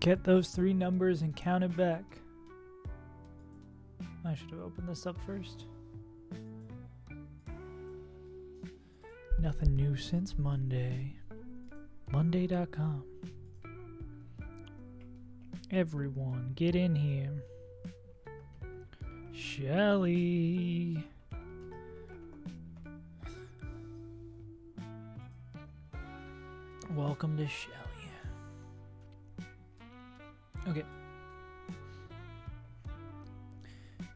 Get those 3 numbers and count it back. I should have opened this up first. Nothing new since Monday. Monday.com. Everyone, get in here. Shelly. Welcome to Shelly. Okay.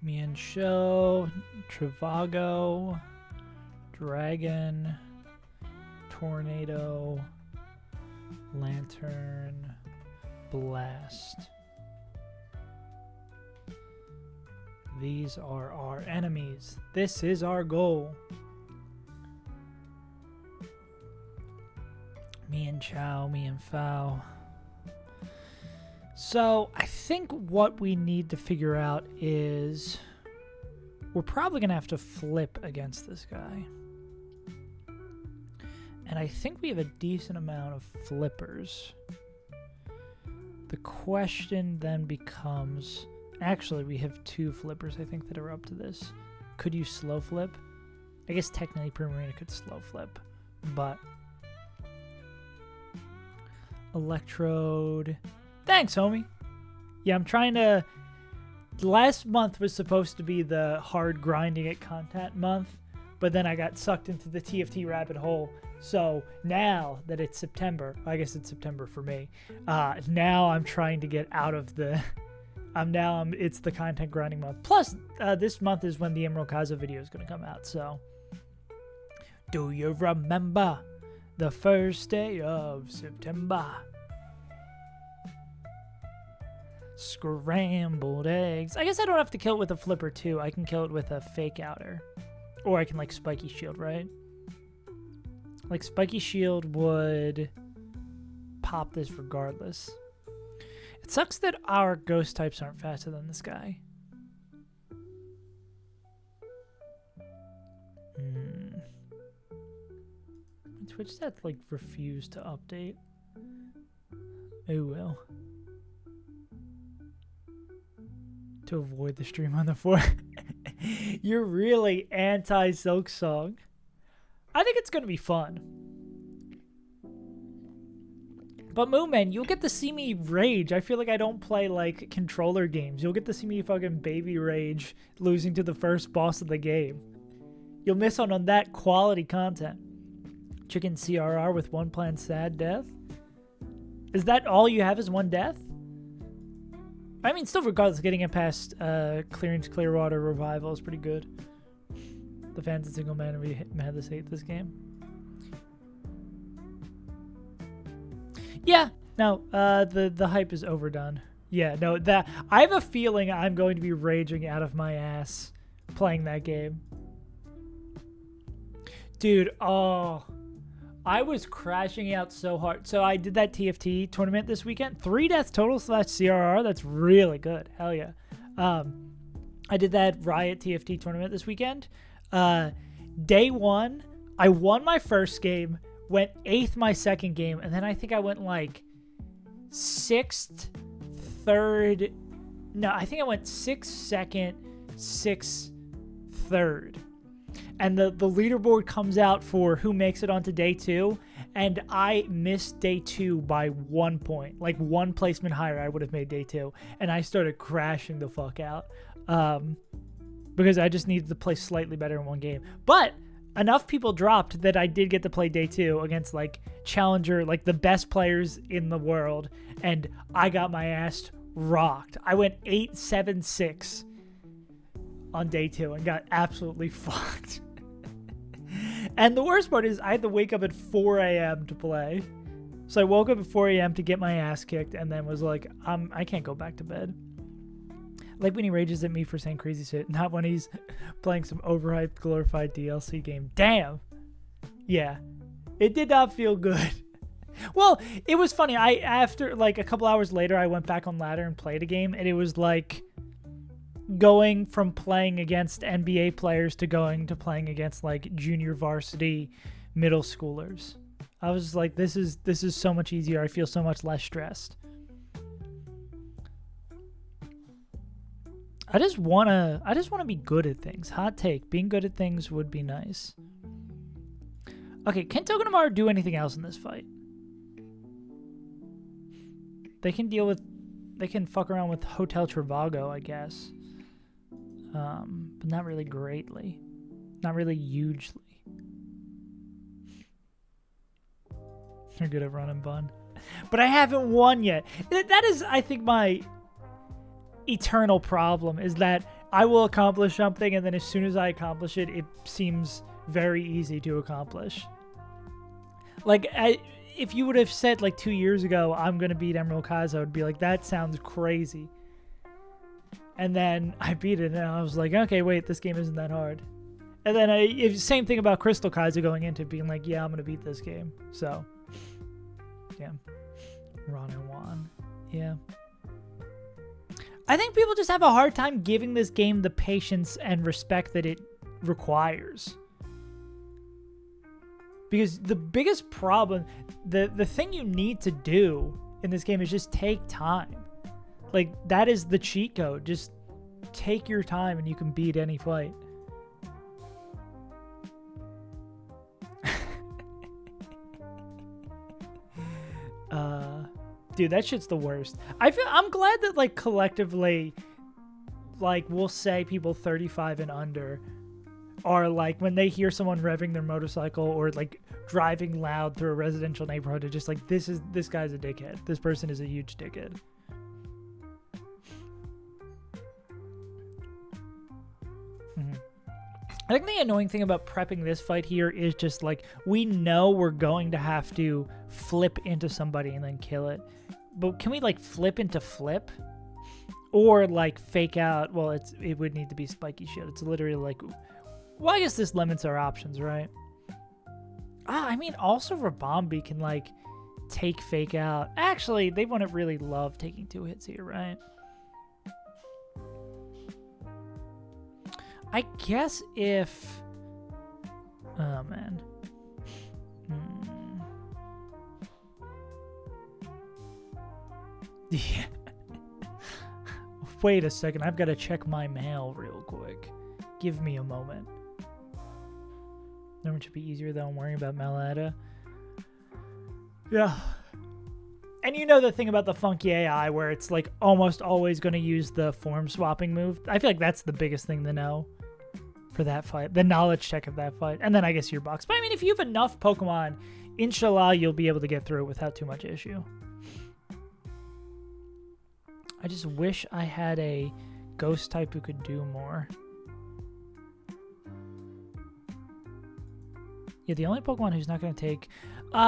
Me and Show, Trivago, Dragon, Tornado, Lantern, Blast. These are our enemies. This is our goal. Me and Chow, me and Fow. So I think what we need to figure out is we're probably going to have to flip against this guy. And I think we have a decent amount of flippers. The question then becomes, actually we have 2 flippers I think that are up to this. Could you slow flip? I guess technically Primarina could slow flip, but Electrode. Thanks, homie. Yeah, I'm trying to... Last month was supposed to be the hard grinding at content month, but then I got sucked into the TFT rabbit hole. So now that it's September, I guess it's September for me, now I'm trying to get out of the... it's the content grinding month. Plus, this month is when the Emerald Kaza video is going to come out, so... Do you remember the first day of September? Scrambled eggs. I guess I don't have to kill it with a flipper too. I can kill it with a fake outer. Or I can like spiky shield, right? Like spiky shield would pop this regardless. It sucks that our ghost types aren't faster than this guy. Twitch stats like refuse to update. Oh well. To avoid the stream on the floor. You're really anti-Silksong. I think it's going to be fun. But Moomin, you'll get to see me rage. I feel like I don't play like controller games. You'll get to see me fucking baby rage losing to the first boss of the game. You'll miss out on that quality content. Chicken CRR with 1 planned sad death? Is that all you have is 1 death? I mean, still regardless, getting it past Clearance Clearwater Revival is pretty good. The fans of Single Man Madness hate this game. Yeah, no, the hype is overdone. Yeah, no, that I have a feeling I'm going to be raging out of my ass playing that game. Dude, oh... I was crashing out so hard. So I did that TFT tournament this weekend. 3 deaths total / CRR. That's really good. Hell yeah. I did that Riot TFT tournament this weekend. Day 1, I won my first game, went 8th my second game, and then I think I went like 6th, 3rd. No, I think I went 6th, 2nd, 6th, 3rd. And the leaderboard comes out for who makes it onto day 2, and I missed day 2 by 1 point. Like 1 placement higher, I would have made day 2, and I started crashing the fuck out because I just needed to play slightly better in 1 game. But enough people dropped that I did get to play day 2 against like challenger, like the best players in the world, and I got my ass rocked. I went 8-7-6 on day 2 and got absolutely fucked. And the worst part is I had to wake up at 4 a.m. to play. So I woke up at 4 a.m. to get my ass kicked and then was like, I can't go back to bed. Like when he rages at me for saying crazy shit, not when he's playing some overhyped, glorified DLC game. Damn. Yeah. It did not feel good. Well, it was funny. After like a couple hours later, I went back on ladder and played a game, and it was like going from playing against NBA players to going to playing against like junior varsity middle schoolers. I was like, this is so much easier. I feel so much less stressed. I just wanna be good at things. Hot take. Being good at things would be nice. Okay, can Togedemaru do anything else in this fight? They can fuck around with Hotel Trivago, I guess. But not really greatly. Not really hugely. They're good at run and bun. But I haven't won yet. That is, I think, my eternal problem, is that I will accomplish something, and then as soon as I accomplish it, it seems very easy to accomplish. Like, if you would have said, like, 2 years ago, I'm going to beat Emerald Kaizo, I would be like, that sounds crazy. And then I beat it, and I was like, okay, wait, this game isn't that hard. And then same thing about Crystal Kaizo going into it, being like, yeah, I'm going to beat this game. So, yeah. Ron and Juan. Yeah. I think people just have a hard time giving this game the patience and respect that it requires. Because the biggest problem, the thing you need to do in this game is just take time. Like, that is the cheat code. Just take your time and you can beat any fight. Dude, that shit's the worst. I'm glad that, like, collectively, like, we'll say people 35 and under are, like, when they hear someone revving their motorcycle or, like, driving loud through a residential neighborhood, it's just like, this guy's a dickhead. This person is a huge dickhead. I think the annoying thing about prepping this fight here is just, like, we know we're going to have to flip into somebody and then kill it. But can we, like, flip into flip? Or, like, fake out? Well, it would need to be spiky shit. It's literally like... Well, I guess this limits our options, right? I mean, also Rabambi can, like, take fake out. Actually, they wouldn't really love taking 2 hits here, right? I guess if... Oh, man. Yeah. Wait a second. I've got to check my mail real quick. Give me a moment. That should be easier, though. I'm worrying about Malada. Yeah. And you know the thing about the funky AI where it's, like, almost always going to use the form swapping move? I feel like that's the biggest thing to know for that fight. The knowledge check of that fight. And then I guess your box. But I mean, if you have enough Pokemon, inshallah, you'll be able to get through it without too much issue. I just wish I had a ghost type who could do more. Yeah, the only Pokemon who's not going to take...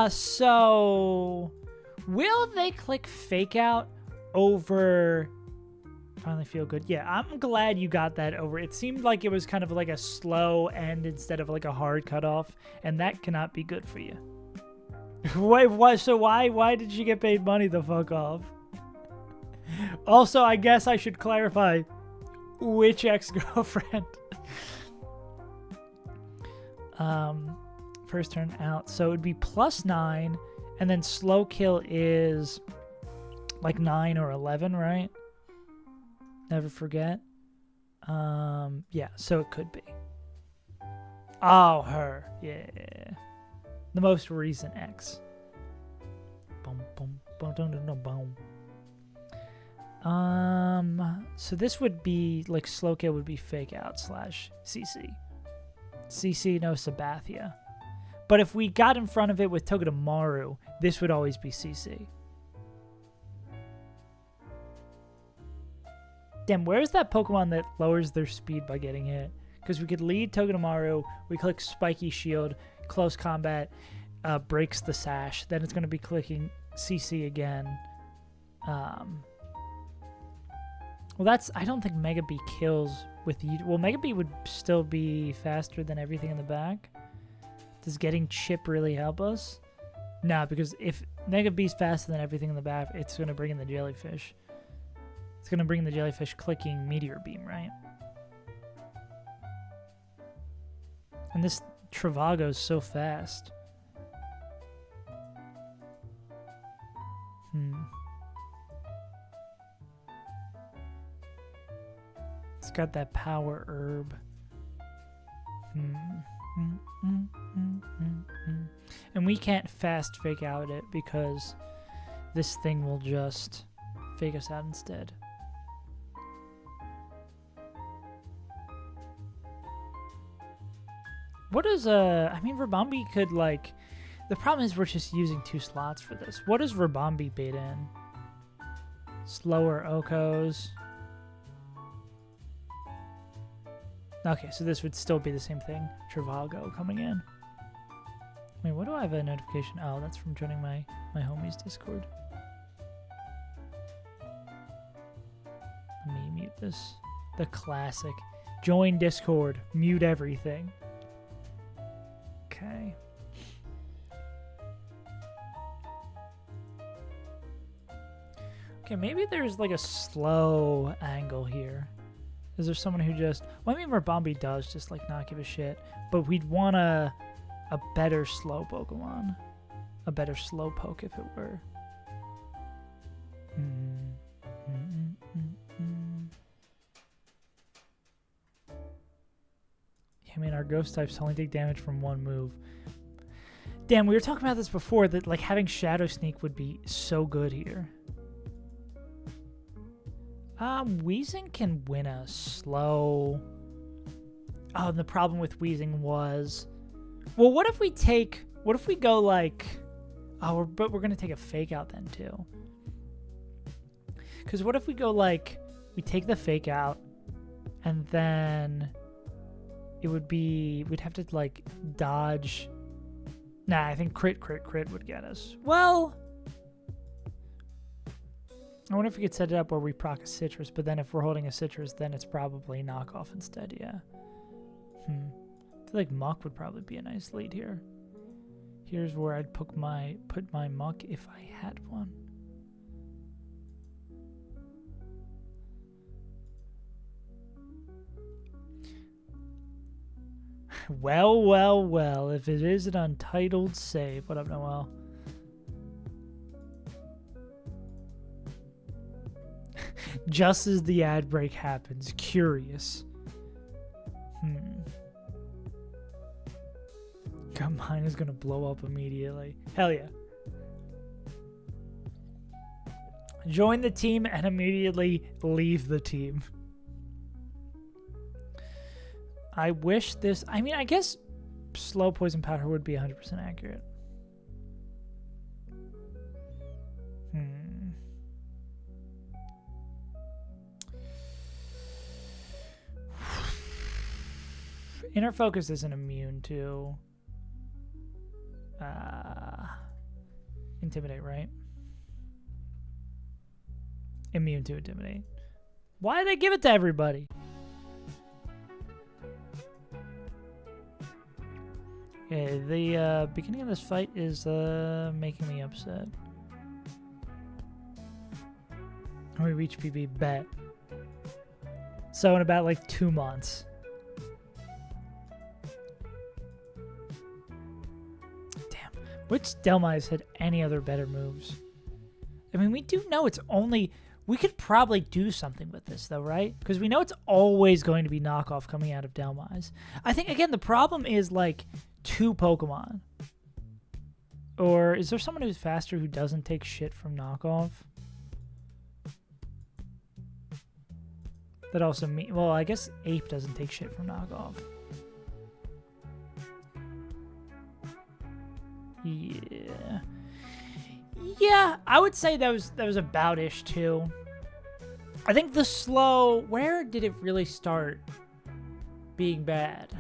So... Will they click Fake Out over... Finally Feel Good? Yeah, I'm glad you got that over. It seemed like it was kind of like a slow end instead of like a hard cutoff, and that cannot be good for you. Wait, what? So why did you get paid money the fuck off? Also, I guess I should clarify which ex-girlfriend. First turn out. So it would be +9, and then slow kill is like 9 or 11, right? Never forget. Yeah, so it could be. Oh, her. Yeah. The most recent ex. Boom, boom, boom, boom, boom, boom. So this would be, like, slow kill would be Fake Out / CC. CC, no Sabathia. But if we got in front of it with Togedemaru, this would always be CC. Damn, where's that Pokemon that lowers their speed by getting hit? Because we could lead Togedemaru, we click Spiky Shield, Close Combat, breaks the Sash, then it's going to be clicking CC again. Well, that's... I don't think Mega Bee kills with... Well, Mega Bee would still be faster than everything in the back. Does getting Chip really help us? No, because if Mega Bee's faster than everything in the back, it's going to bring in the Jellyfish. It's going to bring the Jellyfish clicking Meteor Beam, right? And this Travago's so fast. It's got that power herb. And we can't fast fake out it because this thing will just fake us out instead. What is I mean, Rabambi could like. The problem is we're just using 2 slots for this. What does Rabambi bait in? Slower Okos. Okay, so this would still be the same thing. Travago coming in. Wait, what do I have a notification? Oh, that's from joining my homie's Discord. Let me mute this. The classic. Join Discord. Mute everything. Okay. Okay, maybe there's like a slow angle here. Is there someone who just... Well, I mean, Rabambi does just like not give a shit. But we'd want a better slow Pokemon. A better slow poke if it were. Yeah, I mean, our ghost types only take damage from 1 move. Damn, we were talking about this before, that like having Shadow Sneak would be so good here. Weezing can win a slow... Oh, and the problem with Weezing was... Well, what if we take... What if we go like... Oh, but we're going to take a fake out then, too. Because what if we go like... We take the fake out, and then... It would be... We'd have to, like, dodge... Nah, I think crit would get us. Well... I wonder if we could set it up where we proc a Citrus, but then if we're holding a Citrus, then it's probably knockoff instead, yeah. I feel like Muck would probably be a nice lead here. Here's where I'd put my Muck if I had one. Well, if it is an untitled save. What up, Noel? Just as the ad break happens. Curious. God, mine is gonna blow up immediately. Hell yeah. Join the team and immediately leave the team. I wish this... I mean, I guess slow poison powder would be 100% accurate. Inner Focus isn't immune to Intimidate, right? Immune to Intimidate. Why did they give it to everybody? Okay, the beginning of this fight is making me upset. We reach PB, bet. So in about like 2 months. Which Delmise had any other better moves? I mean, we do know it's only... We could probably do something with this, though, right? Because we know it's always going to be knockoff coming out of Delmise. I think, again, the problem is, like, 2 Pokemon. Or is there someone who's faster who doesn't take shit from knockoff? That also means... Well, I guess Ape doesn't take shit from knockoff. Yeah, I would say that was about-ish too. I think the slow, where did it really start being bad?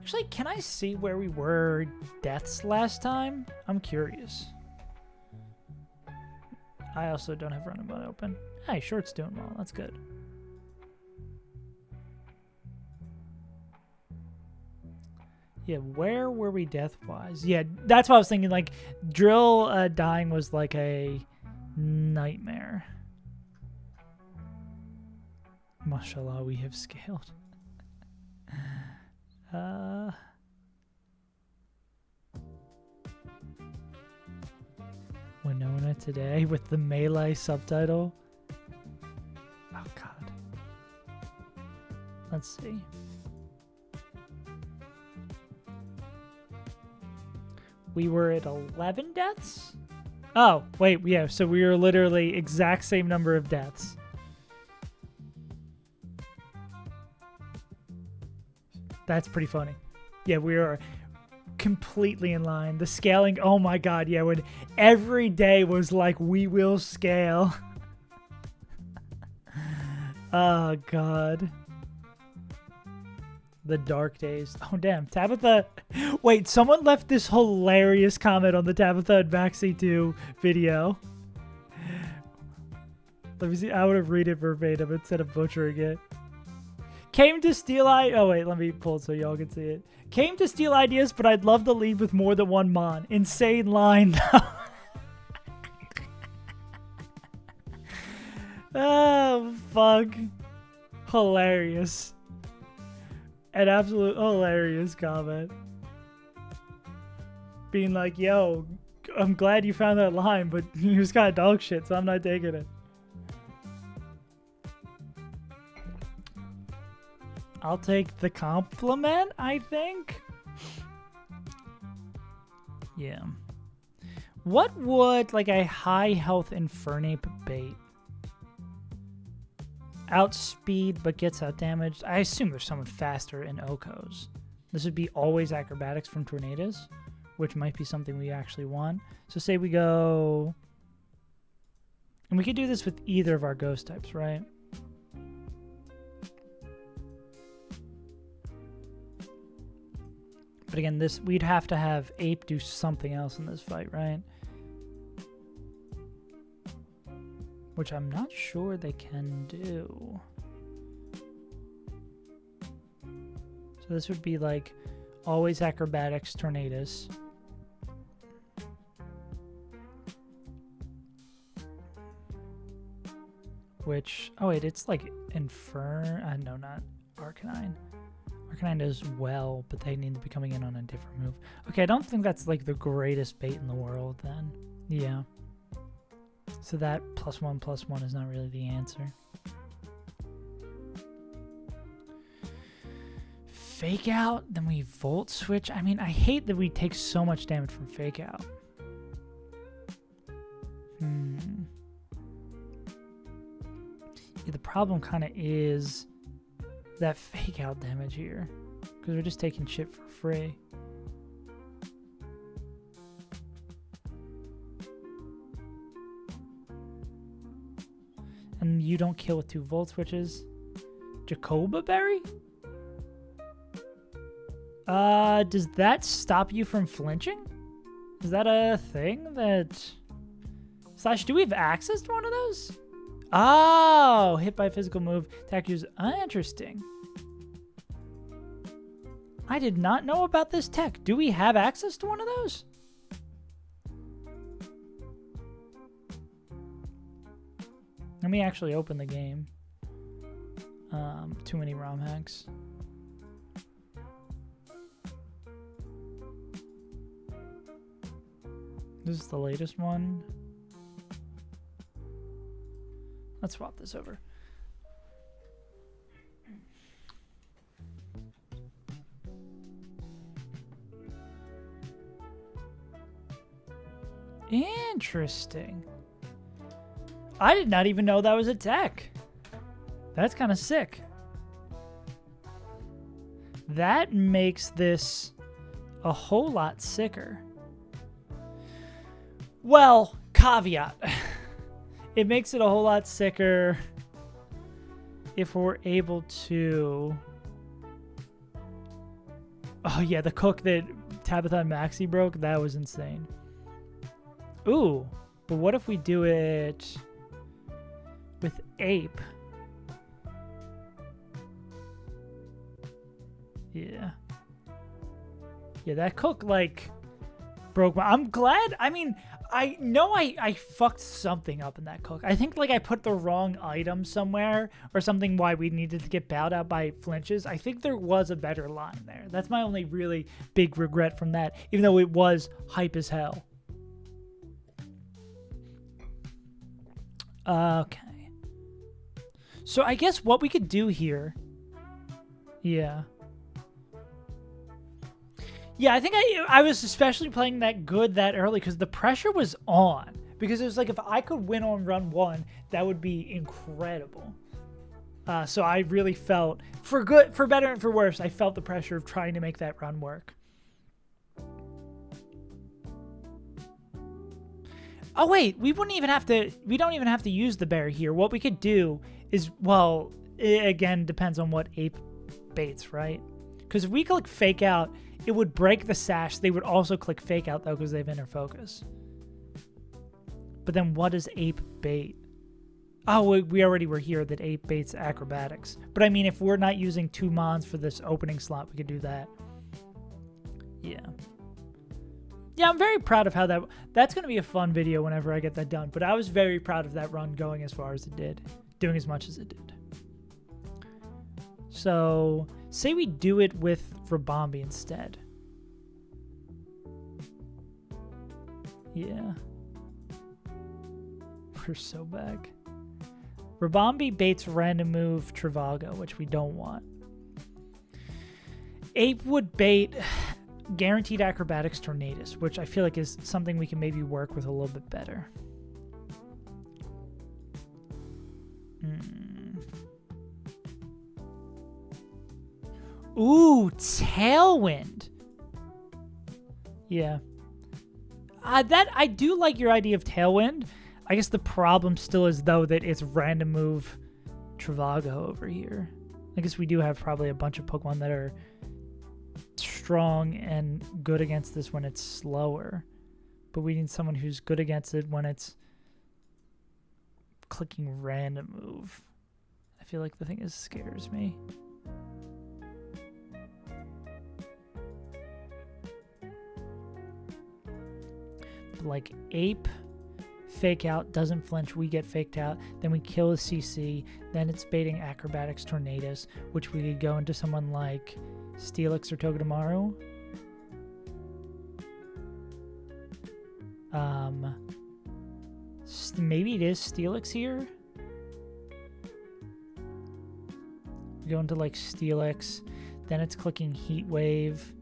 Actually, can I see where we were deaths last time? I'm curious. I also don't have Runabout open. Hey, Short's doing well. That's good. Yeah, where were we death-wise? Yeah, that's what I was thinking. Like, Drill dying was like a nightmare. Mashallah, we have scaled. Winona today with the Melee subtitle. Let's see. We were at 11 deaths? Oh, wait, yeah, so we were literally exact same number of deaths. That's pretty funny. Yeah, we are completely in line. The scaling, oh my god, yeah, when every day was like, we will scale. Oh god. The dark days. Oh damn, Tabitha. Wait, someone left this hilarious comment on the Tabitha and Maxi 2 video. Let me see, I would have read it verbatim instead of butchering it. Came to steal oh wait, let me pull it so y'all can see it. Came to steal ideas, but I'd love to lead with more than one mon. Insane line though. Oh fuck. Hilarious. An absolute hilarious comment. Being like, yo, I'm glad you found that line, but he was kind of dog shit, so I'm not taking it. I'll take the compliment, I think. Yeah. What would, like, a high health Infernape bait? Outspeed, but gets out damaged. I assume there's someone faster in Okos. This would be always acrobatics from Tornadoes, which might be something we actually want. So say we go... And we could do this with either of our ghost types, right? But again, this we'd have to have Ape do something else in this fight, right? Which I'm not sure they can do. So this would be like always acrobatics, Tornadoes. Which, oh wait, it's like no, not Arcanine. Arcanine does well, but they need to be coming in on a different move. Okay, I don't think that's like the greatest bait in the world then. Yeah. So that +1/+1 is not really the answer. Fake out, then we Volt Switch. I mean, I hate that we take so much damage from Fake out. Yeah, the problem kind of is that Fake out damage here, because we're just taking shit for free. And you don't kill with 2 Volt Switches. Jacoba Berry? Does that stop you from flinching? Is that a thing that... Slash, do we have access to one of those? Oh, hit by a physical move. Attack use. Interesting. I did not know about this tech. Do we have access to one of those? Let me actually open the game. Too many ROM hacks. This is the latest one. Let's swap this over. Interesting. I did not even know that was a tech. That's kind of sick. That makes this a whole lot sicker. Well, caveat. It makes it a whole lot sicker if we're able to... Oh yeah, the cook that Tabitha and Maxi broke, that was insane. Ooh, but what if we do it with Ape? Yeah. Yeah, that cook, like, broke my... I'm glad... I mean, I know I fucked something up in that cook. I think, like, I put the wrong item somewhere or something why we needed to get bowed out by flinches. I think there was a better line there. That's my only really big regret from that, even though it was hype as hell. Okay. So I guess what we could do here Yeah. Yeah, I think I was especially playing that good that early because the pressure was on. Because it was like if I could win on run 1, that would be incredible. So I really felt, for better and for worse, I felt the pressure of trying to make that run work. Oh wait, we don't even have to use the bear here. What we could do is, well, it again depends on what ape baits, right? Because if we click fake out, it would break the sash. They would also click fake out though because they have inner focus. But then what is ape bait? Oh, we already were here that ape baits acrobatics. But I mean, if we're not using 2 mons for this opening slot, we could do that. Yeah. Yeah, I'm very proud of how that's going to be a fun video whenever I get that done. But I was very proud of that run going as far as it did, doing as much as it did. So, say we do it with Rabambi instead. Yeah. We're so back. Rabambi baits random move Travago, which we don't want. Ape would bait guaranteed acrobatics Tornadus, which I feel like is something we can maybe work with a little bit better. Ooh, Tailwind. Yeah. That I do like your idea of Tailwind. I guess the problem still is, though, that it's random move Travago over here. I guess we do have probably a bunch of Pokemon that are strong and good against this when it's slower. But we need someone who's good against it when it's clicking random move. I feel like the thing scares me. But like Ape... Fake out, doesn't flinch, we get faked out, then we kill a CC, then it's baiting Acrobatics Tornadus, which we could go into someone like Steelix or Togedemaru. Maybe it is Steelix here. We go into like Steelix, then it's clicking Heat Wave,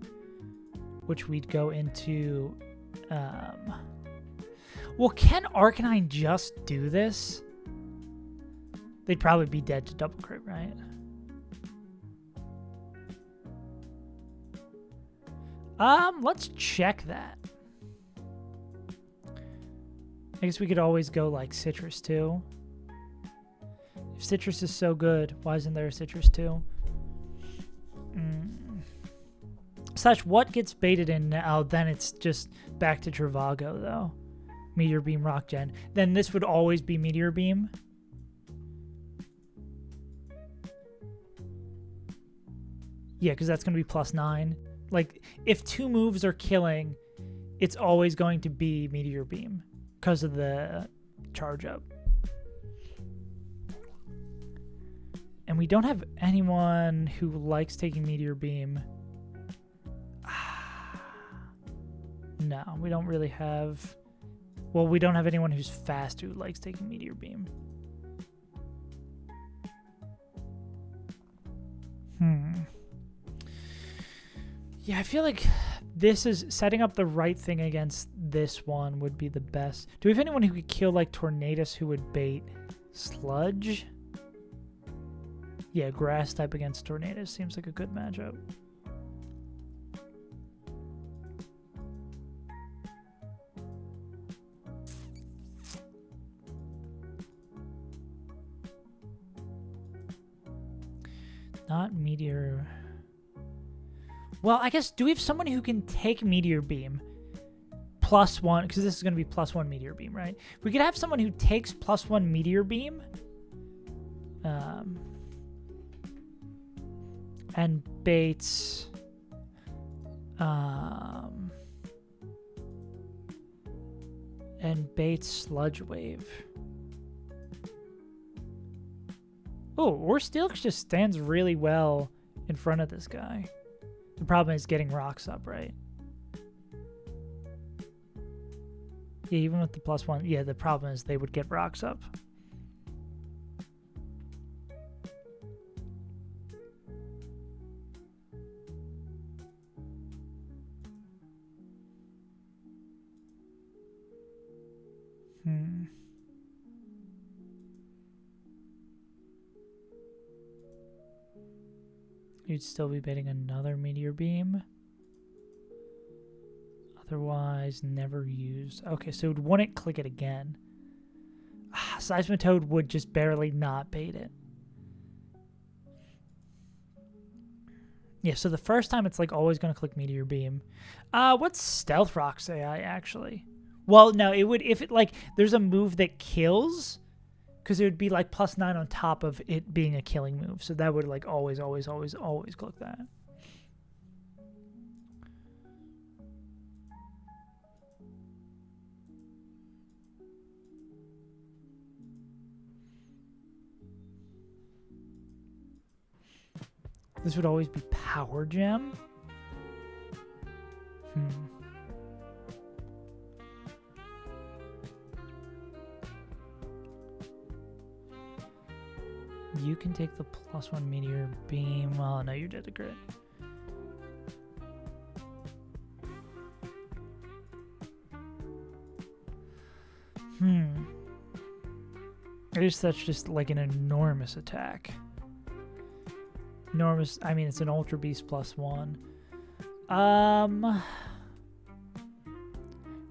which we'd go into well, can Arcanine just do this? They'd probably be dead to double crit, right? Let's check that. I guess we could always go like Citrus too. If Citrus is so good, why isn't there a Citrus too? Slash, what gets baited in now? Then it's just back to Travago though. Meteor Beam, Rock Gen. Then this would always be Meteor Beam. Yeah, because that's going to be +9. Like, if 2 moves are killing, it's always going to be Meteor Beam because of the charge up. And we don't have anyone who likes taking Meteor Beam. No, we don't really have... Well, we don't have anyone who's fast who likes taking Meteor Beam. Yeah, I feel like this is setting up the right thing against this one would be the best. Do we have anyone who could kill like Tornadus who would bait Sludge? Yeah, Grass type against Tornadus seems like a good matchup. Not Meteor. Well, I guess, do we have someone who can take Meteor Beam +1? Because this is going to be +1 Meteor Beam, right? We could have someone who takes +1 Meteor Beam. And baits... and baits Sludge Wave. Oh, or Steelix just stands really well in front of this guy. The problem is getting rocks up, right? Yeah, even with the +1, yeah, the problem is they would get rocks up. You'd still be baiting another meteor beam. Otherwise, never used. Okay, so it wouldn't click it again. Seismitoad would just barely not bait it. Yeah, so the first time it's like always going to click meteor beam. What's Stealth Rock's AI actually? Well, no, it would if it like there's a move that kills, because it would be like +9 on top of it being a killing move. So that would like always click that. This would always be Power Gem. You can take the +1 meteor beam. Oh no, you did a grit. It is such just like an enormous attack. Enormous. I mean, it's an Ultra Beast +1.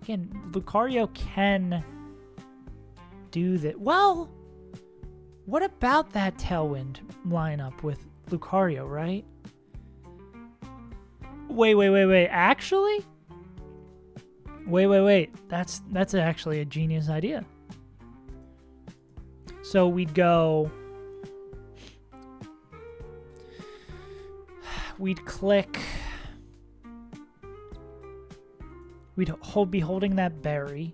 Again, Lucario can do that. Well, what about that Tailwind lineup with Lucario, right? Wait. Actually? Wait. That's actually a genius idea. So we'd go... We'd click... We'd be holding that berry,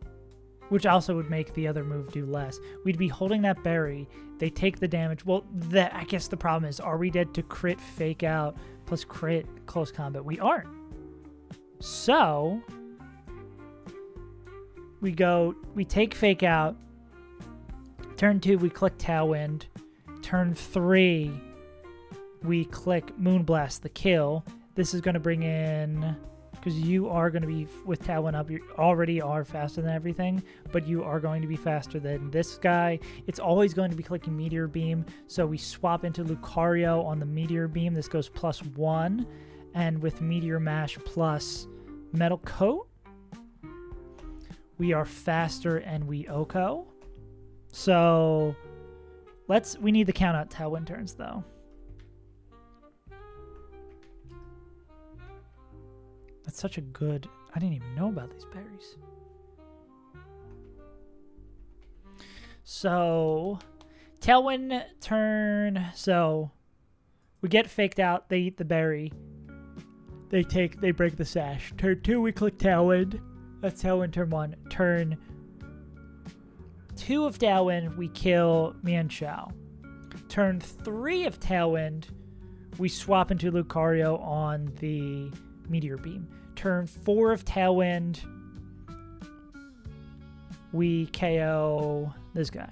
which also would make the other move do less. We'd be holding that berry. They take the damage. Well, I guess the problem is, are we dead to crit, fake out, plus crit, close combat? We aren't. So, we take fake out. Turn 2, we click Tailwind. Turn 3, we click Moonblast, the kill. This is going to bring in... Because you are going to be, with Tailwind up, you already are faster than everything, but you are going to be faster than this guy. It's always going to be clicking Meteor Beam, so we swap into Lucario on the Meteor Beam. This goes +1, and with Meteor Mash plus Metal Coat, we are faster and we OHKO. So, we need to count out Tailwind turns, though. That's such a good... I didn't even know about these berries. So, Tailwind turn. So, we get faked out. They eat the berry. They break the sash. Turn 2, we click Tailwind. That's Tailwind turn 1. Turn 2 of Tailwind, we kill Mienshao. Turn 3 of Tailwind, we swap into Lucario on the... Meteor Beam. Turn 4 of Tailwind, we KO this guy.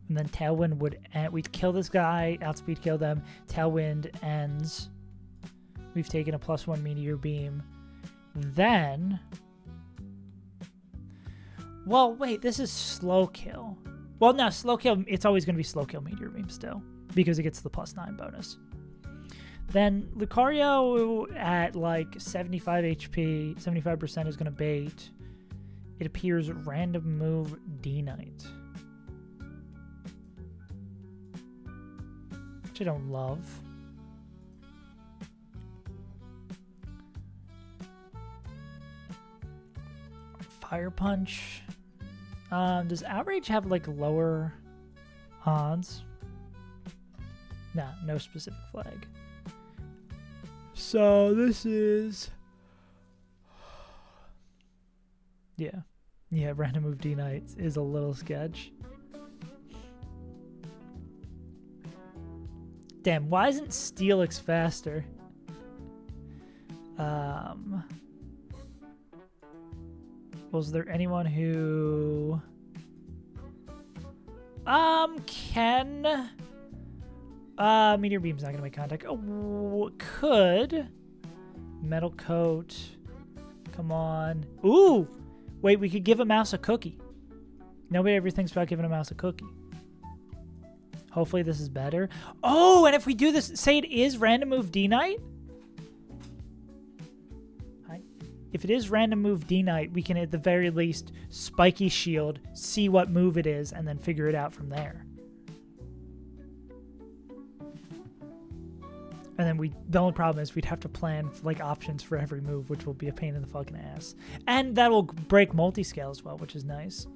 And then Tailwind we'd kill this guy, outspeed kill them. Tailwind ends. We've taken a +1 Meteor Beam. Then... Well, wait, this is slow kill. Well, no, slow kill, it's always going to be slow kill Meteor Beam still, because it gets the +9 bonus. Then Lucario at like 75 HP, 75% is going to bait. It appears random move D-Knight, which I don't love. Fire Punch. Does Outrage have like lower odds? Nah, no specific flag. So this is... Yeah, random move D-Knight is a little sketch. Damn, why isn't Steelix faster? Was there anyone who... can... Meteor Beam's not going to make contact. Oh, could. Metal Coat. Come on. Ooh! Wait, we could give a mouse a cookie. Nobody ever thinks about giving a mouse a cookie. Hopefully this is better. Oh, and if we do this, say it is random move D Knight. If it is random move D Knight, we can at the very least spiky shield, see what move it is, and then figure it out from there. And then the only problem is we'd have to plan like options for every move, which will be a pain in the fucking ass. And that will break multi-scale as well, which is nice.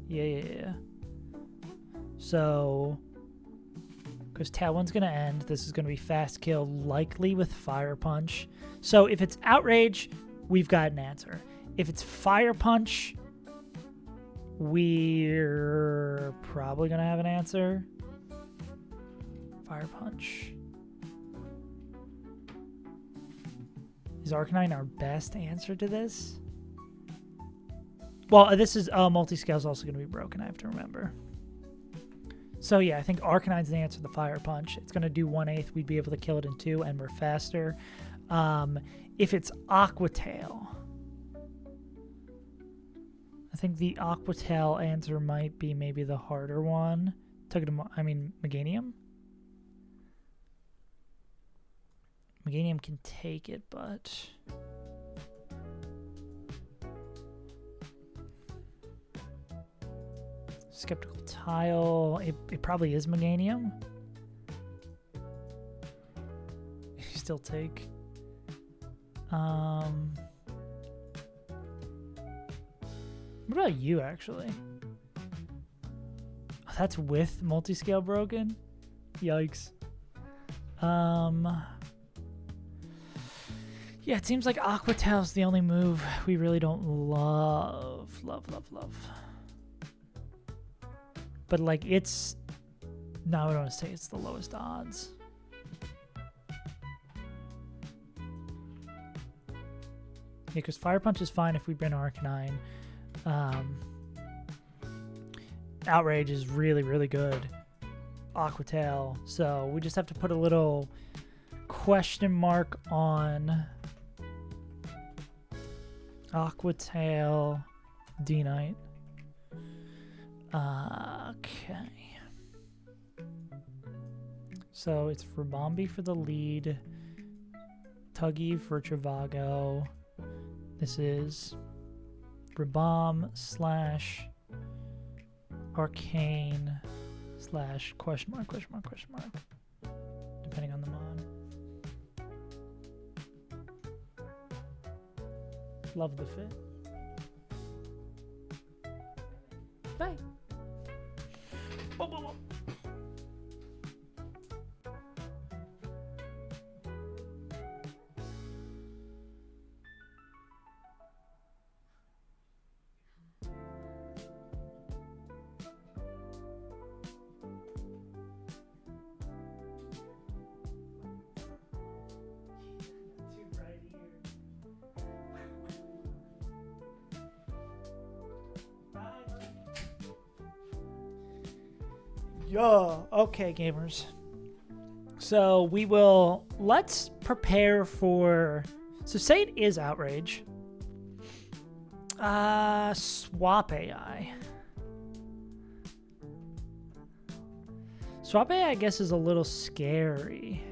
Yeah. So, because Talon's going to end, this is going to be fast kill, likely with Fire Punch. So if it's Outrage, we've got an answer. If it's Fire Punch, we're probably going to have an answer. Fire Punch. Is Arcanine our best answer to this? Well, this is multi-scale is also going to be broken, I have to remember. So yeah, I think Arcanine's the answer to the Fire Punch. It's going to do 1/8. We'd be able to kill it in 2, and we're faster. If it's Aqua Tail, I think the Aqua Tail answer might be maybe the harder one. Meganium? Meganium can take it, but... Skeptical Tile. It probably is Meganium. You still take. What about you, actually? Oh, that's with multi-scale broken? Yikes. Yeah, it seems like Aqua Tail's the only move we really don't love. Love. But, like, it's... No, I don't want to say it's the lowest odds. Yeah, because Fire Punch is fine if we bring Arcanine. Outrage is really, really good. Aqua Tail. So we just have to put a little question mark on Aqua Tail, D Knight. Okay. So it's Rabombi for the lead, Tuggy for Travago. This is Rabom / Arcane / question mark, depending on the mod. Love the fit. Bye. Whoa. Okay, gamers. So let's prepare for, so say it is Outrage. Swap AI. Swap AI, I guess, is a little scary.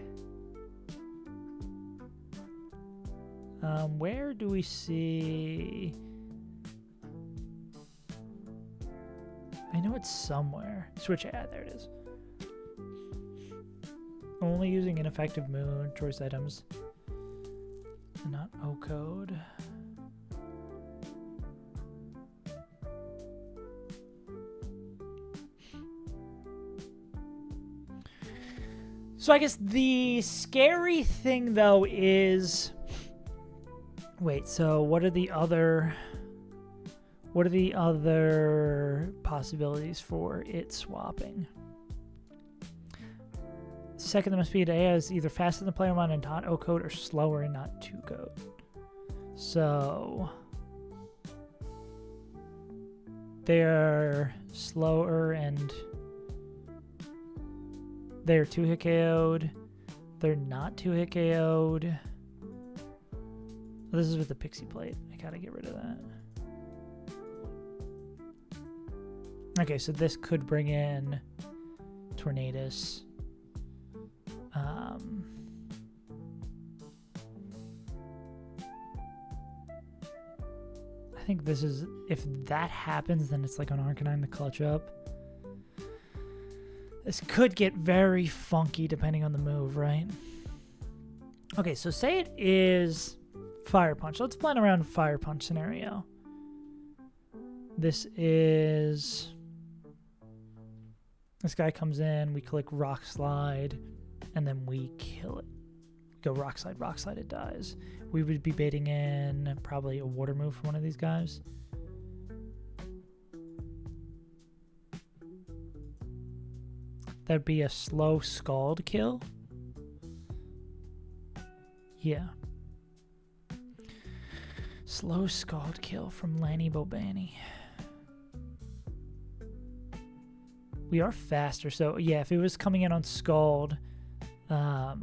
Where do we see... I know it's somewhere. Switch AI, there it is. Only using ineffective moon choice items. Not O-code. So I guess the scary thing though is, wait, so what are the other possibilities for it swapping? Second, there must be an AI is either faster than the player mod and not O-code or slower and not 2-code. So they're slower and they're 2-hit KO'd. They're not 2-hit KO'd. This is with the Pixie Plate. I gotta get rid of that. Okay, so this could bring in Tornadus. I think this is, if that happens, then it's like on Arcanine to clutch up. This could get very funky depending on the move, right? Okay, so say it is Fire Punch. Let's plan around Fire Punch scenario. This is... This guy comes in, we click Rock Slide, and then we kill it. Go Rock Slide, it dies. We would be baiting in probably a water move from one of these guys. That'd be a slow Scald kill. Yeah. Slow Scald kill from Lanny Bobani. We are faster, so yeah, if it was coming in on Scald, does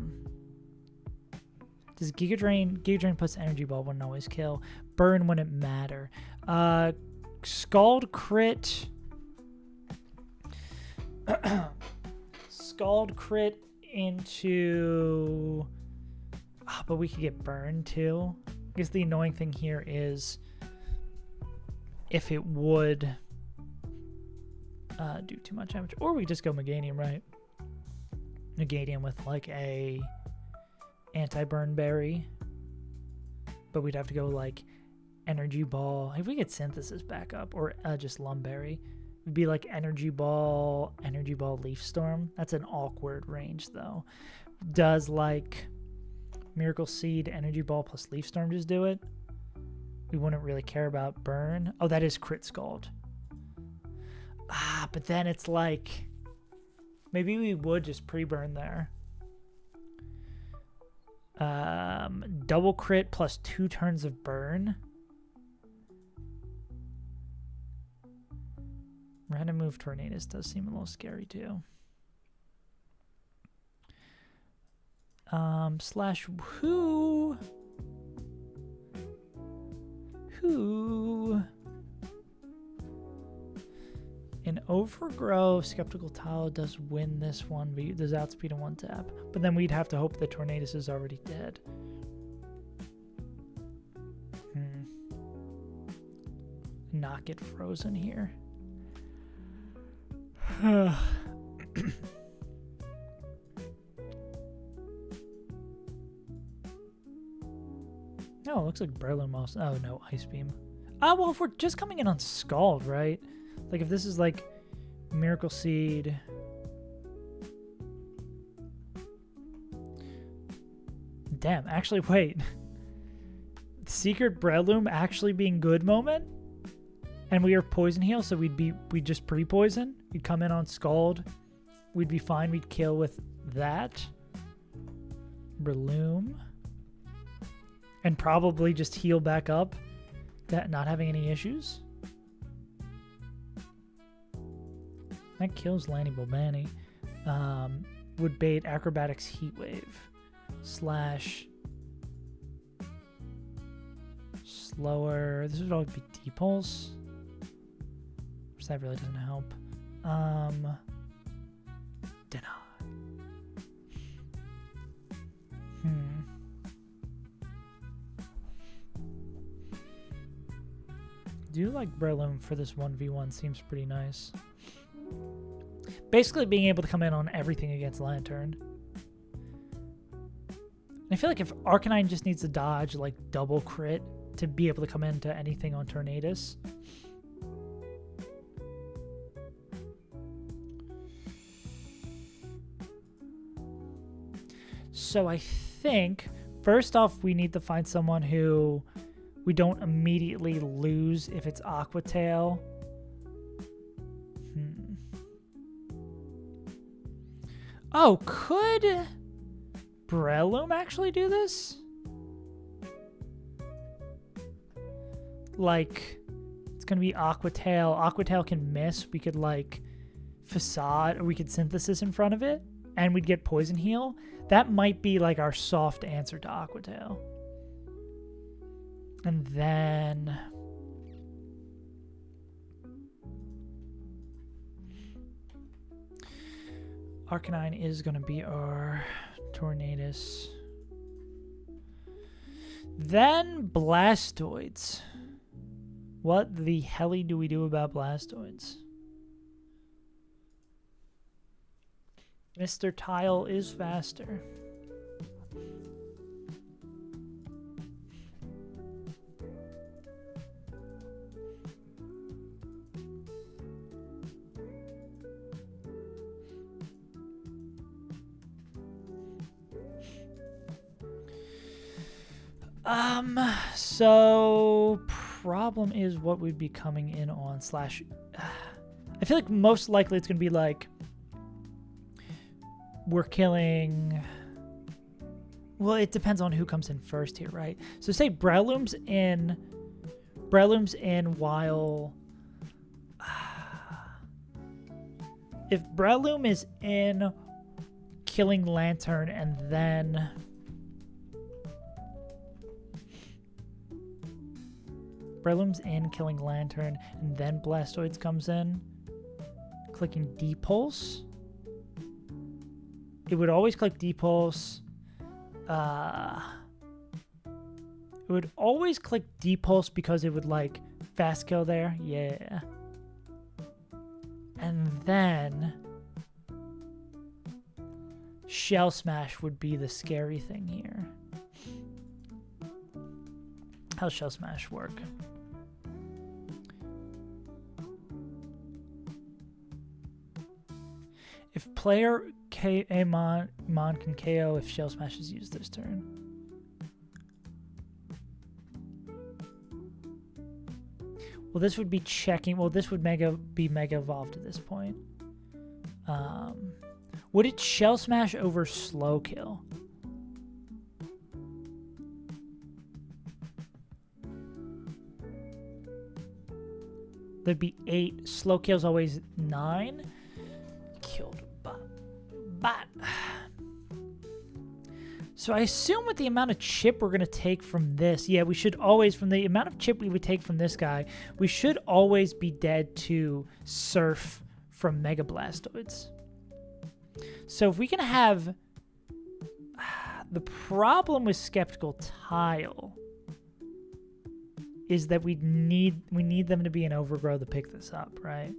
Giga Drain plus Energy Ball wouldn't always kill. Burn wouldn't matter. Scald crit. Scald crit into... Oh, but we could get burned too. I guess the annoying thing here is if it would do too much damage. Or we just go Meganium, right? Meganium with like a anti-burn berry. But we'd have to go like Energy Ball. If we get Synthesis back up, or just Lumberry. It'd be like Energy Ball, Leaf Storm. That's an awkward range though. Does like Miracle Seed, Energy Ball plus Leaf Storm just do it? We wouldn't really care about burn. Oh, that is Crit Scald. Ah, but then it's like maybe we would just pre-burn there. Double crit plus 2 turns of burn. Random move Tornadus does seem a little scary too. Slash who? In Overgrow, Skeptical Talo does win this one, but does outspeed and 1-tap. But then we'd have to hope that Tornadus is already dead. Not get frozen here. Oh, it looks like Breloom also. Oh no, Ice Beam. Ah, well, if we're just coming in on Scald, right? Like if this is like Miracle Seed. Damn, actually, wait. Secret Breloom actually being good moment? And we are Poison Heal, so we'd just pre-poison. We'd come in on Scald. We'd be fine. We'd kill with that. Breloom. And probably just heal back up. That not having any issues. That kills Lanny Bobani. Would bait Acrobatics Heat Wave. Slash slower. This would all be T-Pulse. Which that really doesn't help. Deny. Do like Breloom for this 1v1 seems pretty nice. Basically being able to come in on everything against Lantern. I feel like if Arcanine just needs to dodge like double crit to be able to come into anything on Tornadus. So I think first off we need to find someone who we don't immediately lose if it's Aqua Tail. Oh, could Breloom actually do this? Like, it's going to be Aqua Tail. Aqua Tail can miss. We could, like, Facade, or we could Synthesis in front of it. and we'd get Poison Heal. That might be like our soft answer to Aqua Tail. And then Arcanine is going to be our Tornadus. Then Blastoids. What the helly do we do about Blastoids? Mr. Tile is faster. So problem is what we'd be coming in on slash. I feel like most likely it's going to be like we're killing. Well, it depends on who comes in first here, right? So say Breloom's in while. If Breloom is in killing Lantern and then Breloom's in killing Lantern and then Blastoids comes in clicking D-Pulse. It would always click D-Pulse. It would always click D-Pulse because it would like fast kill there. Yeah. And then Shell Smash would be the scary thing here. How's Shell Smash work? If player Mon can KO if Shell Smash is used this turn. Well, this would be checking. Well, this would be Mega Evolved at this point. Would it Shell Smash over Slow Kill? There'd be 8. Slow Kill's always 9. Killed Bot. So I assume with the amount of chip we're going to take from this, yeah, we should always, from the amount of chip we would take from this guy, we should always be dead to Surf from Mega Blastoids. So if we can have... The problem with Skeptical Tile is that we need them to be an Overgrow to pick this up, right?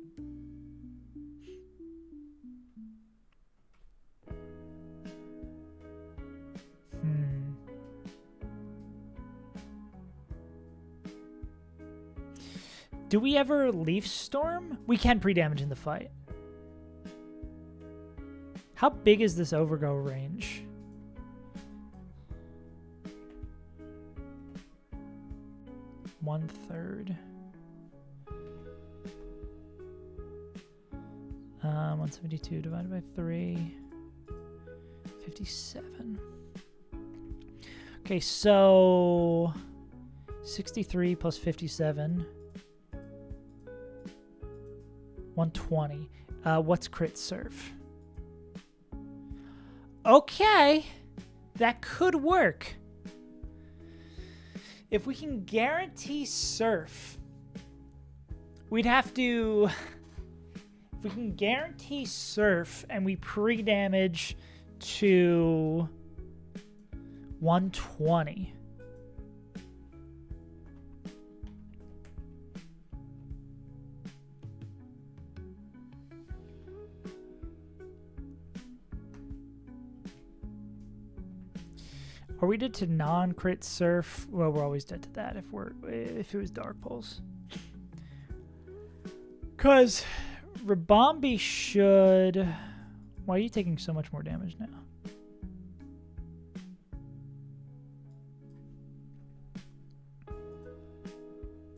Do we ever Leaf Storm? We can pre-damage in the fight. How big is this Overgrow range? One-third. 172 divided by 3. 57. Okay, so 63 plus 57. 120. What's Crit Surf? Okay, that could work. If we can guarantee Surf, we'd have to... If we can guarantee Surf and we pre-damage to 120... Are we dead to non-crit Surf? Well, we're always dead to that if it was Dark Pulse. Cause Ribombee should... Why are you taking so much more damage now?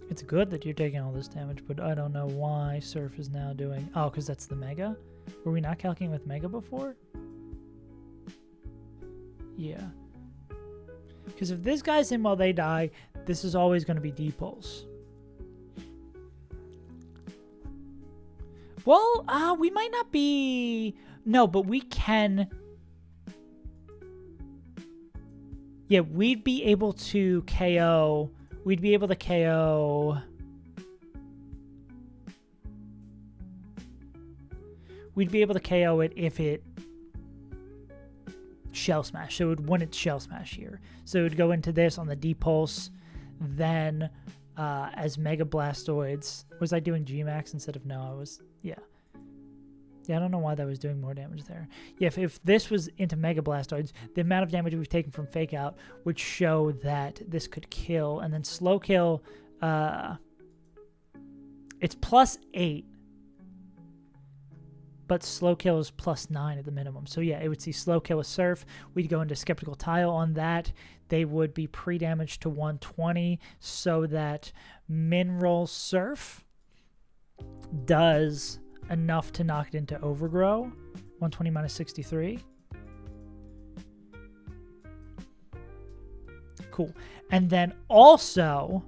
It's good that you're taking all this damage, but I don't know why Surf is now doing... Oh, because that's the Mega? Were we not calculating with Mega before? Yeah. Because if this guy's in while they die, this is always going to be D-Pulse. Well, we might not be No, but we can... Yeah, we'd be able to KO... We'd be able to KO... We'd be able to KO it if it Shell Smash. So it would want its Shell Smash here. So it would go into this on the D-Pulse, then as Mega Blastoids. Was I doing G-Max instead of... No, I was... Yeah. Yeah, I don't know why that was doing more damage there. Yeah, if this was into Mega Blastoids, the amount of damage we've taken from Fake Out would show that this could kill. And then Slow Kill, it's +8. But Slow Kill is +9 at the minimum. So yeah, it would see Slow Kill with Surf. We'd go into Skeptical Tile on that. They would be pre-damaged to 120 so that Mineral Surf does enough to knock it into Overgrow. 120 minus 63. Cool. And then also,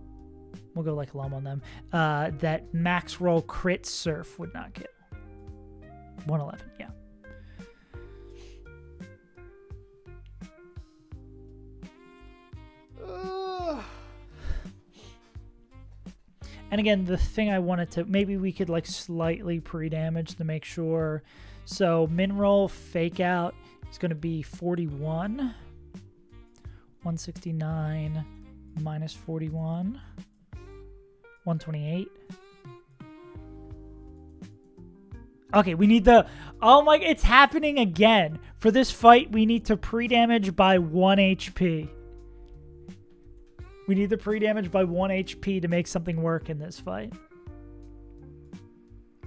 we'll go like Lum on them, that Max Roll Crit Surf would not kill. 111, yeah. And again, the thing I wanted to... Maybe we could like slightly pre-damage to make sure. So Mineral Fake Out is going to be 41. 169 minus 41. 128. Okay, we need the... Oh my... It's happening again. For this fight, we need to pre-damage by 1 HP. We need the pre-damage by 1 HP to make something work in this fight.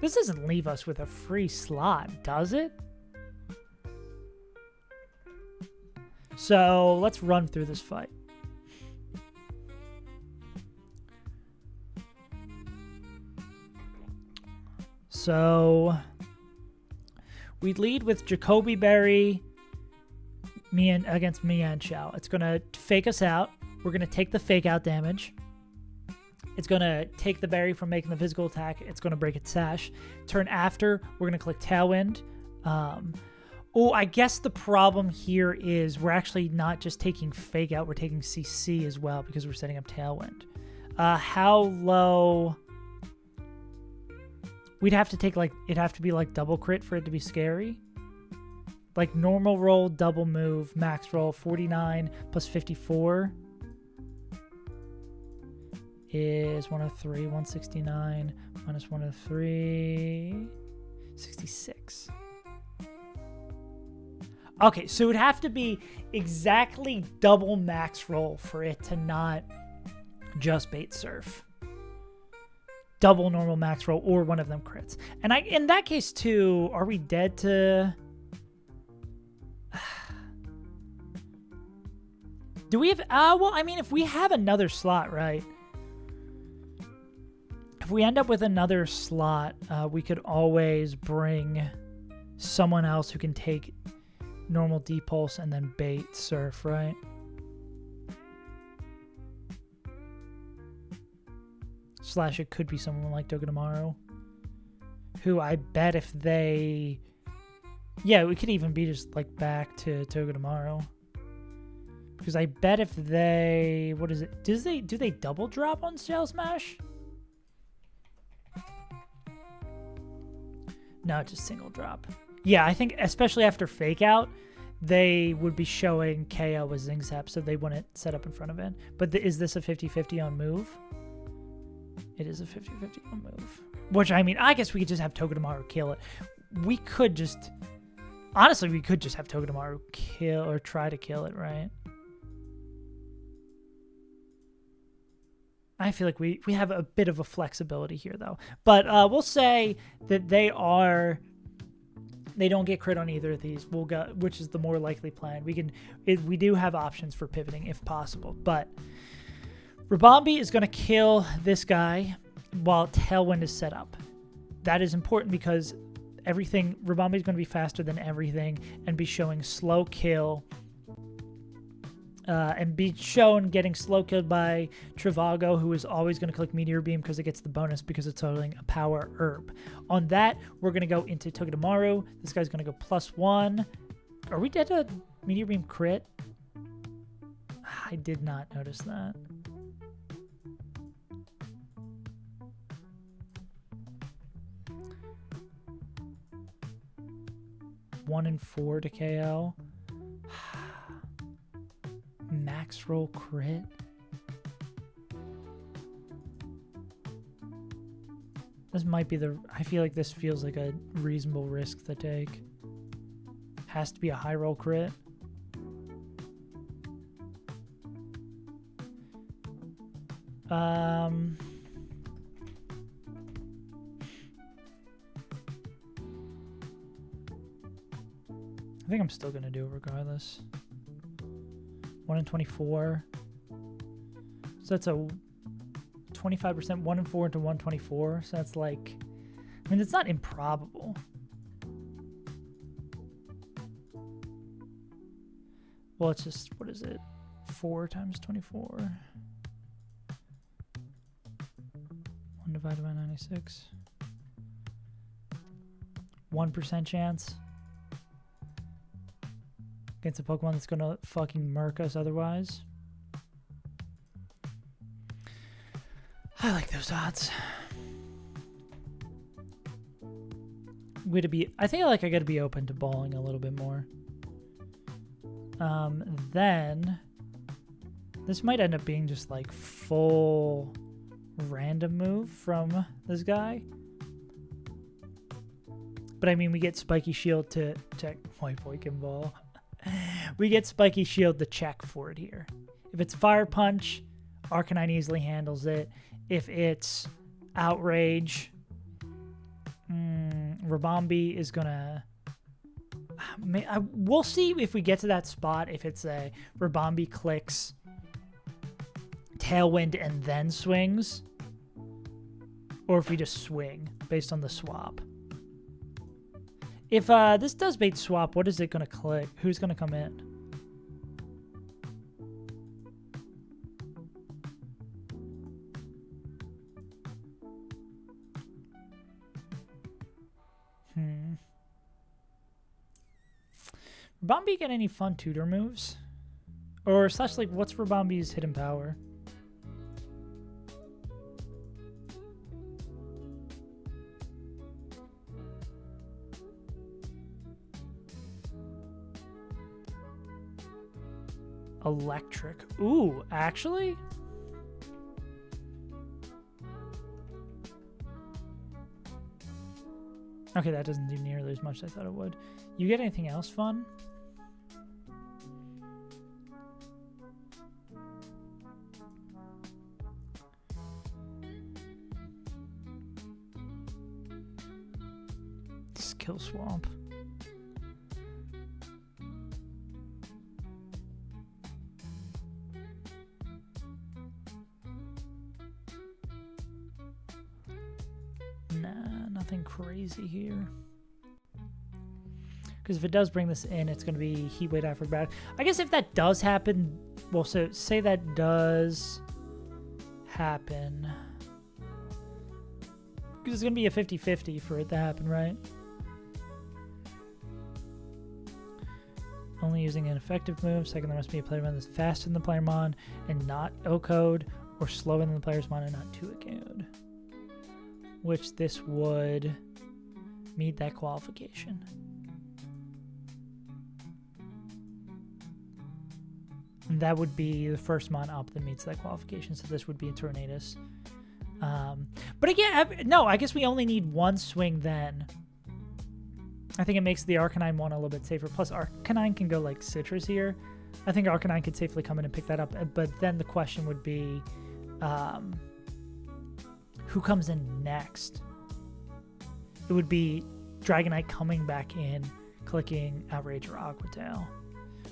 This doesn't leave us with a free slot, does it? So, let's run through this fight. So, we lead with Jacoby Berry against Mienshao. It's going to fake us out. We're going to take the fake out damage. It's going to take the berry from making the physical attack. It's going to break its sash. Turn after, we're going to click Tailwind. Oh, I guess the problem here is we're actually not just taking fake out. We're taking CC as well because we're setting up Tailwind. How low... We'd have to take like... It'd have to be like double crit for it to be scary. Like normal roll, double move, max roll, 49 plus 54. Is 103, 169, minus 103, 66. Okay, so it would have to be exactly double max roll for it to not just bait surf. Double normal max roll or one of them crits. And in that case too, are we dead to... Do we have... well, I mean, if we have another slot, right? If we end up with another slot, we could always bring someone else who can take normal D-Pulse and then bait Surf, right? Slash, it could be someone like Togedemaru, who I bet if they... Yeah, we could even be just like back to Togedemaru. Because I bet if they... What is it? Do they double drop on Shell Smash? No, just single drop. Yeah, I think especially after Fake Out, they would be showing KO with Zing Zap, so they wouldn't set up in front of it. But is this a 50-50 on move? It is a 50-50 on move. Which, I mean, I guess we could just have Togedemaru kill it. We could just... Honestly, we could just have Togedemaru kill or try to kill it, right? I feel like we have a bit of a flexibility here, though. But we'll say that they don't get crit on either of these. We'll go, which is the more likely plan. We do have options for pivoting if possible. But Rabambi is going to kill this guy while Tailwind is set up. That is important because Rabambi is going to be faster than everything and be showing slow kill and be shown getting slow killed by Trivago, who is always going to click Meteor Beam because it gets the bonus because it's holding a power herb. On that, we're going to go into Togedemaru. This guy's going to go +1. Are we dead to Meteor Beam crit? I did not notice that. One in 4 to KO. Max roll crit. This might be the... I feel like this feels like a reasonable risk to take. Has to be a high roll crit. I think I'm still going to do it regardless. 1 in 24. So that's a 25%, 1 in 4 into 124. So that's like, I mean, it's not improbable. Well, it's just, what is it? 4 times 24. 1 divided by 96. 1% chance. Against a Pokemon that's gonna fucking murk us otherwise. I like those odds. I think I gotta be open to balling a little bit more. Then this might end up being just like full random move from this guy. But I mean, we get Spiky Shield to check. White Boy can ball. We get Spiky Shield to check for it here. If it's Fire Punch, Arcanine easily handles it. If it's Outrage, Rabombi is gonna... we'll see if we get to that spot, if it's a Rabombi clicks Tailwind and then swings, or if we just swing based on the swap. If this does bait swap, what is it going to click? Who's going to come in? Rabombi get any fun tutor moves? Or slash, like, what's Rabombi's hidden power? Electric. Ooh, actually? Okay, that doesn't do nearly as much as I thought it would. You get anything else fun? Skill swamp. Nothing crazy here. Because if it does bring this in, it's going to be Heat Wave after bad. I guess if that does happen, well, so say that does happen. Because it's going to be a 50-50 for it to happen, right? Only using an effective move. Second, there must be a player that's faster than the player mon and not O-code, or slower than the player's mon and not 2-code. Which this would meet that qualification. And that would be the first mon up that meets that qualification, so this would be a Tornadus. But again, no, I guess we only need one swing then. I think it makes the Arcanine one a little bit safer. Plus, Arcanine can go like Citrus here. I think Arcanine could safely come in and pick that up. But then the question would be... who comes in next? It would be Dragonite coming back in, clicking Outrage or Aqua Tail.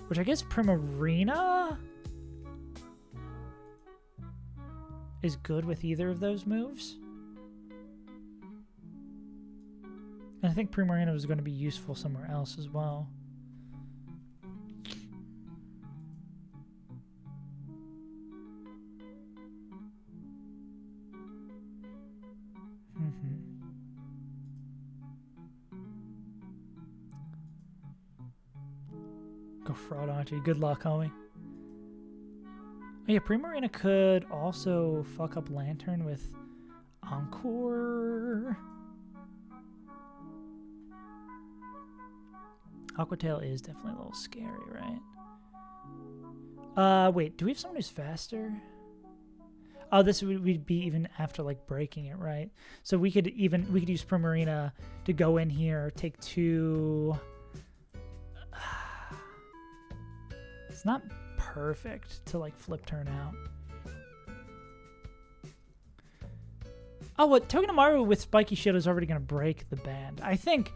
Which I guess Primarina is good with either of those moves. And I think Primarina is going to be useful somewhere else as well. Go fraud, aren't you? Good luck, homie. Oh, yeah, Primarina could also fuck up Lantern with Encore. Aquatail is definitely a little scary, right? Wait, do we have someone who's faster? Oh, this would be even after like breaking it, right? So we could use Primarina to go in here, take 2. It's not perfect to like flip turn out. Oh, what Togedemaru with Spiky Shield is already gonna break the band. I think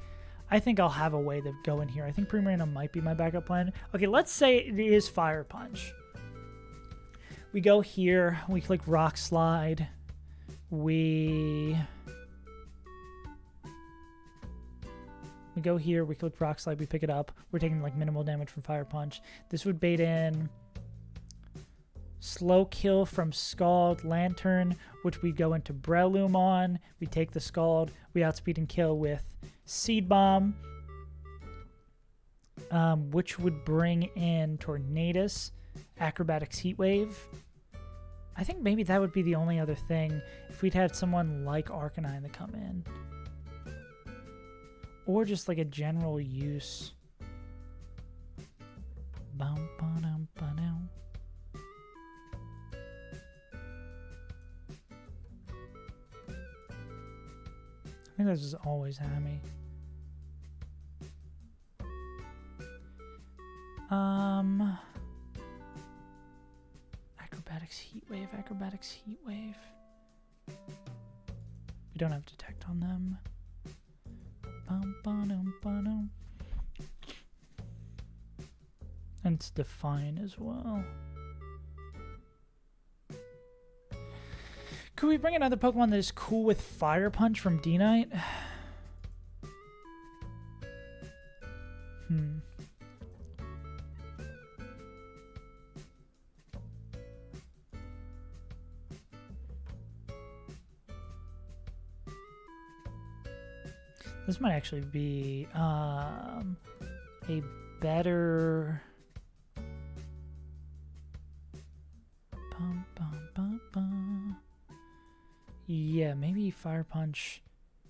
I'll have a way to go in here. I think Primarina might be my backup plan. Okay, let's say it is Fire Punch. We go here, we click Rock Slide, we go here, we click Rock Slide, we pick it up. We're taking like minimal damage from Fire Punch. This would bait in Slow Kill from Scald Lantern, which we go into Breloom on. We take the Scald, we outspeed and kill with Seed Bomb, which would bring in Tornadus, Acrobatics Heat Wave. I think maybe that would be the only other thing if we'd had someone like Arcanine to come in. Or just like a general use. Bum, ba-dum, ba-dum. I think this is always hammy. Acrobatics Heat Wave, Acrobatics Heat Wave. We don't have Detect on them. Bum, ba-dum, ba-dum. And it's Define as well. Could we bring another Pokemon that is cool with Fire Punch from D-Knight? This might actually be a better... Yeah, maybe Fire Punch.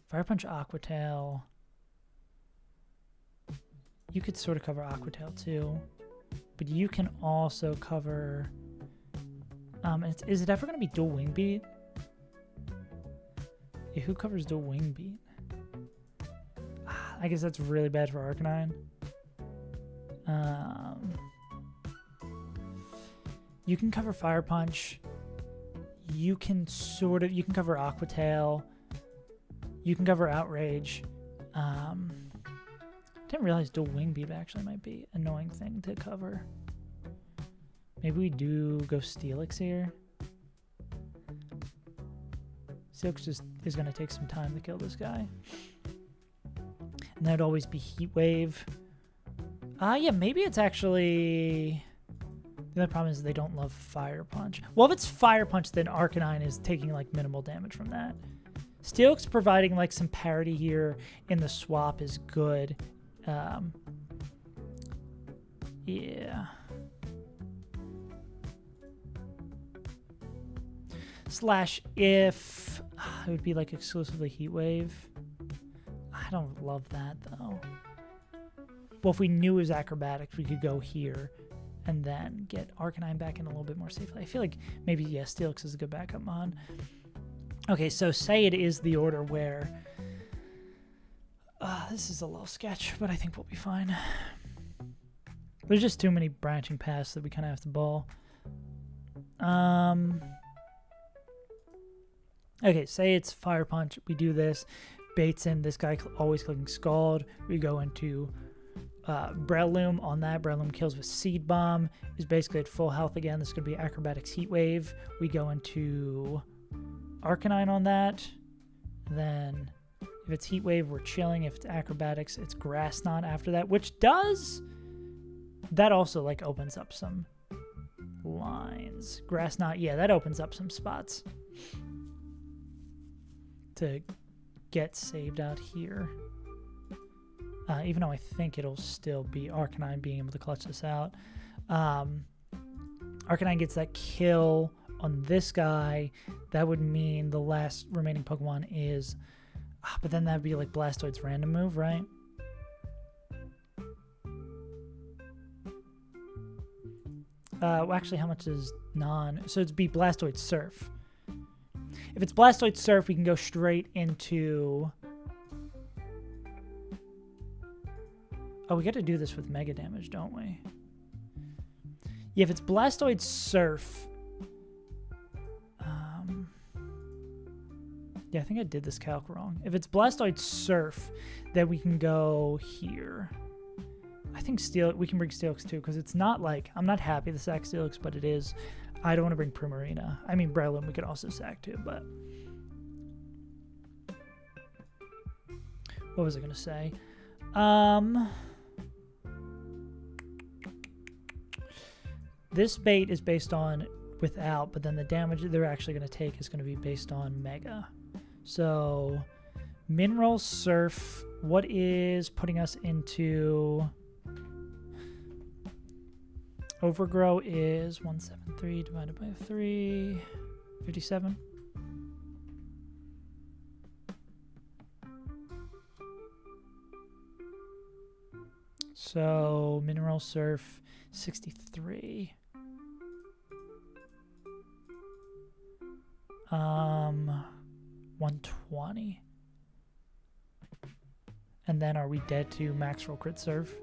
Fire Punch Aquatail. You could sort of cover Aquatail too. But you can also cover... is it ever going to be Dual Wing Beat? Yeah, who covers Dual Wing Beat? I guess that's really bad for Arcanine. You can cover Fire Punch. You can cover Aquatail. You can cover Outrage. Didn't realize Dual Wing Beat actually might be an annoying thing to cover. Maybe we do go Steelix here. Steelix just is going to take some time to kill this guy. And that'd always be Heat Wave. Yeah, maybe it's actually... The other problem is they don't love Fire Punch. Well, if it's Fire Punch, then Arcanine is taking like minimal damage from that. Steelix providing like some parity here in the swap is good. Yeah. Slash if it would be like exclusively Heat Wave. I don't love that though. Well, if we knew it was Acrobatics, we could go here and then get Arcanine back in a little bit more safely. I feel like maybe, yeah, Steelix is a good backup mon. Okay, so say it is the order where... this is a little sketch, but I think we'll be fine. There's just too many branching paths that we kind of have to ball. Okay, say it's Fire Punch. We do this. Baits in this guy always clicking Scald. We go into... Breloom on that. Breloom kills with Seed Bomb. Is basically at full health again. This is going to be Acrobatics Heat Wave. We go into Arcanine on that. Then if it's Heat Wave, we're chilling. If it's Acrobatics, it's Grass Knot after that, which does... That also like opens up some lines. Grass Knot, yeah, that opens up some spots to get saved out here. even though I think it'll still be Arcanine being able to clutch this out. Arcanine gets that kill on this guy. That would mean the last remaining Pokemon is... but then that would be like Blastoide's random move, right? Well, actually, how much is non? So it'd be Blastoid Surf. If it's Blastoid Surf, we can go straight into... Oh, we got to do this with Mega Damage, don't we? Yeah, if it's Blastoid Surf... yeah, I think I did this calc wrong. If it's Blastoid Surf, then we can go here. I think we can bring Steelix too, because it's not like... I'm not happy to sack Steelix, but it is... I don't want to bring Primarina. I mean, Breloom we could also sack too, but... What was I going to say? This bait is based on without, but then the damage they're actually going to take is going to be based on Mega. So, Mineral Surf, what is putting us into... Overgrow is 173 divided by 3, 57. So, Mineral Surf, 63. 120. And then are we dead to max roll crit serve?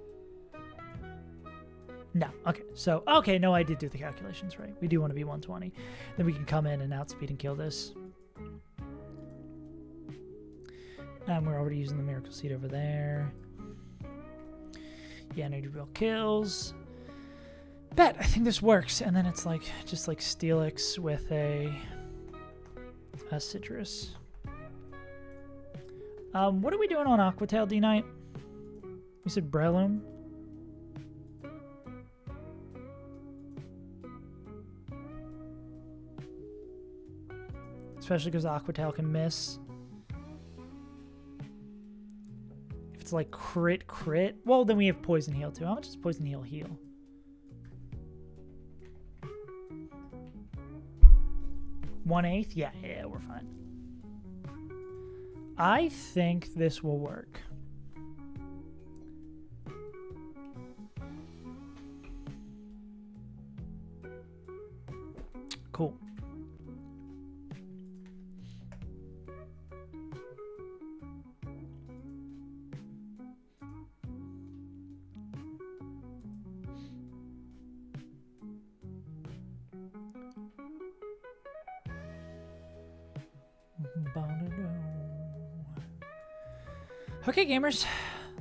No. Okay. So, okay. No, I did do the calculations right. We do want to be 120. Then we can come in and outspeed and kill this. And we're already using the Miracle Seed over there. Yeah, energy real kills. Bet. I think this works. And then it's like, just like Steelix with a Citrus. What are we doing on Aquatail, D-Knight? We said Breloom. Especially because Aquatail can miss. If it's like crit, well, then we have Poison Heal too. How much does Poison Heal heal? One-eighth? Yeah, we're fine. I think this will work. Cool. Okay, gamers,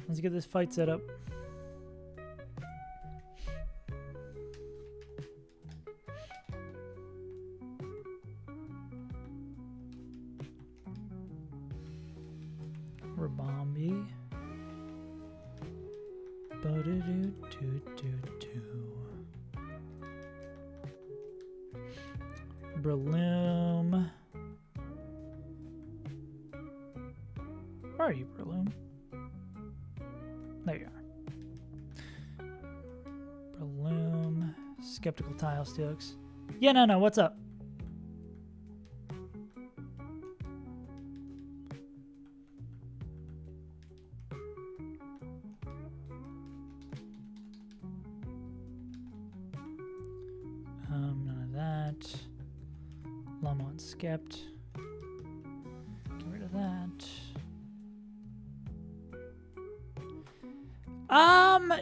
let's get this fight set up. Rabombi. Breloom. Where are you, Breloom? There you are. Breloom. Skeptical Tile Steelix. Yeah, no, what's up? None of that. Lamont Skept. Get rid of that.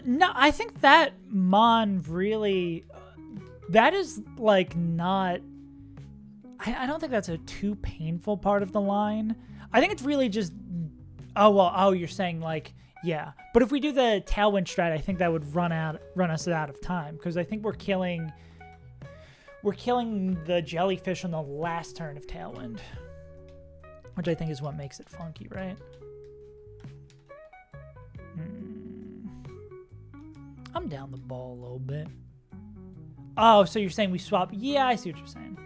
No, I think that Mon really, that is like not, I don't think that's a too painful part of the line. I think it's really just, you're saying like, yeah. But if we do the Tailwind strat, I think that would run us out of time, because I think we're killing the jellyfish on the last turn of Tailwind, which I think is what makes it funky, right? I'm down the ball a little bit. Oh, so you're saying we swap? Yeah, I see what you're saying.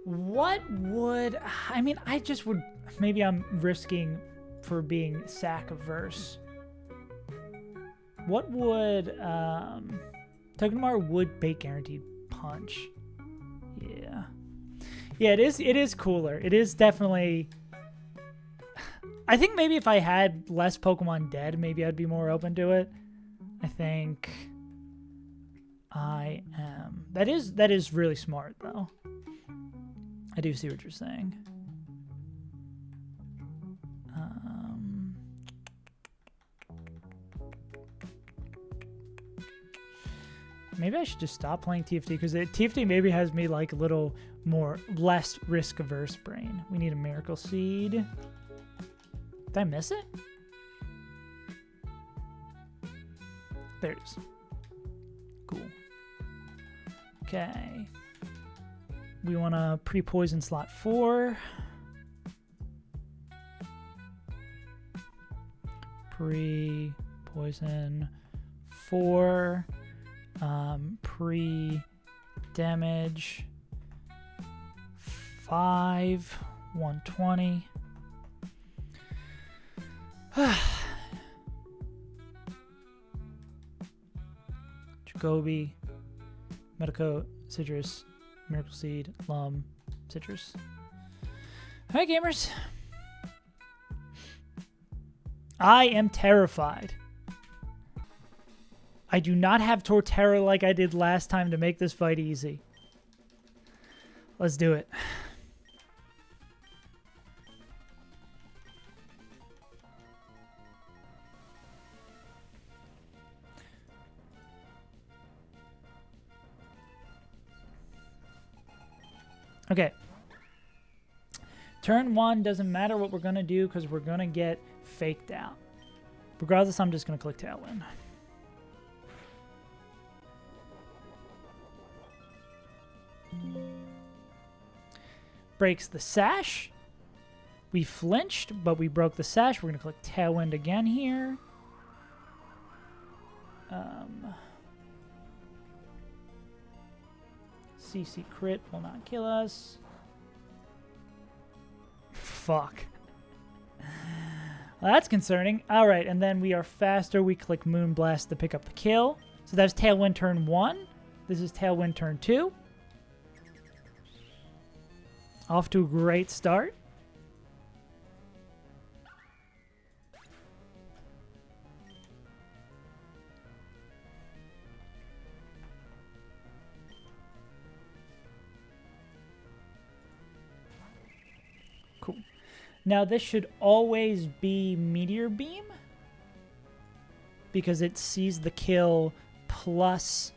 What would... I mean, I just would... Maybe I'm risking for being sack averse. What would Togedemaru would bait guaranteed punch? Yeah. Yeah, it is cooler. It is definitely. I think maybe if I had less Pokemon dead, maybe I'd be more open to it. I think I am. That is really smart though. I do see what you're saying. Maybe I should just stop playing TFT because TFT maybe has me like a little less risk averse brain. We need a Miracle Seed. Did I miss it? There it is. Cool. Okay. We want to pre-poison slot 4. Pre-poison 4. Pre-damage 5. 120. Jacoby, Medico, Citrus, Miracle Seed, Lum, Citrus. Hi, gamers. I am terrified. I do not have Torterra like I did last time to make this fight easy. Let's do it. Okay. Turn 1 doesn't matter what we're going to do because we're going to get faked out. Regardless, I'm just going to click Tailwind. Breaks the sash. We flinched, but we broke the sash. We're going to click Tailwind again here. CC crit will not kill us. Fuck. Well, that's concerning. All right, and then we are faster. We click Moonblast to pick up the kill. So that's Tailwind turn 1. This is Tailwind turn 2. Off to a great start. Cool. Now this should always be Meteor Beam because it sees the kill plus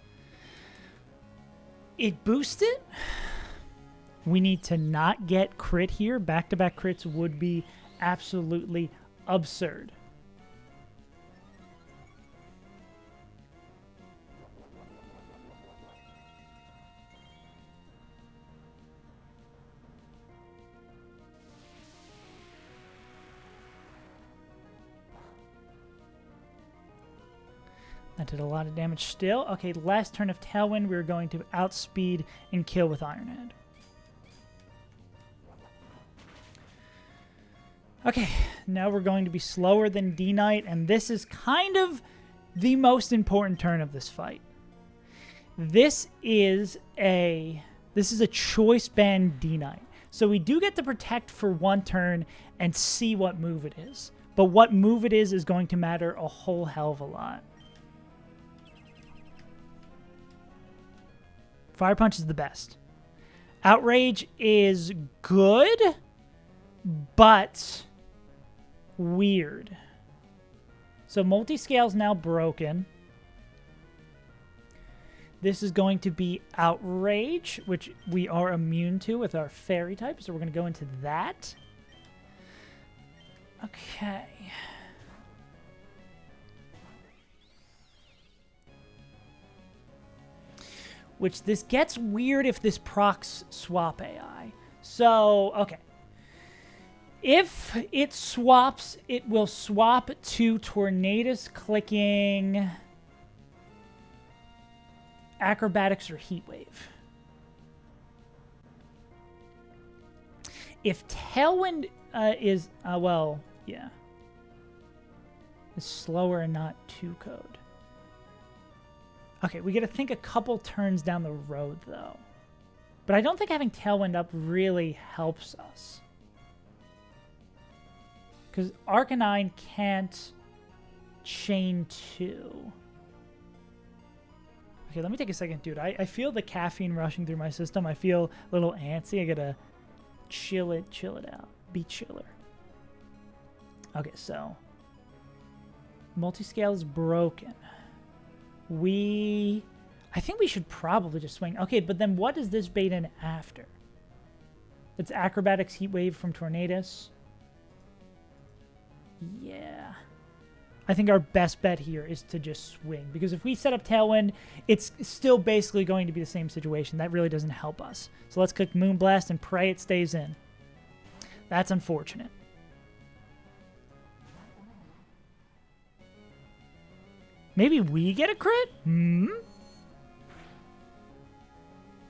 it boosts it. We need to not get crit here. Back-to-back crits would be absolutely absurd. That did a lot of damage still. Okay, last turn of Tailwind, we're going to outspeed and kill with Iron Head. Okay, now we're going to be slower than D-Knight, and this is kind of the most important turn of this fight. This is a choice band D-Knight. So we do get to protect for one turn and see what move it is. But what move it is going to matter a whole hell of a lot. Fire Punch is the best. Outrage is good, but weird. So multi-scale's now broken. This is going to be Outrage, which we are immune to with our Fairy type. So we're going to go into that. Okay. Which this gets weird if this procs swap AI. So, okay. If it swaps, it will swap to Tornadus clicking Acrobatics or Heat Wave. If Tailwind is, well, yeah. is slower and not 2-code. Okay, we got to think a couple turns down the road, though. But I don't think having Tailwind up really helps us. Because Arcanine can't chain 2. Okay, let me take a second, dude. I feel the caffeine rushing through my system. I feel a little antsy. I gotta chill it out. Be chiller. Okay, so multi-scale is broken. I think we should probably just swing. Okay, but then what does this bait in after? It's Acrobatics, Heat Wave from Tornadus. Yeah. I think our best bet here is to just swing. Because if we set up Tailwind, it's still basically going to be the same situation. That really doesn't help us. So let's click Moonblast and pray it stays in. That's unfortunate. Maybe we get a crit?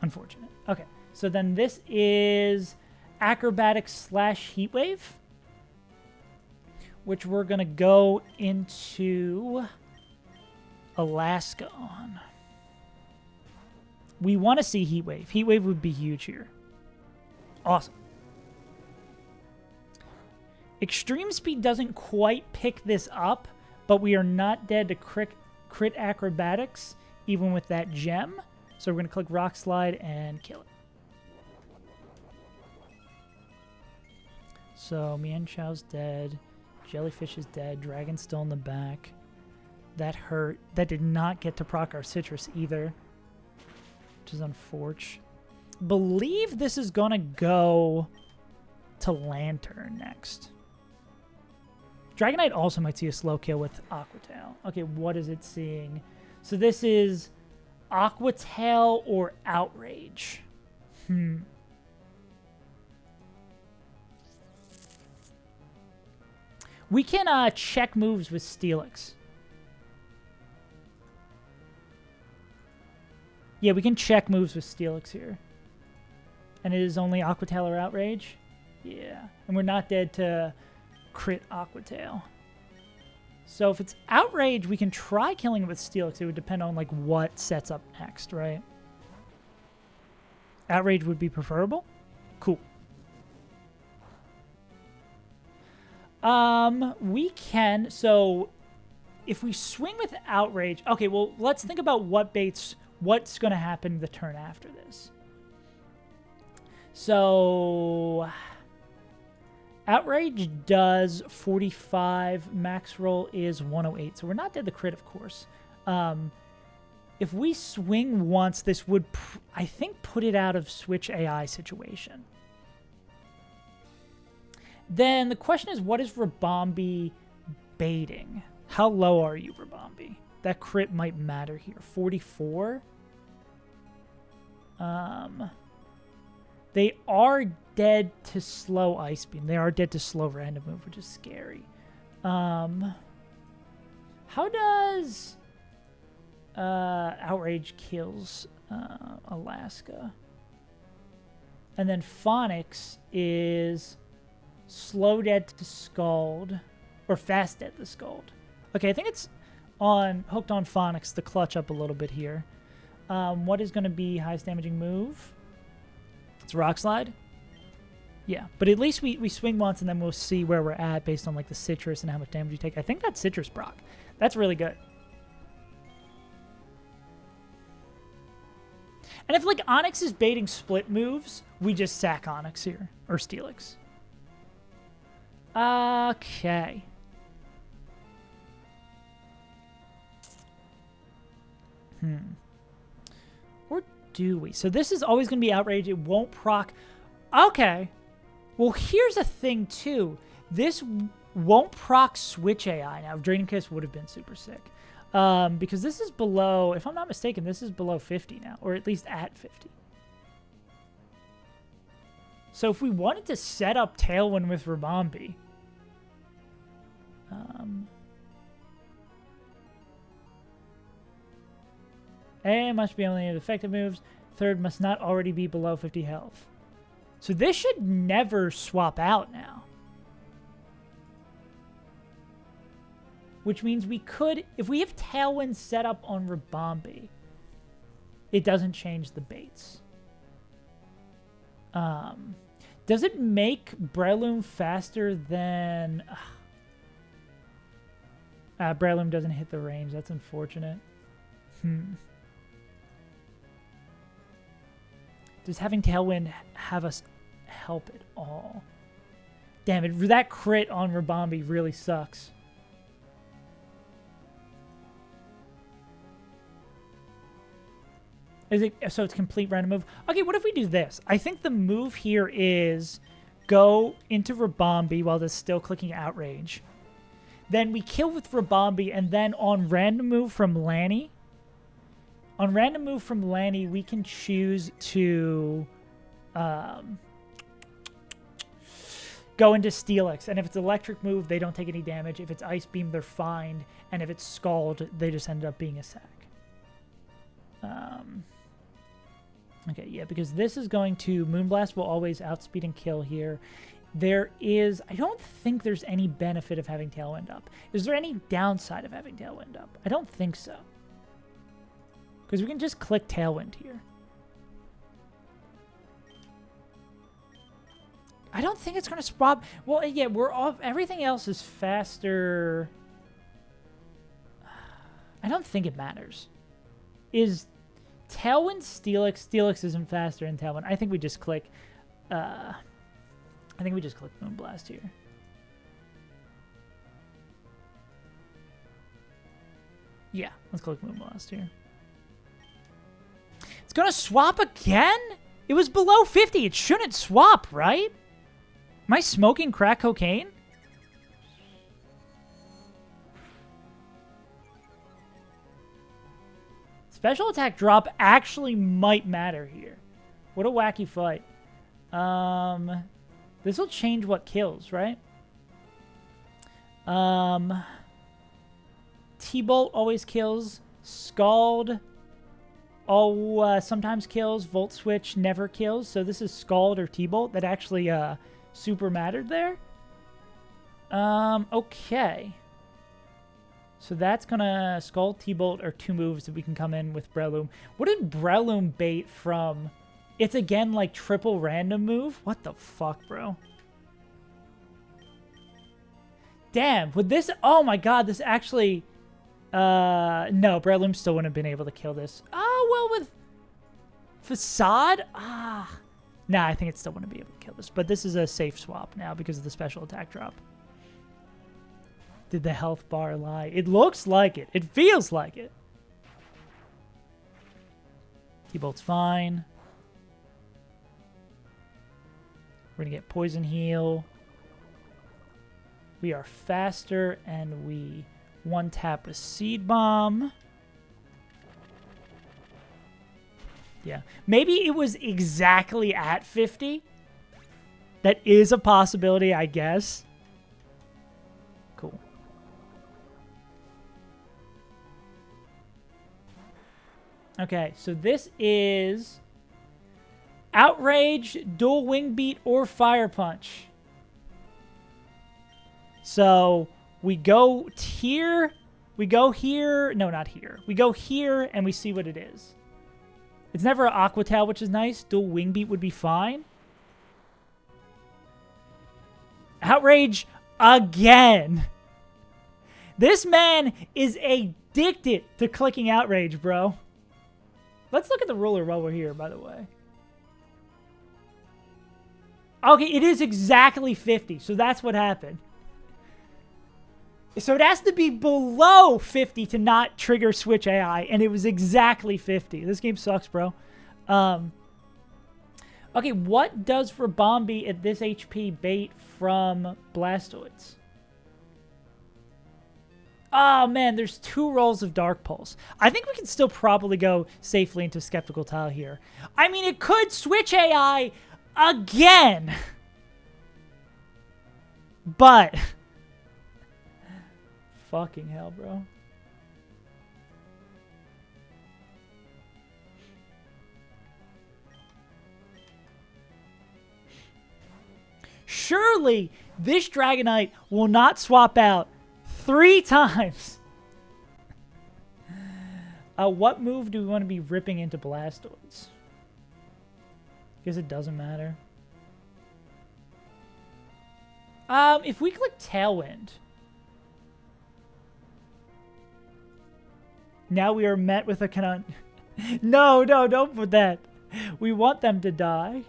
Unfortunate. Okay, so then this is Acrobatics / Heatwave, which we're going to go into Alaska on. We want to see Heatwave. Heatwave would be huge here. Awesome. Extreme Speed doesn't quite pick this up, but we are not dead to crit Acrobatics, even with that gem. So we're going to click Rock Slide and kill it. So Mienshau's dead. Jellyfish is dead. Dragon's still in the back. That hurt. That did not get to proc our Citrus either, which is unfortunate. Believe this is going to go to Lantern next. Dragonite also might see a slow kill with Aqua Tail. Okay, what is it seeing? So this is Aqua Tail or Outrage. We can check moves with Steelix. Yeah, we can check moves with Steelix here. And it is only Aqua Tail or Outrage? Yeah. And we're not dead to crit Aqua Tail. So if it's Outrage, we can try killing it with Steelix. It would depend on like what sets up next, right? Outrage would be preferable? Cool. We can, so if we swing with Outrage, okay, well, let's think about what's going to happen the turn after this. So Outrage does 45, max roll is 108, so we're not dead to crit, of course. If we swing once, this would, I think, put it out of Switch AI situation. Then the question is, what is Rabombi baiting? How low are you, Rabombi? That crit might matter here. 44? They are dead to slow Ice Beam. They are dead to slow Random Move, which is scary. How does Outrage kills Alaska? And then Phonics is slow dead to Scald, or fast dead to Scald. Okay, I think it's hooked on Phonics to clutch up a little bit here. What is going to be highest damaging move? It's Rock Slide. Yeah, but at least we swing once and then we'll see where we're at based on like the Citrus and how much damage you take. I think that's Citrus proc. That's really good. And if like Onix is baiting split moves, we just sack Onix here, or Steelix. Okay. Or do we? So this is always going to be Outrage. It won't proc. Okay. Well, here's a thing, too. This won't proc Switch AI. Now, Draining Kiss would have been super sick. Because this is below, if I'm not mistaken, this is below 50 now. Or at least at 50. So if we wanted to set up Tailwind with Rabombi, A must be only effective moves. Third must not already be below 50 health. So this should never swap out now. which means we could, if we have Tailwind set up on Rabambi, it doesn't change the baits. Does it make Breloom faster than... Breloom doesn't hit the range. That's unfortunate. Does having Tailwind have us help at all? Damn it, that crit on Rabambi really sucks. Is it, so it's complete random move? Okay, what if we do this? I think the move here is go into Rabambi while it's still clicking Outrage. Then we kill with Rabambi, and then on random move from Lanny, we can choose to go into Steelix. And if it's electric move, they don't take any damage. If it's Ice Beam, they're fine. And if it's Scald, they just end up being a sack. Okay, yeah, because this is going to... Moonblast will always outspeed and kill here. There is... I don't think there's any benefit of having Tailwind up. Is there any downside of having Tailwind up? I don't think so. Because we can just click Tailwind here. I don't think it's going to swap... Well, yeah, we're off... Everything else is faster... I don't think it matters. Is... Tailwind Steelix. Steelix isn't faster than Tailwind. I think we just click... I think we just click Moonblast here. Yeah, let's click Moonblast here. It's gonna swap again? It was below 50. It shouldn't swap, right? Am I smoking crack cocaine? Special attack drop actually might matter here. What a wacky fight. This will change what kills, right? T-Bolt always kills. Scald sometimes kills. Volt Switch never kills. So this is Scald or T-Bolt that actually super mattered there. Okay. So that's gonna... Scald, T-Bolt are two moves that we can come in with Breloom. What did Breloom bait from... It's again like triple random move? What the fuck, bro? Damn, would this... Oh my god, this actually... No, Breloom still wouldn't have been able to kill this. Oh, well, with... Facade? Nah, I think it still wouldn't be able to kill this. But this is a safe swap now because of the special attack drop. Did the health bar lie? It looks like it. It feels like it. T-Bolt's fine. We're going to get Poison Heal. We are faster, and we one-tap a Seed Bomb. Yeah. Maybe it was exactly at 50. That is a possibility, I guess. Cool. Okay, so this is Outrage, Dual Wing Beat, or Fire Punch. So we go here. We go here. No, not here. We go here, and we see what it is. It's never an Aqua Tail, which is nice. Dual Wing Beat would be fine. Outrage again. This man is addicted to clicking Outrage, bro. Let's look at the ruler while we're here, by the way. Okay, it is exactly 50, so that's what happened. So it has to be below 50 to not trigger Switch AI, and it was exactly 50. This game sucks, bro. Okay, what does Rabambi at this HP bait from Blastoids? Oh, man, there's 2 rolls of Dark Pulse. I think we can still probably go safely into Skeptical Tile here. I mean, it could Switch AI again. But... Fucking hell, bro. Surely, this Dragonite will not swap out 3 times. What move do we want to be ripping into Blastoids? Guess it doesn't matter. If we click Tailwind, now we are met with a No, don't put that. We want them to die.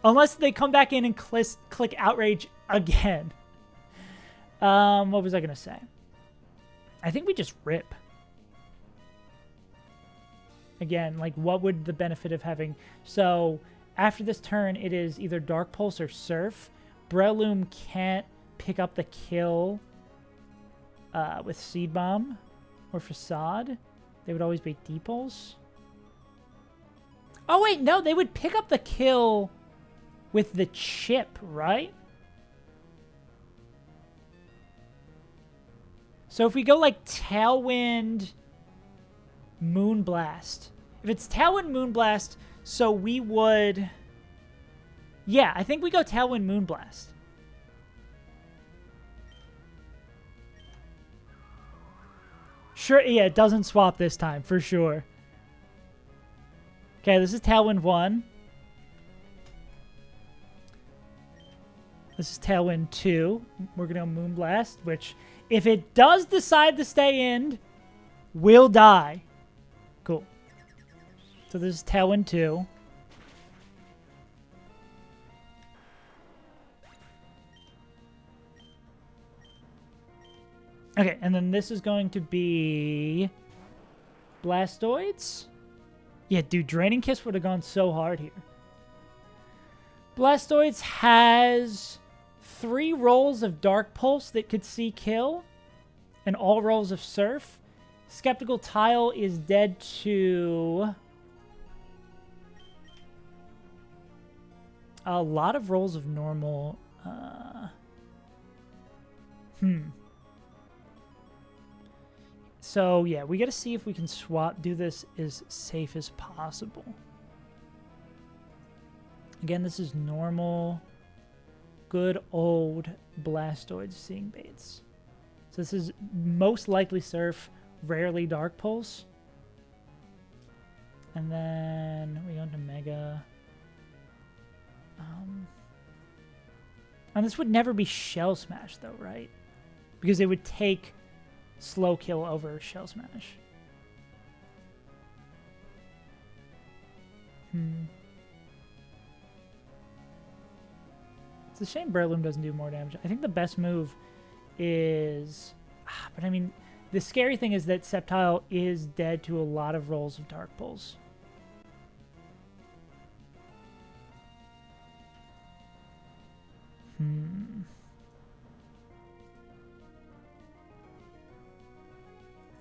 Unless they come back in and click Outrage again. What was I going to say? I think we just rip. Again, like, what would the benefit of having... So, after this turn, it is either Dark Pulse or Surf. Breloom can't pick up the kill with Seed Bomb or Facade. They would always be D-Pulse. Oh, wait, no, they would pick up the kill with the chip, right? So if we go like Tailwind, Moonblast. If it's Tailwind, Moonblast, so we would... Yeah, I think we go Tailwind, Moonblast. Sure, yeah, it doesn't swap this time, for sure. Okay, this is Tailwind 1. This is Tailwind 2. We're going to Moonblast, which, if it does decide to stay in, will die. Cool. So this is Tailwind 2. Okay, and then this is going to be Blastoids. Yeah, dude, Draining Kiss would have gone so hard here. Blastoids has 3 rolls of Dark Pulse that could see kill, and all rolls of Surf. Skeptical Tile is dead to a lot of rolls of normal. So, yeah, we got to see if we can do this as safe as possible. Again, this is normal, good old Blastoids seeing baits. So this is most likely Surf, rarely Dark Pulse. And then we go into Mega. And this would never be Shell Smash, though, right? Because it would take Slow Kill over Shell Smash. It's a shame Breloom doesn't do more damage. I think the best move is... But I mean, the scary thing is that Sceptile is dead to a lot of rolls of Dark Pulse.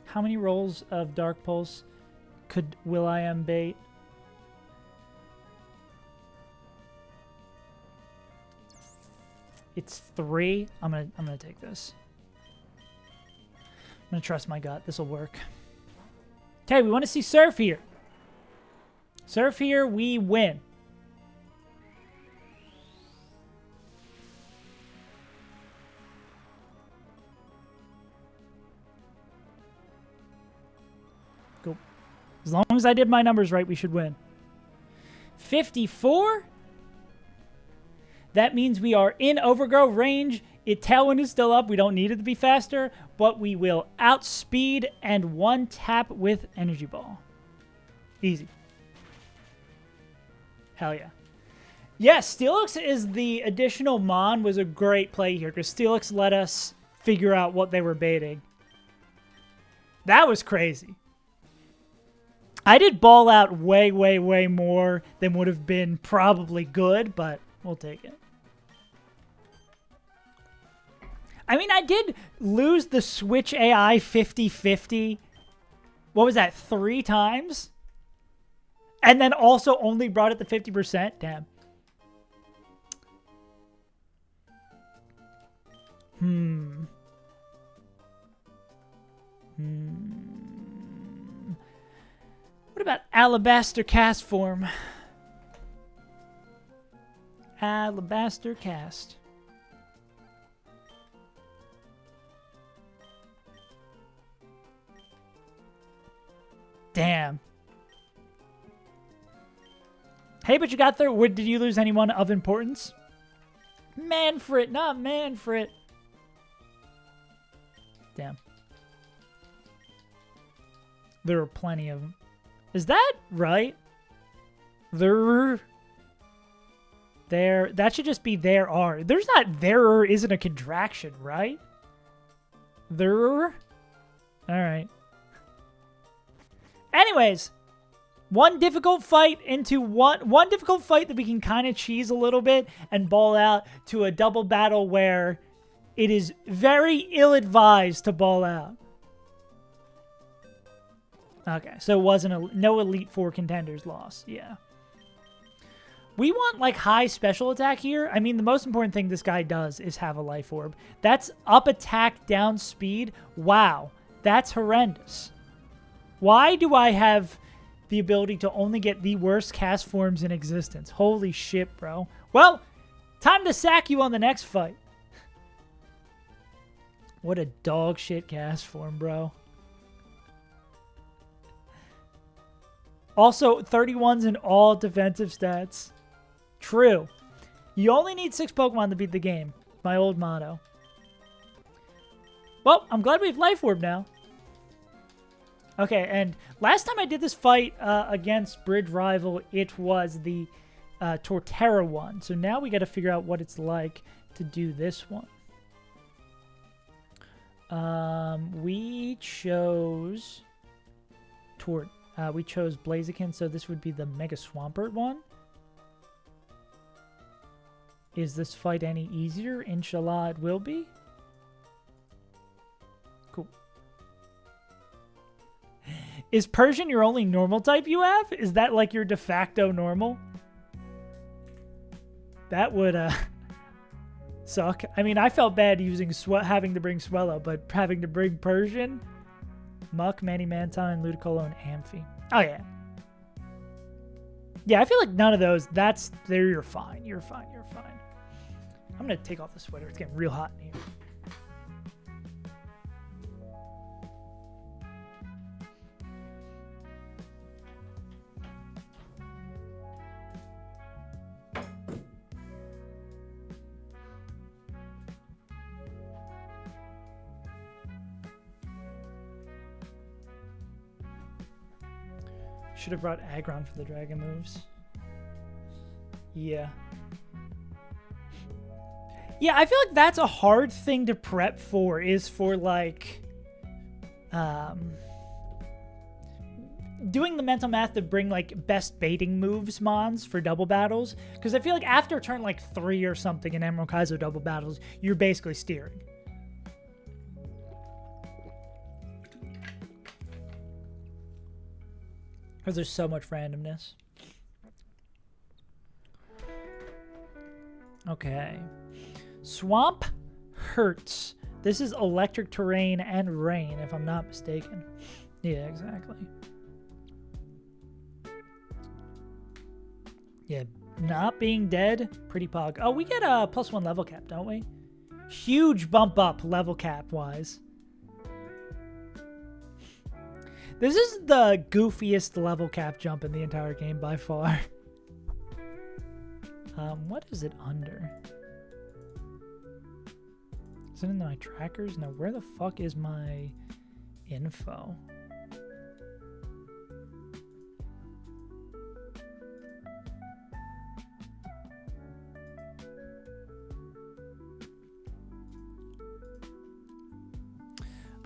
How many rolls of Dark Pulse could Will.i.am bait? It's 3. I'm gonna take this. I'm gonna trust my gut. This will work. Okay, we want to see Surf here. Surf here, we win. Cool. As long as I did my numbers right, we should win. 54. That means we are in Overgrow range. Tailwind is still up. We don't need it to be faster, but we will outspeed and one tap with Energy Ball. Easy. Hell yeah. Yes, Steelix is the additional Mon was a great play here because Steelix let us figure out what they were baiting. That was crazy. I did ball out way, way, way more than would have been probably good, but we'll take it. I mean, I did lose the Switch AI 50-50. What was that, 3 times? And then also only brought it to 50%? Damn. What about Alabaster Cast form? Alabaster Cast. Damn. Hey, but you got there. Did you lose anyone of importance? Manfred, not Manfred. Damn. There are plenty of them. Is that right? There. That should just be there are. There's not there isn't a contraction, right? There. All right. Anyways, one difficult fight into one difficult fight that we can kind of cheese a little bit and ball out to a double battle where it is very ill-advised to ball out. Okay, so it wasn't no Elite Four contenders loss. Yeah. We want, like, high special attack here. I mean, the most important thing this guy does is have a life orb. That's up attack, down speed. Wow. That's horrendous. Why do I have the ability to only get the worst cast forms in existence? Holy shit, bro. Well, time to sack you on the next fight. What a dog shit cast form, bro. Also, 31's in all defensive stats. True. You only need 6 Pokemon to beat the game. My old motto. Well, I'm glad we have Life Orb now. Okay, and last time I did this fight against Bridge Rival, it was the Torterra one. So now we got to figure out what it's like to do this one. We chose Blaziken, so this would be the Mega Swampert one. Is this fight any easier? Inshallah, it will be. Cool. Is Persian your only normal type you have? Is that like your de facto normal? That would suck. I mean, I felt bad using having to bring Swellow, but having to bring Persian, Muck, Manny Mantine, Ludicolo, and Amphi. Oh yeah. Yeah, I feel like none of those. You're fine. You're fine. You're fine. I'm gonna take off the sweater. It's getting real hot in here. Should have brought Aggron for the dragon moves. Yeah. Yeah, I feel like that's a hard thing to prep for, is for, like, doing the mental math to bring, like, best baiting moves mons for double battles. Because I feel like after turn, like, 3 or something in Emerald Kaizo double battles, you're basically steering. Because there's so much randomness. Okay. Swamp hurts. This is electric terrain and rain, if I'm not mistaken. Yeah, exactly. Yeah, not being dead, pretty pog. Oh, we get a +1 level cap, don't we? Huge bump up level cap wise. This is the goofiest level cap jump in the entire game by far. What is it under? Is it in my trackers? No, where the fuck is my info?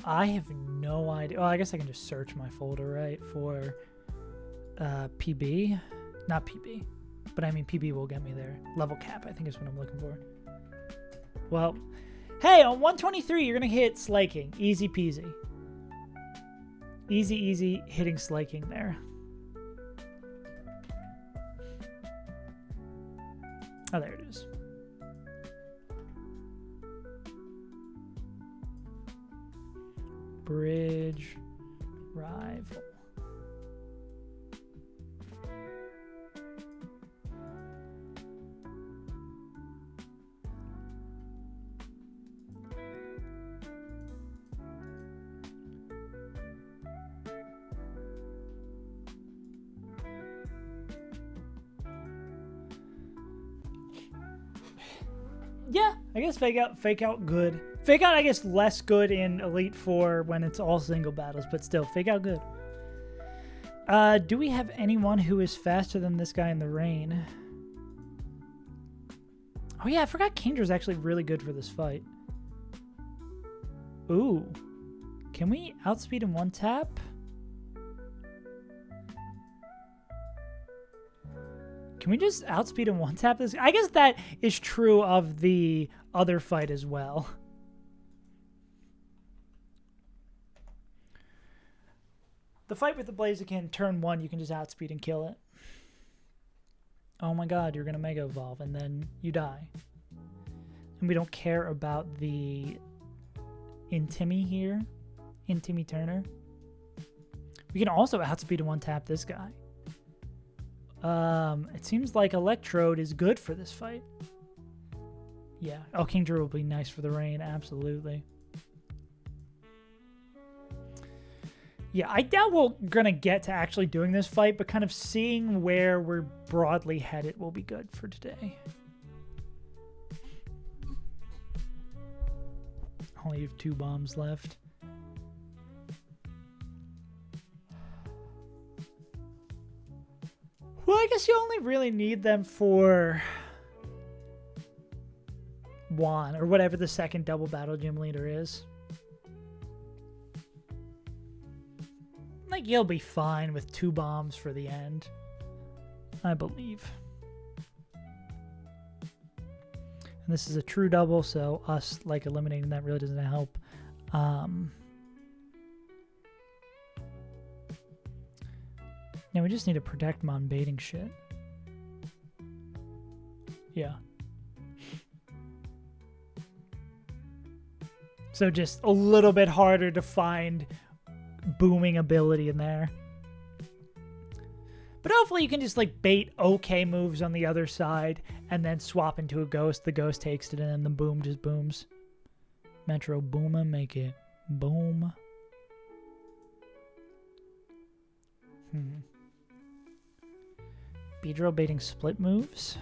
I have no idea. Oh, I guess I can just search my folder, right, for PB. Not PB, but I mean PB will get me there. Level cap, I think is what I'm looking for. Well, hey, on 123, you're going to hit Slaking. Easy peasy. Easy, easy hitting Slaking there. Oh, there it is. Bridge Rival. Yeah, I guess fake out good. Fake out, I guess, less good in Elite Four when it's all single battles, but still, fake out good. Do we have anyone who is faster than this guy in the rain? Oh yeah, I forgot Kingdra's actually really good for this fight. Ooh. Can we outspeed in one tap? Can we just outspeed in one tap this? I guess that is true of the other fight as well. The fight with the Blaziken, turn 1, you can just outspeed and kill it. Oh my god, you're going to Mega Evolve, and then you die. And we don't care about the Intimi here. Intimi Turner. We can also outspeed in one tap this guy. It seems like Electrode is good for this fight. Yeah. Oh, Kingdra will be nice for the rain, absolutely. Yeah, I doubt we're going to get to actually doing this fight, but kind of seeing where we're broadly headed will be good for today. Only have 2 bombs left. Well, I guess you only really need them for Juan, or whatever the second double battle gym leader is. Like, you'll be fine with 2 bombs for the end, I believe. And this is a true double, so us, like, eliminating that really doesn't help. Now we just need to protect him on baiting shit. Yeah. So just a little bit harder to find booming ability in there. But hopefully you can just like bait okay moves on the other side and then swap into a ghost. The ghost takes it and then the boom just booms. Metro Booma, make it boom. Beedrill baiting split moves.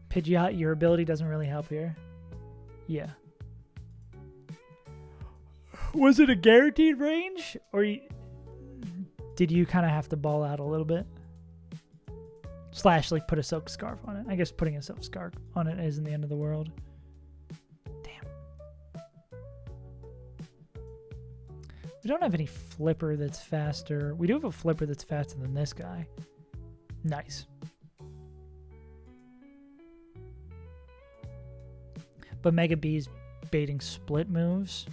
Pidgeot, your ability doesn't really help here. Yeah. Was it a guaranteed range? Or did you kind of have to ball out a little bit? Slash, like, put a Silk Scarf on it. I guess putting a Silk Scarf on it isn't the end of the world. Damn. We don't have any Flipper that's faster. We do have a Flipper that's faster than this guy. Nice. But Mega B's baiting split moves.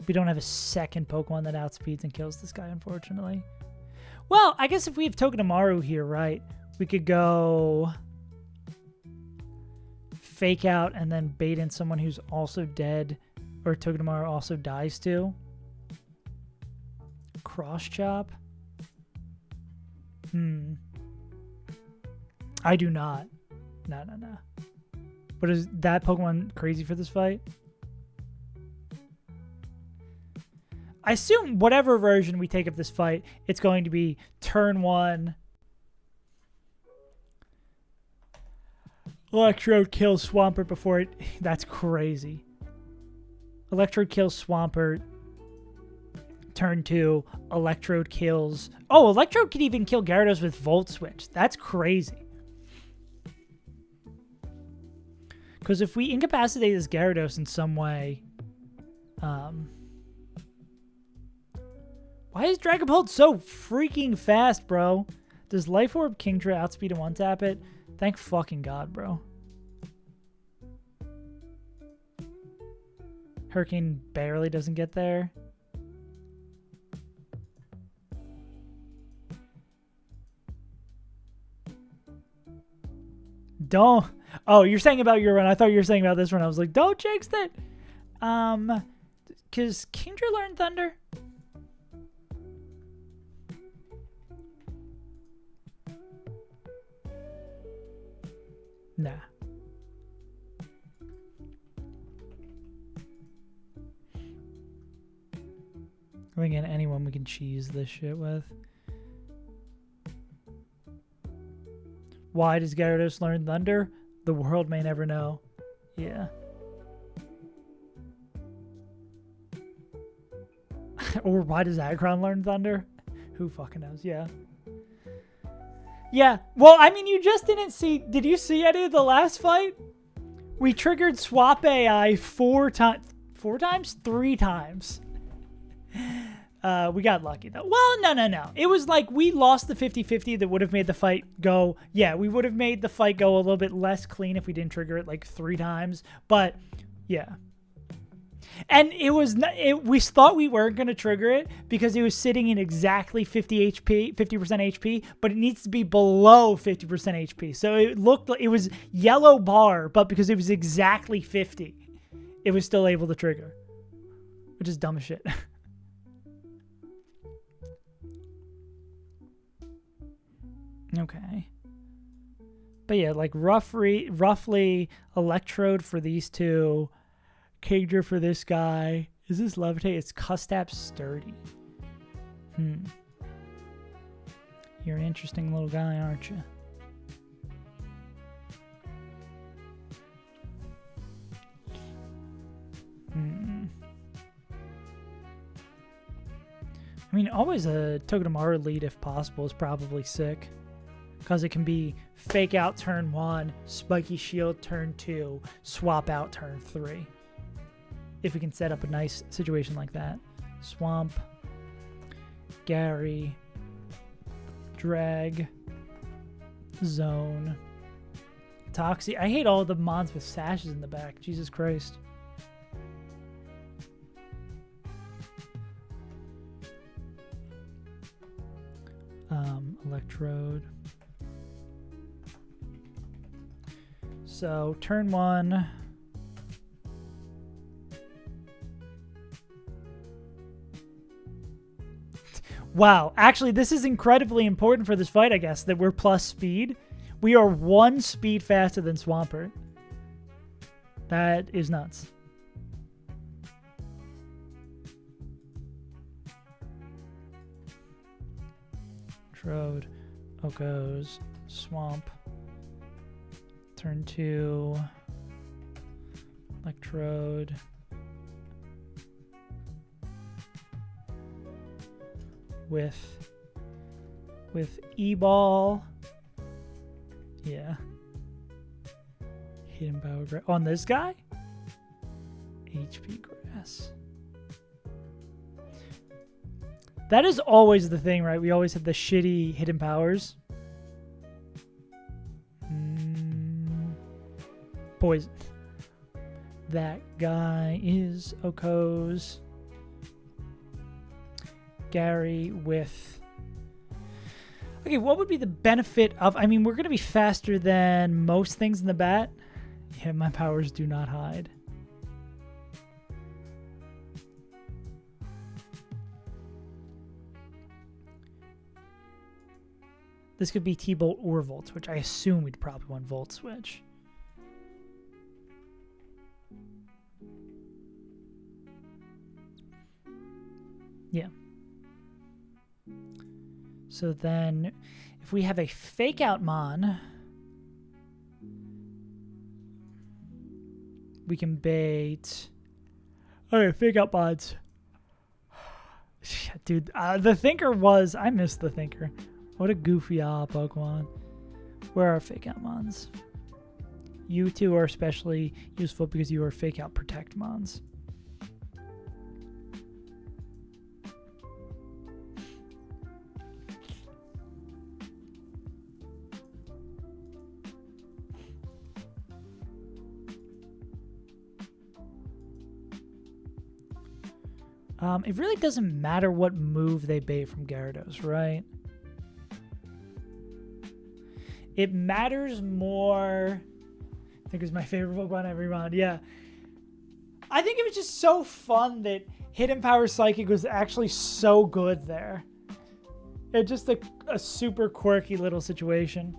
We don't have a second Pokemon that outspeeds and kills this guy, unfortunately. Well, I guess if we have Togedemaru here, right, we could go Fake Out and then bait in someone who's also dead, or Togedemaru also dies to. Cross Chop? I do not. No. But is that Pokemon crazy for this fight? I assume whatever version we take of this fight, it's going to be turn 1. Electrode kills Swampert before it... That's crazy. Electrode kills Swampert. Turn 2. Electrode kills... Oh, Electrode can even kill Gyarados with Volt Switch. That's crazy. Because if we incapacitate this Gyarados in some way... Why is Dragapult so freaking fast, bro? Does Life Orb Kingdra outspeed and one-tap it? Thank fucking God, bro. Hurricane barely doesn't get there. Don't... Oh, you're saying about your run. I thought you were saying about this run. I was like, don't jinx it. Because Kingdra learned Thunder? Nah. I think anyone we can cheese this shit with. Why does Gyarados learn Thunder? The world may never know. Yeah. Or why does Aggron learn Thunder? Who fucking knows? Yeah. Yeah. Well, I mean, you just didn't see... Did you see any of the last fight? We triggered Swap AI 4 times. 4 times? 3 times. We got lucky, though. Well, no. It was like we lost the 50-50 that would have made the fight go... Yeah, we would have made the fight go a little bit less clean if we didn't trigger it like 3 times. But, yeah. And it was... we thought we weren't going to trigger it because it was sitting in exactly 50 HP, 50% HP, but it needs to be below 50% HP. So it looked like... It was yellow bar, but because it was exactly 50, it was still able to trigger. Which is dumb as shit. Okay. But yeah, like roughly Electrode for these two, Kingdra for this guy. Is this Levitate? It's Custap Sturdy. You're an interesting little guy, aren't you? I mean, always a Togedemaru lead if possible is probably sick. Because it can be fake out turn 1, spiky shield turn 2, swap out turn 3. If we can set up a nice situation like that. Swamp, Gary, Drag, Zone, Toxie. I hate all the mons with sashes in the back. Jesus Christ. Electrode. So turn 1. Wow, actually this is incredibly important for this fight, I guess, that we're plus speed. We are 1 speed faster than Swampert. That is nuts. Electrode, Okos, Swamp. Turn 2, Electrode, with E-Ball, yeah, Hidden Power Grass, on this guy, HP Grass. That is always the thing, right? We always have the shitty hidden powers. Poison. That guy is Okos. Gary with... Okay, what would be the benefit of... I mean, we're going to be faster than most things in the bat. Yeah, my powers do not hide. This could be T-Bolt or Volt Switch. I assume we'd probably want Volt Switch. Yeah. So then, if we have a Fake Out Mon, we can bait... Okay, Fake Out Mods. Dude, the Thinker was... I missed the Thinker. What a goofy Pokemon. Where are Fake Out Mons? You two are especially useful because you are Fake Out Protect Mons. It really doesn't matter what move they bait from Gyarados, right? It matters more... I think it's my favorite Pokemon every round. Yeah. I think it was just so fun that Hidden Power Psychic was actually so good there. It's just a super quirky little situation.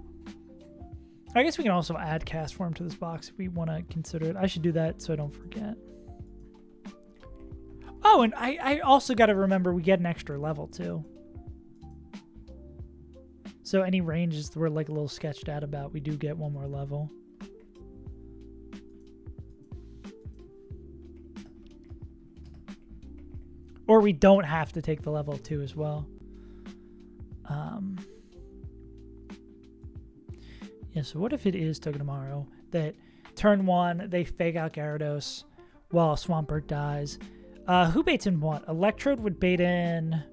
I guess we can also add Cast Form to this box if we want to consider it. I should do that so I don't forget. Oh, and I also got to remember we get an extra level too. So any ranges we're like a little sketched out about, we do get one more level. Or we don't have to take the level 2 as well. Yeah, so what if it is Togedemaru that turn 1, they fake out Gyarados while Swampert dies? Who baits in what? Electrode would bait in...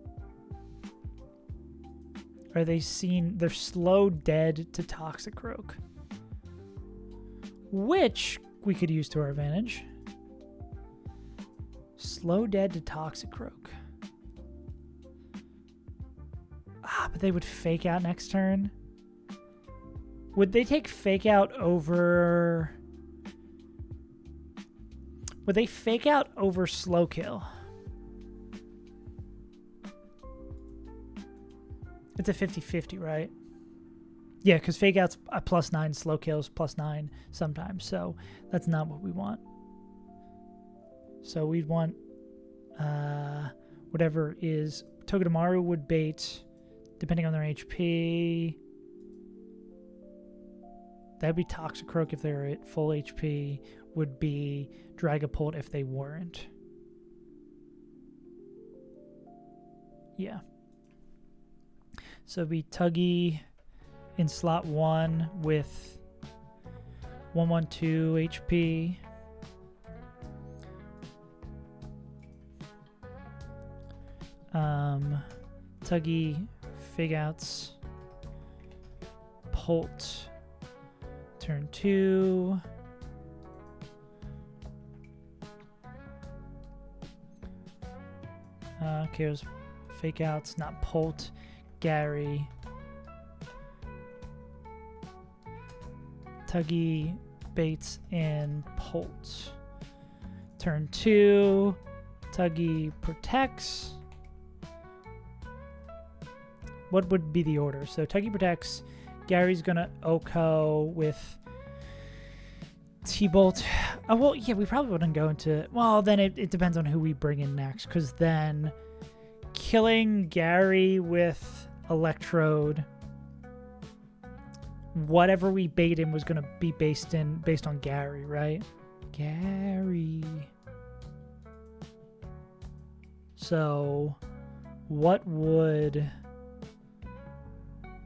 Are they seen? They're slow dead to Toxicroak, which we could use to our advantage. Slow dead to Toxicroak. But they would fake out next turn. Would they take fake out over... Would they fake out over slow kill? It's a 50-50, right? Yeah, because fake out's a +9, slow kills +9 sometimes. So that's not what we want. So we'd want whatever is... Togedemaru would bait, depending on their HP. That'd be Toxicroak if they're at full HP. Would be Dragapult if they weren't. Yeah. So it'd be Tuggy in slot 1 with 112 HP. Tuggy, Fig Outs, Polt, turn 2. Okay, it was Fake Outs, not Polt. Gary. Tuggy, Bates, and Polt. Turn 2. Tuggy protects. What would be the order? So Tuggy protects. Gary's gonna Oko with T-Bolt. Oh, well, yeah, we probably wouldn't go into... Well, then it depends on who we bring in next, because then killing Gary with Electrode, whatever we bait him was going to be based on Gary, right? Gary. So what would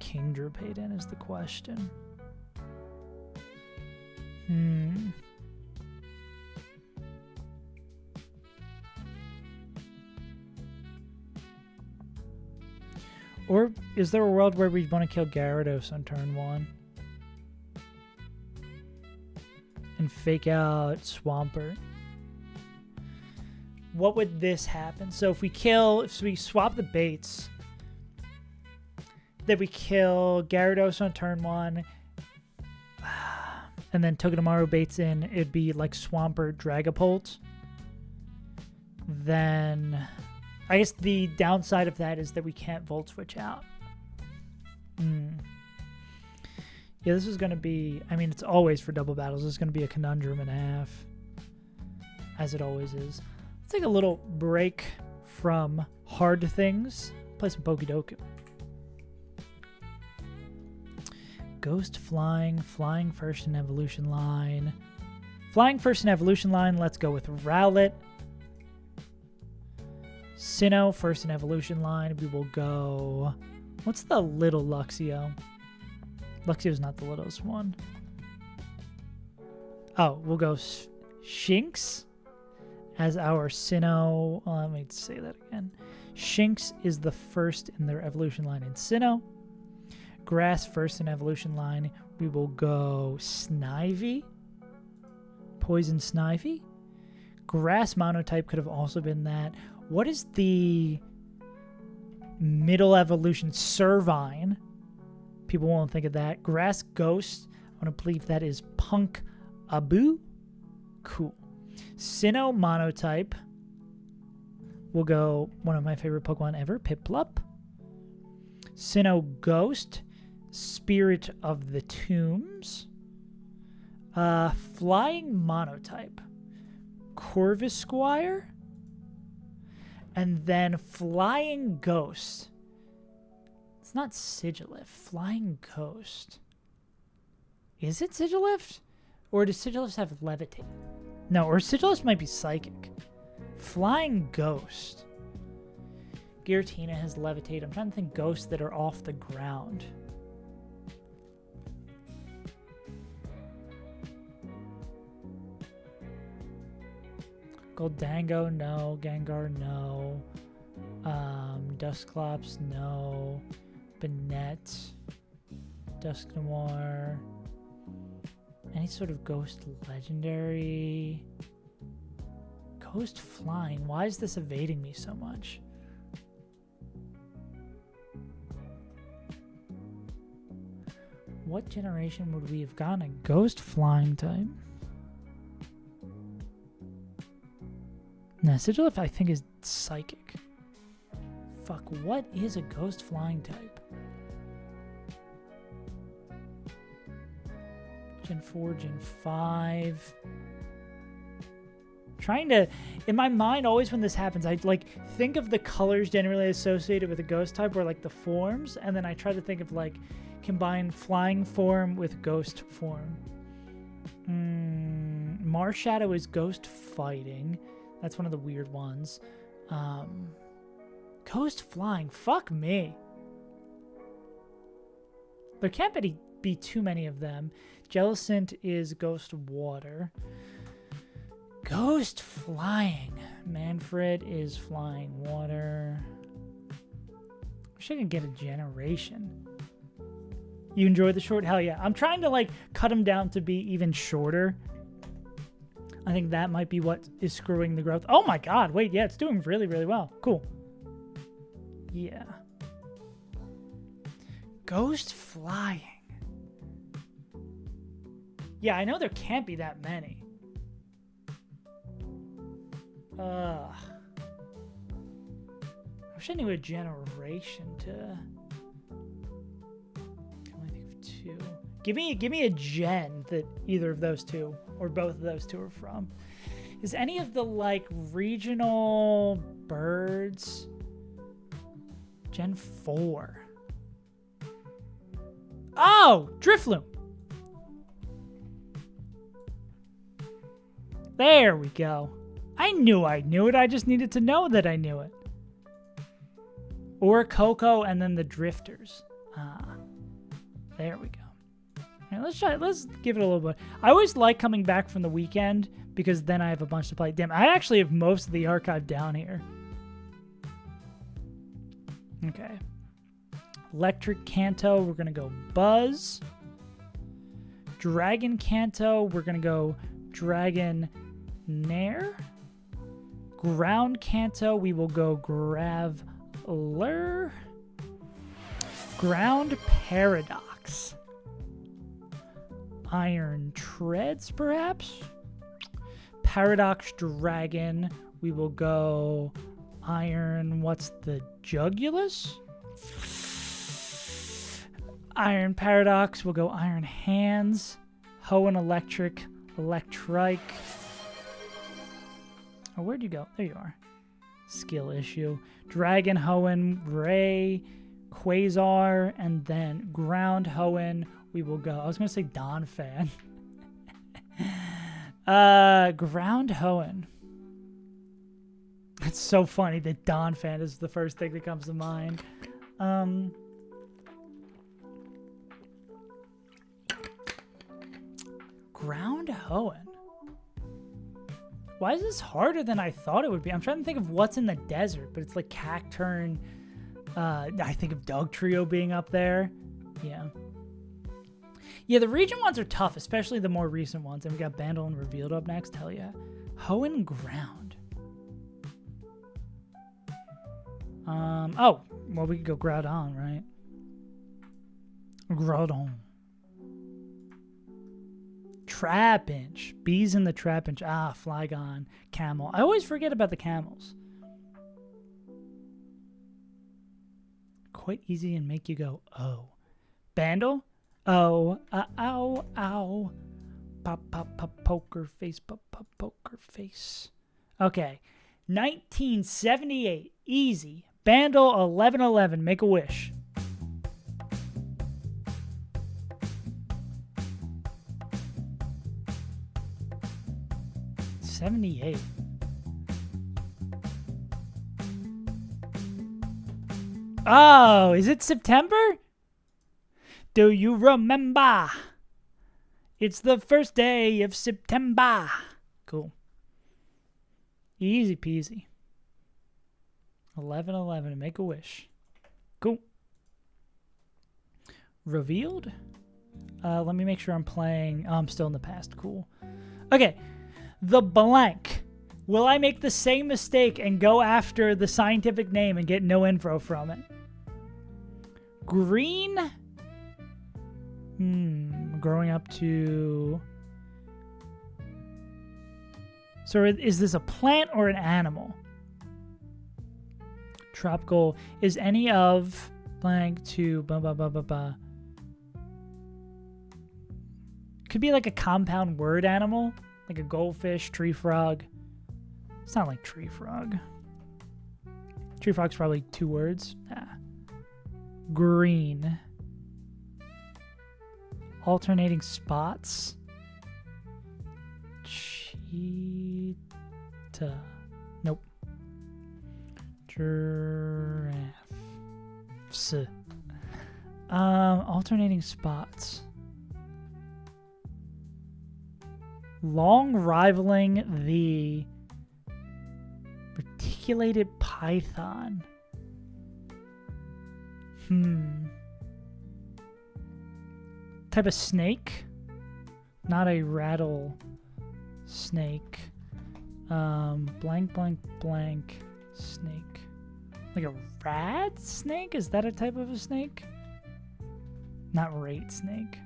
Kingdra bait in is the question. Or is there a world where we want to kill Gyarados on turn 1? And fake out Swampert? What would this happen? So if we swap the baits, that we kill Gyarados on turn 1, and then Togedemaru baits in, it'd be like Swampert, Dragapult. Then I guess the downside of that is that we can't Volt Switch out. Yeah, this is going to be... I mean, it's always for double battles. This is going to be a conundrum and a half, as it always is. Let's take a little break from hard things. Play some Pokedoku. Ghost Flying first in Evolution Line. Flying first in Evolution Line, let's go with Rowlet. Sinnoh first in Evolution Line, we will go... What's the little Luxio? Luxio's not the littlest one. Oh, we'll go Shinx as our Sinnoh. Let me say that again. Shinx is the first in their Evolution Line in Sinnoh. Grass first in Evolution Line, we will go Snivy. Poison Snivy. Grass Monotype could have also been that. What is the middle evolution? Servine. People won't think of that. Grass Ghost. I want to believe that is Punk Abu. Cool. Sinnoh Monotype. We'll go one of my favorite Pokemon ever, Piplup. Sinnoh Ghost. Spirit of the Tombs. Flying Monotype. Corvisquire. And then Flying Ghost. It's not Sigilift. Flying Ghost. Is it Sigilift? Or does Sigilift have Levitate? No, or Sigilift might be Psychic. Flying Ghost. Giratina has Levitate. I'm trying to think ghosts that are off the ground. Goldango, no. Gengar, no. Dusclops, no. Banette. Dusknoir. Any sort of ghost legendary. Ghost flying. Why is this evading me so much? What generation would we have gotten a ghost flying type? Nah, Sigilift I think is psychic. Fuck, what is a ghost flying type? Gen 4, Gen 5. Trying to, in my mind, always when this happens, I like think of the colors generally associated with a ghost type, or like the forms, and then I try to think of like combine flying form with ghost form. Marshadow is ghost fighting. That's one of the weird ones. Ghost flying. Fuck me. There can't be too many of them. Jellicent is ghost water. Ghost flying. Manfred is flying water. Wish I could get a generation. You enjoyed the short? Hell yeah. I'm trying to like cut them down to be even shorter. I think that might be what is screwing the growth. Oh my god, wait, yeah, it's doing really, really well. Cool. Yeah. Ghost flying. Yeah, I know there can't be that many. I wish I knew a generation to... I can only think of two. Give me a gen that either of those two or both of those two are from. Is any of the like regional birds Gen 4? Oh, Drifloon. There we go. I knew it. I just needed to know that I knew it. Or Coco and then the Drifters. There we go. All right, let's give it a little bit. I always like coming back from the weekend because then I have a bunch to play. Damn, I actually have most of the archive down here. Okay. Electric Kanto, we're going to go Buzz. Dragon Kanto, we're going to go Dragon Nair. Ground Kanto, we will go Graveler. Ground Paradox. Iron Treads, perhaps? Paradox Dragon, we will go Iron, what's the Jugulus? Iron Paradox, we'll go Iron Hands. Hoenn Electric, Electrike. Oh, where'd you go? There you are. Skill issue. Dragon Hoenn, Ray, Quasar, and then Ground Hoenn. We will go. I was going to say Donphan. Ground Hoenn. It's so funny that Donphan is the first thing that comes to mind. Ground Hoenn. Why is this harder than I thought it would be? I'm trying to think of what's in the desert, but it's like Cacturn. I think of Dugtrio being up there. Yeah. Yeah, the region ones are tough, especially the more recent ones. And we got Bandle and Revealed up next. Hell yeah. Hoenn Ground. Oh, well, we could go Groudon, right? Groudon. Trapinch. Bees in the Trapinch. Ah, Flygon. Camel. I always forget about the camels. Quite easy and make you go, oh. Bandle? Oh, ow, ow. Pop, pop, pop, poker face, pop, pop, poker face. Okay. 1978. Easy. Bandle 1111. Make a wish. 78. Oh, is it September? Do you remember? It's the first day of September. Cool. Easy peasy. 11/11. Make a wish. Cool. Revealed? Let me make sure I'm playing. Oh, I'm still in the past. Cool. Okay. The blank. Will I make the same mistake and go after the scientific name and get no info from it? Green? Growing up to... So is this a plant or an animal? Tropical. Is any of blank to blah, blah, blah, blah, blah. Could be like a compound word animal. Like a goldfish, tree frog. It's not like tree frog. Tree frog's probably 2 words. Nah. Green. Alternating spots. Cheetah. Nope. Giraffe. Alternating spots. Long rivaling the reticulated python. Type of snake? Not a rattle snake. Blank, blank, blank snake. Like a rat snake? Is that a type of a snake? Not rate snake.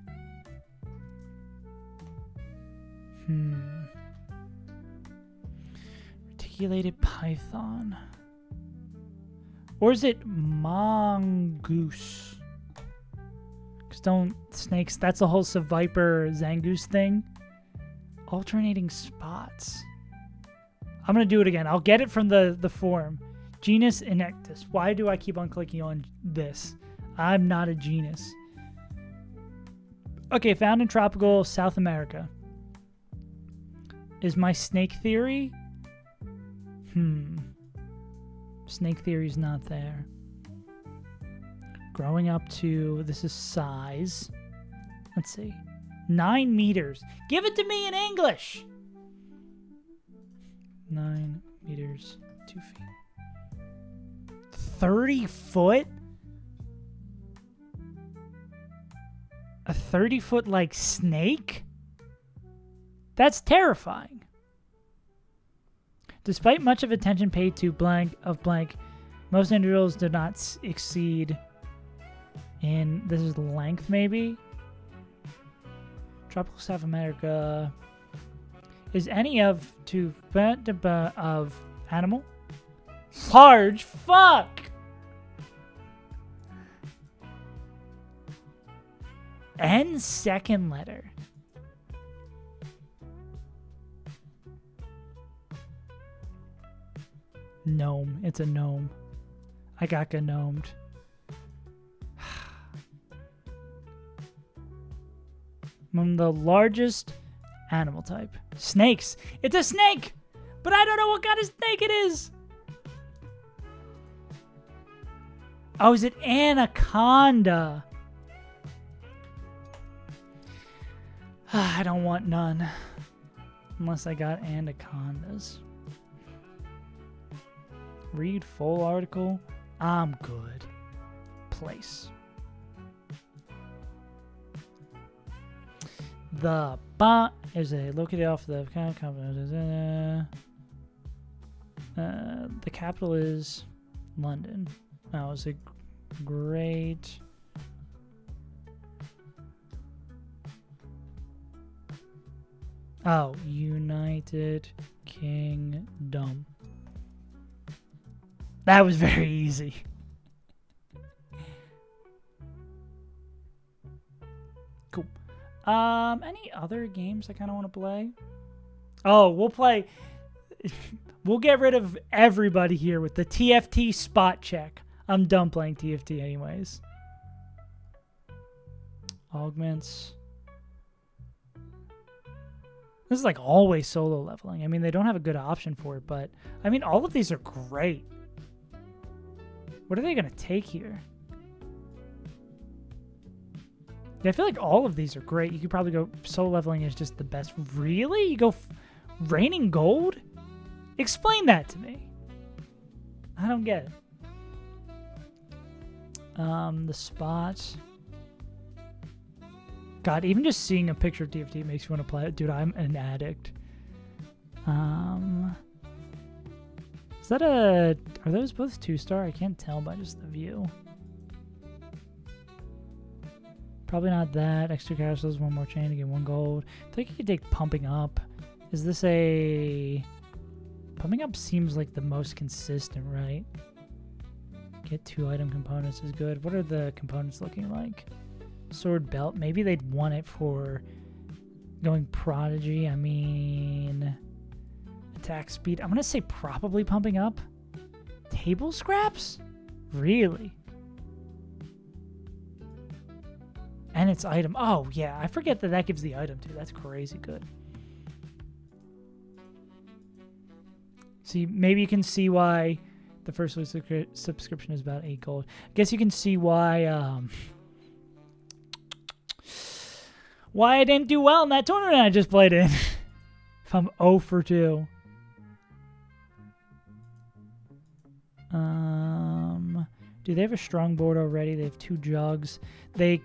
Reticulated python. Or is it mongoose? Because don't snakes... That's the whole Viper Zangoose thing. Alternating spots. I'm going to do it again. I'll get it from the form. Genus Inectus. Why do I keep on clicking on this? I'm not a genus. Okay, found in tropical South America. Is my snake theory? Snake theory's not there. Growing up to... This is size. Let's see. 9 meters. Give it to me in English! 9 meters, 2 feet. 30 foot? A 30-foot, like, snake? That's terrifying. Despite much of attention paid to blank of blank, most individuals do not exceed in, this is length maybe? Tropical South America. Is any of of animal? Large? Fuck! N second letter. Gnome. It's a gnome. I got gnomed. I'm the largest animal type. Snakes. It's a snake! But I don't know what kind of snake it is! Oh, is it anaconda? I don't want none. Unless I got anacondas. Read full article. I'm good. Place. The bot is located off the the capital is London. That was a great. Oh, United Kingdom. That was very easy. Cool. Any other games I kind of want to play? Oh, we'll play. We'll get rid of everybody here with the TFT spot check. I'm done playing TFT anyways. Augments. This is like always solo leveling. I mean, they don't have a good option for it, but I mean, all of these are great. What are they going to take here? Yeah, I feel like all of these are great. You could probably go solo leveling is just the best. Really? You go raining gold? Explain that to me. I don't get it. The spots. God, even just seeing a picture of TFT makes you want to play it. Dude, I'm an addict. Is that a... Are those both 2-star? I can't tell by just the view. Probably not that. Extra carousels, 1 more chain to get 1 gold. I think you could take pumping up. Is this a... Pumping up seems like the most consistent, right? Get 2 item components is good. What are the components looking like? Sword belt. Maybe they'd want it for going prodigy. I mean, attack speed. I'm going to say probably pumping up. Table scraps? Really? And its item. Oh, yeah. I forget that that gives the item too. That's crazy good. See, maybe you can see why the first subscription is about 8 gold. I guess you can see why why I didn't do well in that tournament I just played in. If I'm 0 for 2. Do they have a strong board already? They have 2 jugs. They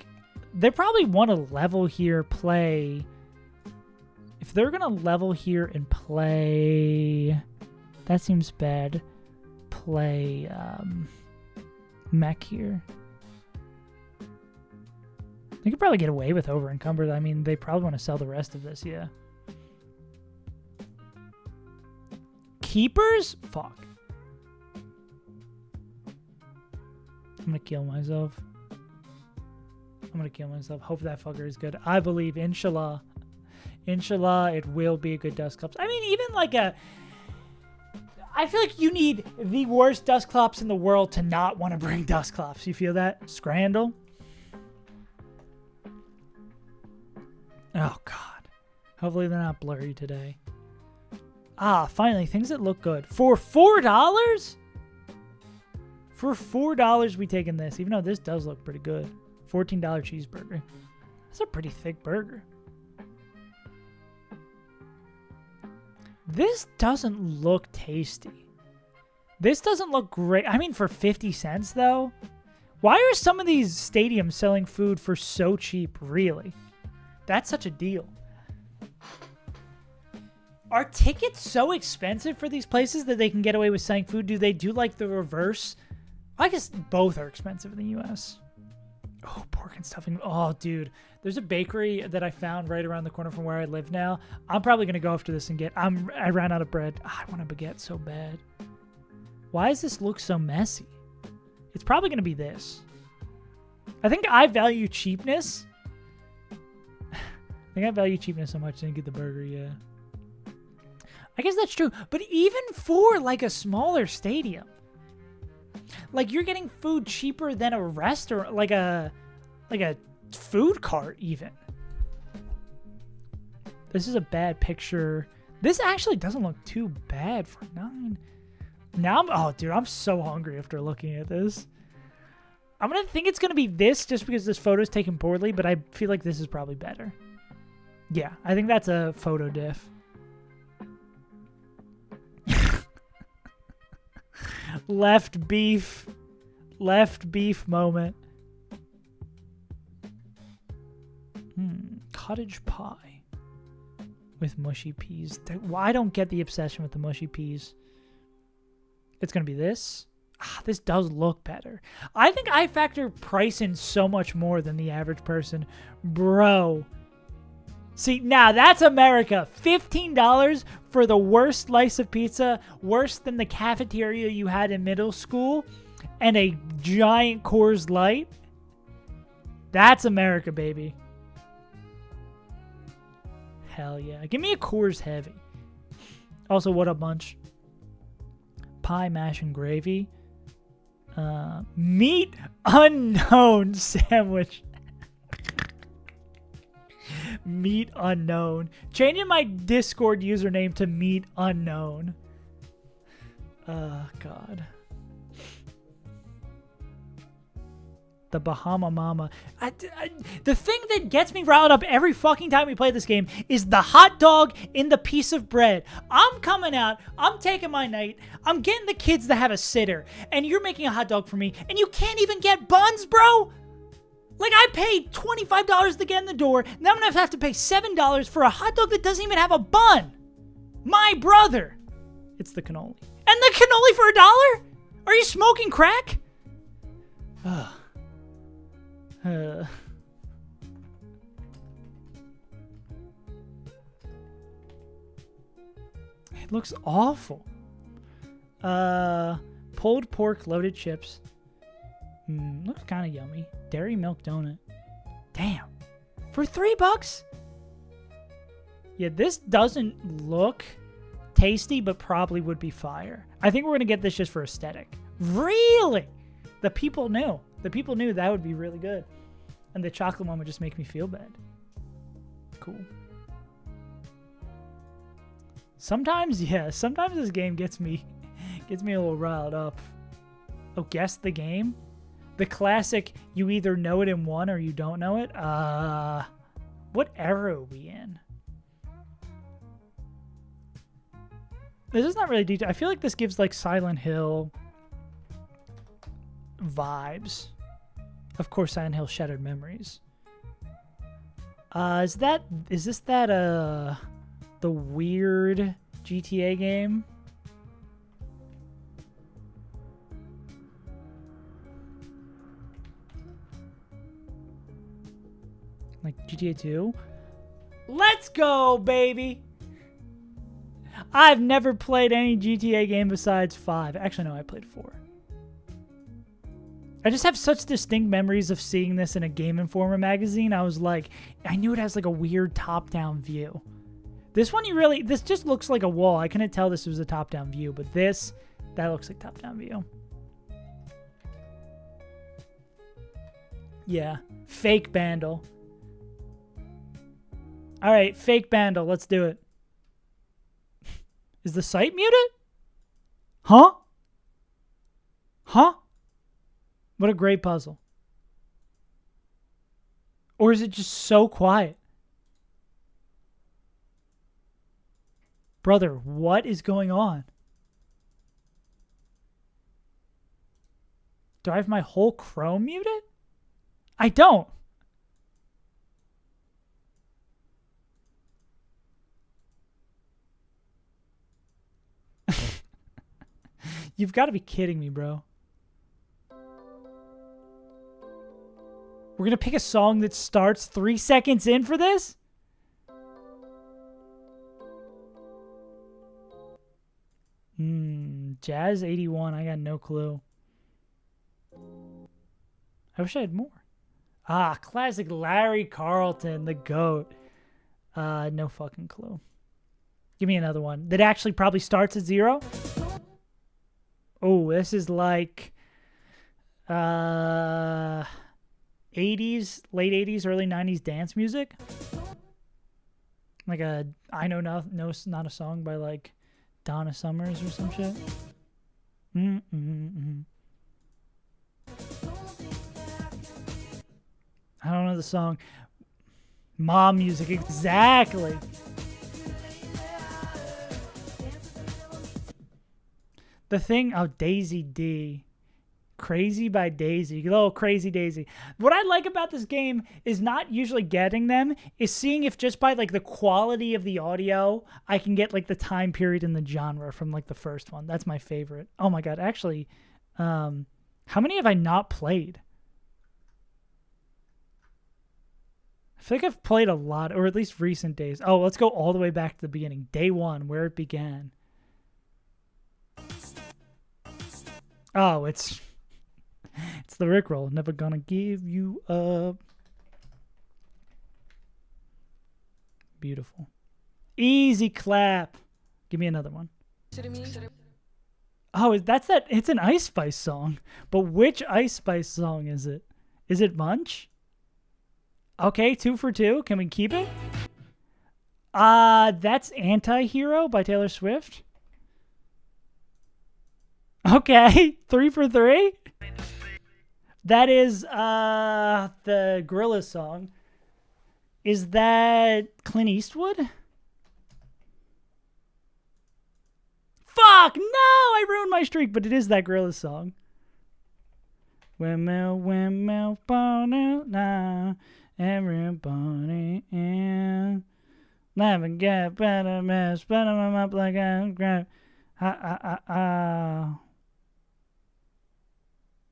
probably want to level here, play. If they're going to level here and play... That seems bad. Play mech here. They could probably get away with over encumbered. I mean, they probably want to sell the rest of this, yeah. Keepers? Fuck. I'm going to kill myself. Hope that fucker is good. I believe, inshallah. Inshallah, it will be a good Dustclops. I mean, even like a... I feel like you need the worst Dustclops in the world to not want to bring Dustclops. You feel that? Scrandle? Oh, God. Hopefully they're not blurry today. Ah, finally, things that look good. For $4? For $4, we taking this, even though this does look pretty good. $14 cheeseburger. That's a pretty thick burger. This doesn't look tasty. This doesn't look great. I mean, for 50 cents, though? Why are some of these stadiums selling food for so cheap, really? That's such a deal. Are tickets so expensive for these places that they can get away with selling food? Do they do, like, the reverse? I guess both are expensive in the U.S. Oh, pork and stuffing. Oh, dude. There's a bakery that I found right around the corner from where I live now. I'm probably going to go after this and get... I ran out of bread. I want a baguette so bad. Why does this look so messy? It's probably going to be this. I think I value cheapness. I think I value cheapness so much I didn't get the burger, yeah. I guess that's true. But even for, like, a smaller stadium... Like, you're getting food cheaper than a restaurant, like a food cart, even. This is a bad picture. This actually doesn't look too bad for 9. Now oh, dude, I'm so hungry after looking at this. I'm going to think it's going to be this just because this photo is taken poorly, but I feel like this is probably better. Yeah, I think that's a photo diff. Left beef moment. Cottage pie with mushy peas. I don't get the obsession with the mushy peas. It's gonna be this. This does look better. I think I factor price in so much more than the average person, bro. See, now that's America. $15 for the worst slice of pizza, worse than the cafeteria you had in middle school, and a giant Coors Light. That's America, baby. Hell yeah. Give me a Coors Heavy. Also, what up, Munch? Pie, mash, and gravy. Meat unknown sandwich. Meet unknown. Changing my Discord username to meet unknown. Oh, God. The Bahama Mama. The thing that gets me riled up every fucking time we play this game is the hot dog in the piece of bread. I'm coming out. I'm taking my night. I'm getting the kids to have a sitter. And you're making a hot dog for me. And you can't even get buns, bro? Like, I paid $25 to get in the door. Now I'm going to have to pay $7 for a hot dog that doesn't even have a bun. My brother. It's the cannoli. And the cannoli for $1? Are you smoking crack? Ugh. It looks awful. Pulled pork loaded chips. Looks kind of yummy. Dairy milk donut. Damn. For $3? Yeah, this doesn't look tasty, but probably would be fire. I think we're going to get this just for aesthetic. Really? The people knew. The people knew that would be really good. And the chocolate one would just make me feel bad. Cool. Sometimes, yeah, sometimes this game gets me a little riled up. Oh, guess the game? The classic, you either know it in one or you don't know it? What era are we in? This is not really detailed. I feel like this gives like Silent Hill vibes. Of course, Silent Hill Shattered Memories. Is this the weird GTA game? Like GTA 2? Let's go, baby! I've never played any GTA game besides 5. Actually, no, I played 4. I just have such distinct memories of seeing this in a Game Informer magazine. I was like, I knew it has like a weird top-down view. This one, this just looks like a wall. I couldn't tell this was a top-down view, but that looks like top-down view. Yeah, fake Bandle. All right, fake Bandle, let's do it. Is the site muted? Huh? Huh? What a great puzzle. Or is it just so quiet? Brother, what is going on? Do I have my whole Chrome muted? I don't. You've got to be kidding me, bro. We're going to pick a song that starts 3 seconds in for this? Jazz 81. I got no clue. I wish I had more. Classic Larry Carlton, the GOAT. No fucking clue. Give me another one that actually probably starts at 0. Oh, this is like 80s, late 80s, early 90s dance music. Like I Know Not a Song by like Donna Summers or some shit. I don't know the song. Mom music, exactly. The thing, Daisy D. Crazy by Daisy. Oh, Crazy Daisy. What I like about this game is not usually getting them, is seeing if just by like the quality of the audio, I can get like the time period and the genre from like the first one. That's my favorite. Oh my God. Actually, how many have I not played? I feel like I've played a lot, or at least recent days. Oh, let's go all the way back to the beginning. Day 1, where it began. Oh, it's the Rickroll. Never gonna give you up. Beautiful. Easy clap. Give me another one. Oh, it's an Ice Spice song. But which Ice Spice song is it? Is it Munch? Okay, 2 for 2. Can we keep it? That's Anti-Hero by Taylor Swift. Okay, 3 for 3. That is the Gorillaz song. Is that Clint Eastwood? Fuck! No! I ruined my streak, but it is that Gorillaz song. Windmill, now everybody in. Never get better, mess, better, I'm up like I'm grab.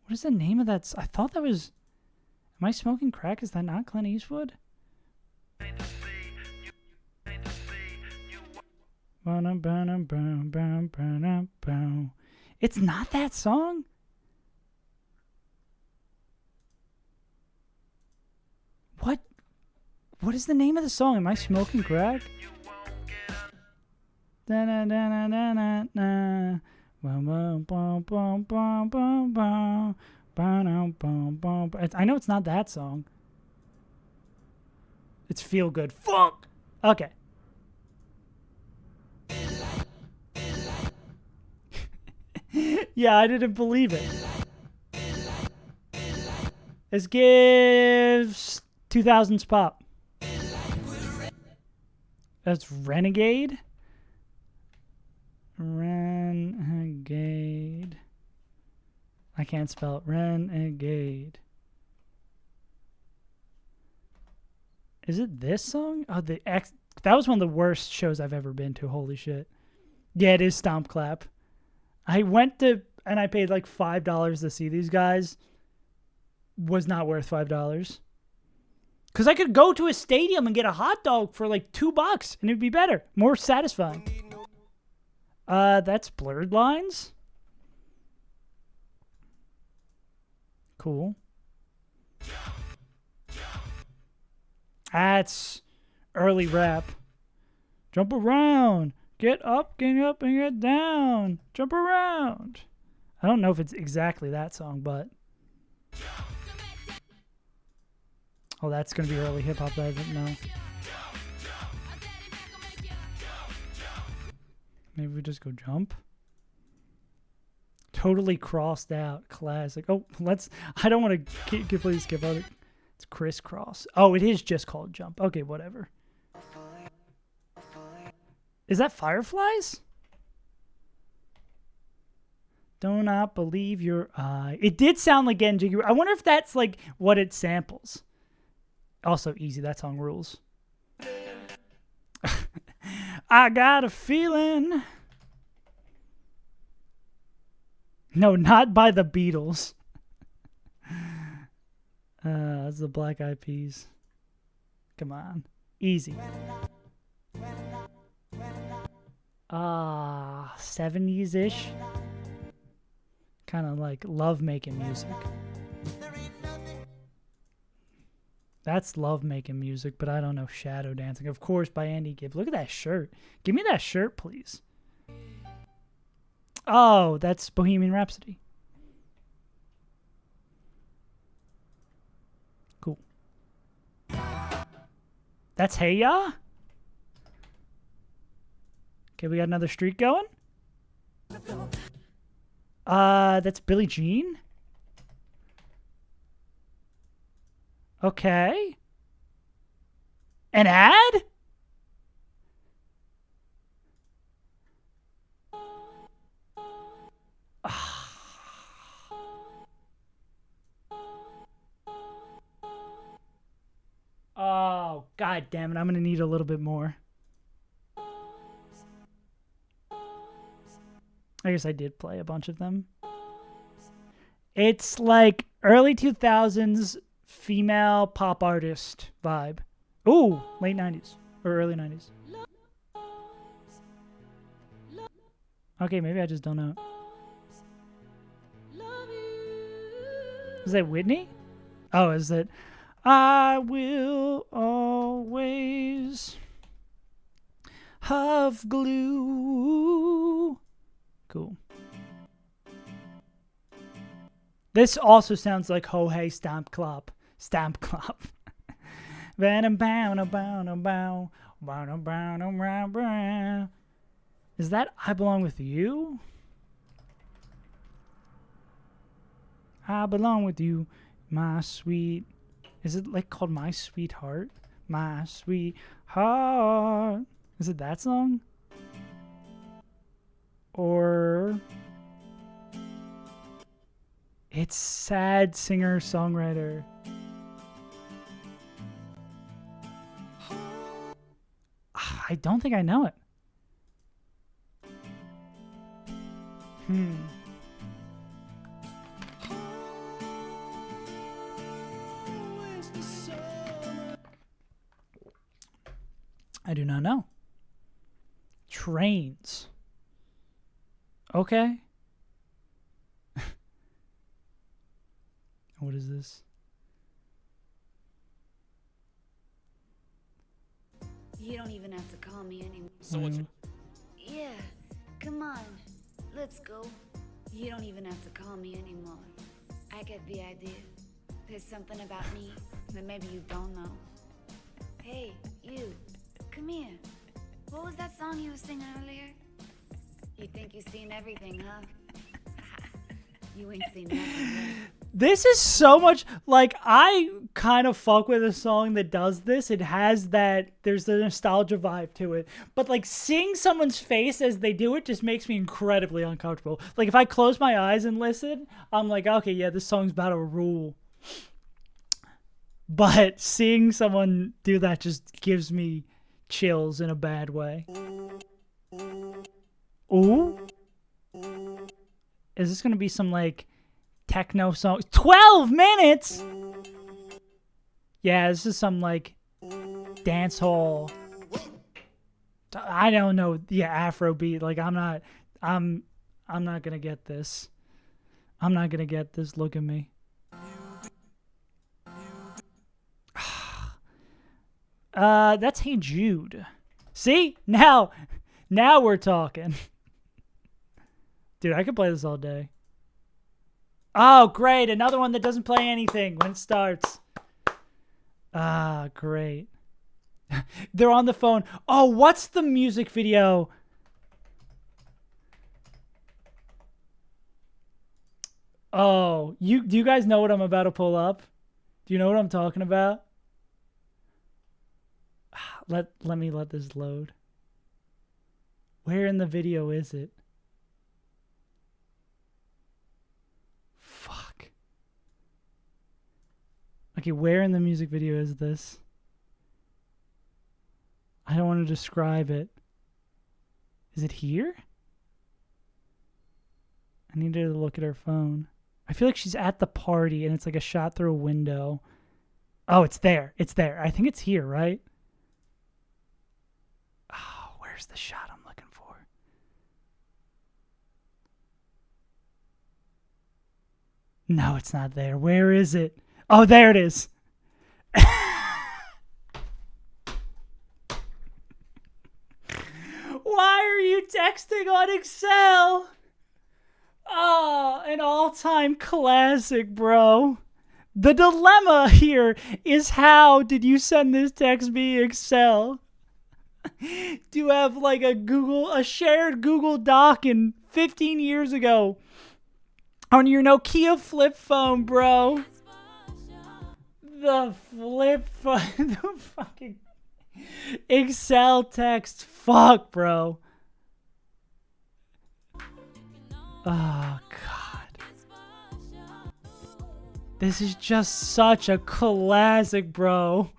What is the name of that? I thought that was. Am I smoking crack? Is that not Clint Eastwood? It's not that song? What? What is the name of the song? Am I smoking crack? I know it's not that song. It's Feel Good. Fuck! Okay. Yeah, I didn't believe it. This gives 2000s pop. That's Renegade. Renegade. I can't spell it. Renegade. Is it this song? Oh, that was one of the worst shows I've ever been to. Holy shit. Yeah, it is Stomp Clap. I went to, and I paid like $5 to see these guys. Was not worth $5. Because I could go to a stadium and get a hot dog for like $2 and it'd be better. More satisfying. That's Blurred Lines. Cool. That's early rap. Jump around. Get up, and get down. Jump around. I don't know if it's exactly that song, but... Oh, that's going to be early hip-hop that I didn't know. Maybe we just go jump. Totally crossed out. Classic. Oh, I don't want to completely skip out. It's crisscross. Oh, it is just called jump. Okay, whatever. Is that Fireflies? Do not believe your eye. It did sound like Genji. I wonder if that's like what it samples. Also easy. That song rules. I got a feeling. No, not by the Beatles. That's the Black Eyed Peas. Come on. Easy. 70s-ish. Kind of like love-making music. That's love-making music, but I don't know Shadow Dancing. Of course, by Andy Gibb. Look at that shirt. Give me that shirt, please. Oh, that's Bohemian Rhapsody. Cool. That's Hey Ya? Okay, we got another streak going. That's Billie Jean? Okay. An ad? Oh, god damn it. I'm going to need a little bit more. I guess I did play a bunch of them. It's like early 2000s female pop artist vibe. Ooh, late 90s or early 90s. Okay, maybe I just don't know. Is that Whitney? Oh, is it? I will always have glue. Cool. This also sounds like Ho Hey Stamp Clop. Stamp Clop. Is that I Belong With You? I belong with you, my sweet. Is it like called My Sweetheart? My Sweetheart. Is it that song? Or it's Sad Singer Songwriter. I don't think I know it. I do not know. Trains. Okay. What is this? You don't even have to call me anymore. So what's it? Yeah, come on. Let's go. You don't even have to call me anymore. I get the idea. There's something about me that maybe you don't know. Hey, you. Come here. What was that song you were singing earlier? You think you've seen everything, huh? You ain't seen nothing yet. This is so much like I kind of fuck with a song that does this. It has that there's the nostalgia vibe to it. But like seeing someone's face as they do it just makes me incredibly uncomfortable. Like if I close my eyes and listen, I'm like, okay, yeah, this song's about to rule. But seeing someone do that just gives me chills in a bad way. Ooh? Is this gonna be some like techno song? 12 minutes? Yeah, this is some like dance hall. I don't know. Yeah, Afro beat. Like I'm not gonna get this. I'm not gonna get this. Look at me. That's Hey Jude. See? Now we're talking. Dude, I could play this all day. Oh, great. Another one that doesn't play anything when it starts. Ah, great. They're on the phone. Oh, what's the music video? Oh, do you guys know what I'm about to pull up? Do you know what I'm talking about? Let me let this load. Where in the video is it? Fuck. Okay, where in the music video is this? I don't want to describe it. Is it here? I need her to look at her phone. I feel like she's at the party and it's like a shot through a window. Oh, it's there. It's there. I think it's here, right? Oh, where's the shot I'm looking for? No, it's not there. Where is it? Oh, there it is. Why are you texting on Excel? Oh, an all-time classic, bro. The dilemma here is how did you send this text via Excel? Do you have like a shared Google Doc in 15 years ago on your Nokia flip phone, bro? The flip phone, the fucking Excel text. Fuck, bro. Oh, God. This is just such a classic, bro.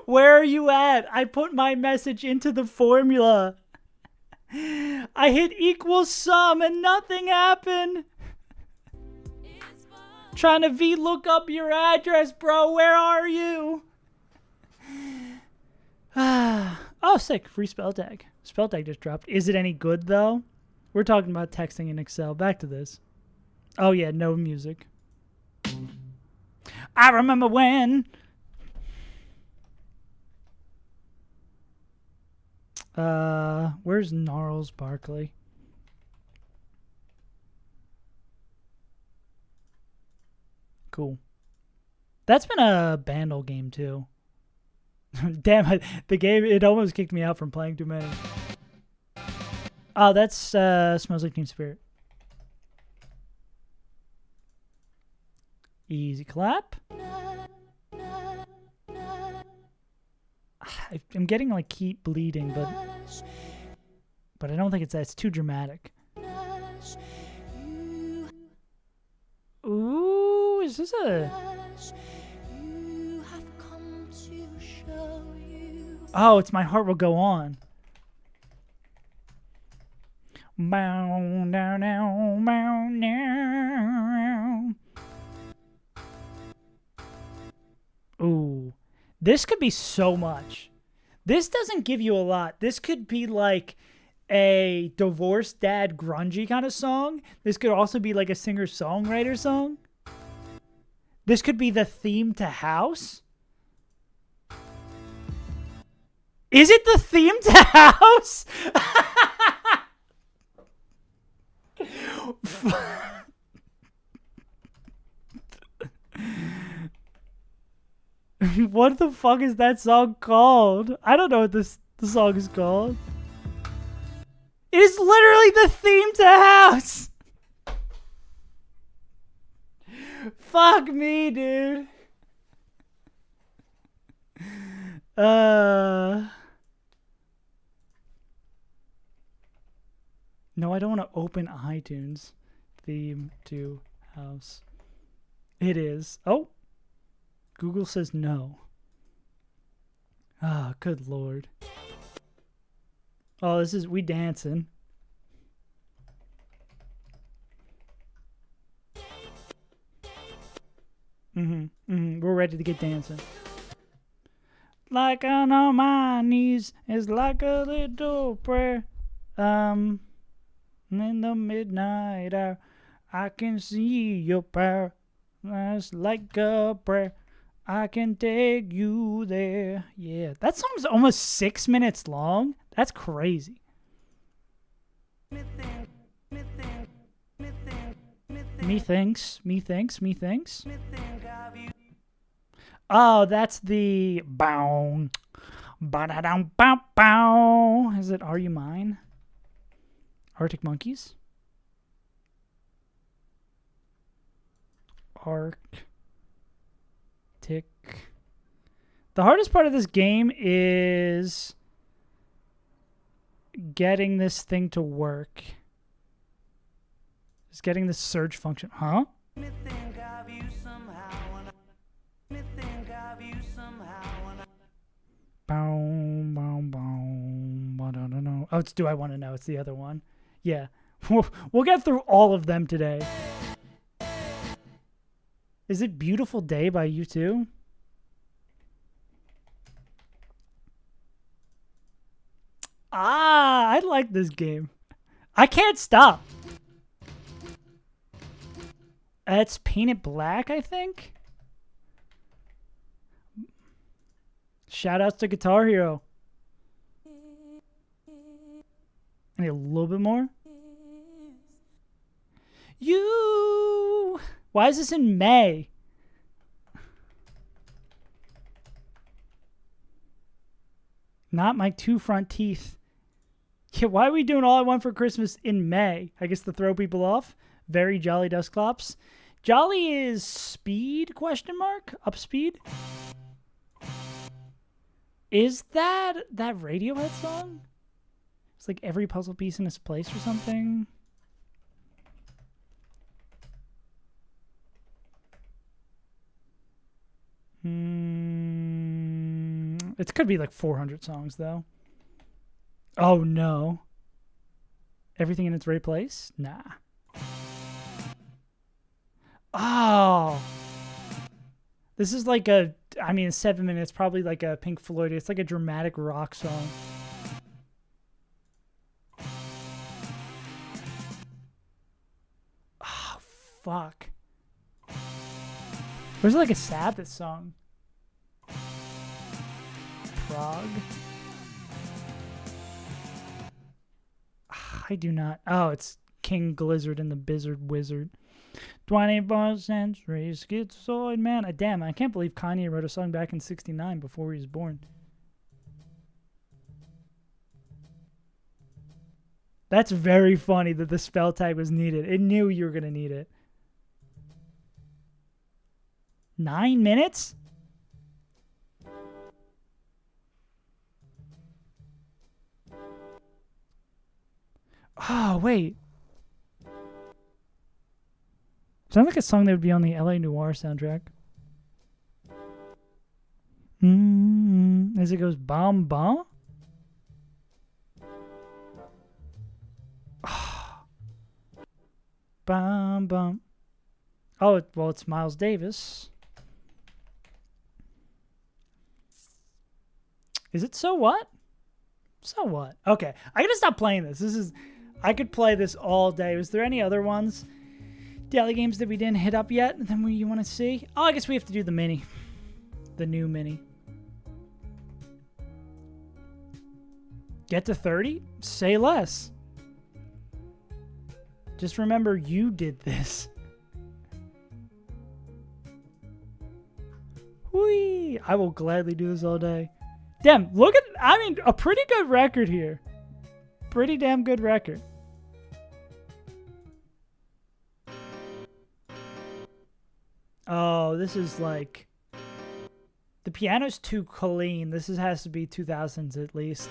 Where are you at? I put my message into the formula. I hit equal sum and nothing happened. Trying to VLOOK up your address, bro. Where are you? Oh, sick. Free spell tag. Spell tag just dropped. Is it any good, though? We're talking about texting in Excel. Back to this. Oh, yeah. No music. I remember when... where's Gnarls Barkley? Cool. That's been a Bandle game, too. Damn it. The game, it almost kicked me out from playing too many. Oh, that's Smells Like Teen Spirit. Easy clap. I'm getting like keep bleeding, but I don't think it's too dramatic. Ooh, is this a... Oh, it's My Heart Will Go On. Bow, down, down, bow, down. Ooh, this could be so much. This doesn't give you a lot. This could be like a divorced dad grungy kind of song. This could also be like a singer-songwriter song. This could be the theme to House. Is it the theme to House? What the fuck is that song called? I don't know what the song is called. It is literally the theme to House. Fuck me, dude. No, I don't want to open iTunes. Theme to House. It is. Oh. Google says no. Ah, good lord. Oh, this is we dancing. We're ready to get dancing. Like on my knees is like a little prayer. In the midnight hour, I can see your power. That's like a prayer. I can take you there. Yeah, that song's almost 6 minutes long. That's crazy. Me thinks. Oh, that's the bow. Ba-da-dum, bow, bow. Is it Are You Mine? Arctic Monkeys? The hardest part of this game is getting this thing to work. Is getting the search function. Huh? Oh, it's Do I Want to Know? It's the other one. Yeah. We'll get through all of them today. Is it Beautiful Day by U2? Ah, I like this game. I can't stop. It's Painted Black, I think. Shout outs to Guitar Hero. I need a little bit more. You. Why is this in May? Not my two front teeth. Yeah, why are we doing All I Want for Christmas in May? I guess to throw people off. Very Jolly Dusclops. Jolly is speed, question mark? Up speed? Is that Radiohead song? It's like every puzzle piece in its place or something. It could be like 400 songs though. Oh no. Everything in its right place? Nah. Oh. This is like a, 7 minutes, probably like a Pink Floyd. It's like a dramatic rock song. Oh, fuck. There's like a Sabbath song. Prague. I do not. Oh, it's King Glizzard and the Bizzard Wizard. 21st century schizoid man. Damn, I can't believe Kanye wrote a song back in '69 before he was born. That's very funny that the spell tag was needed. It knew you were going to need it. 9 minutes? Oh, wait. Sounds like a song that would be on the LA Noire soundtrack. As it goes, bomb, bomb? Bum, bum. Oh, well, it's Miles Davis. Is it So What? So What? Okay, I gotta stop playing this. I could play this all day. Was there any other ones? Daily games that we didn't hit up yet that you want to see? Oh, I guess we have to do the mini. The new mini. Get to 30? Say less. Just remember you did this. Whee! I will gladly do this all day. Damn, look at, I mean, a pretty good record here. Pretty damn good record. Oh, this is like, the piano's too clean. Has to be 2000s at least.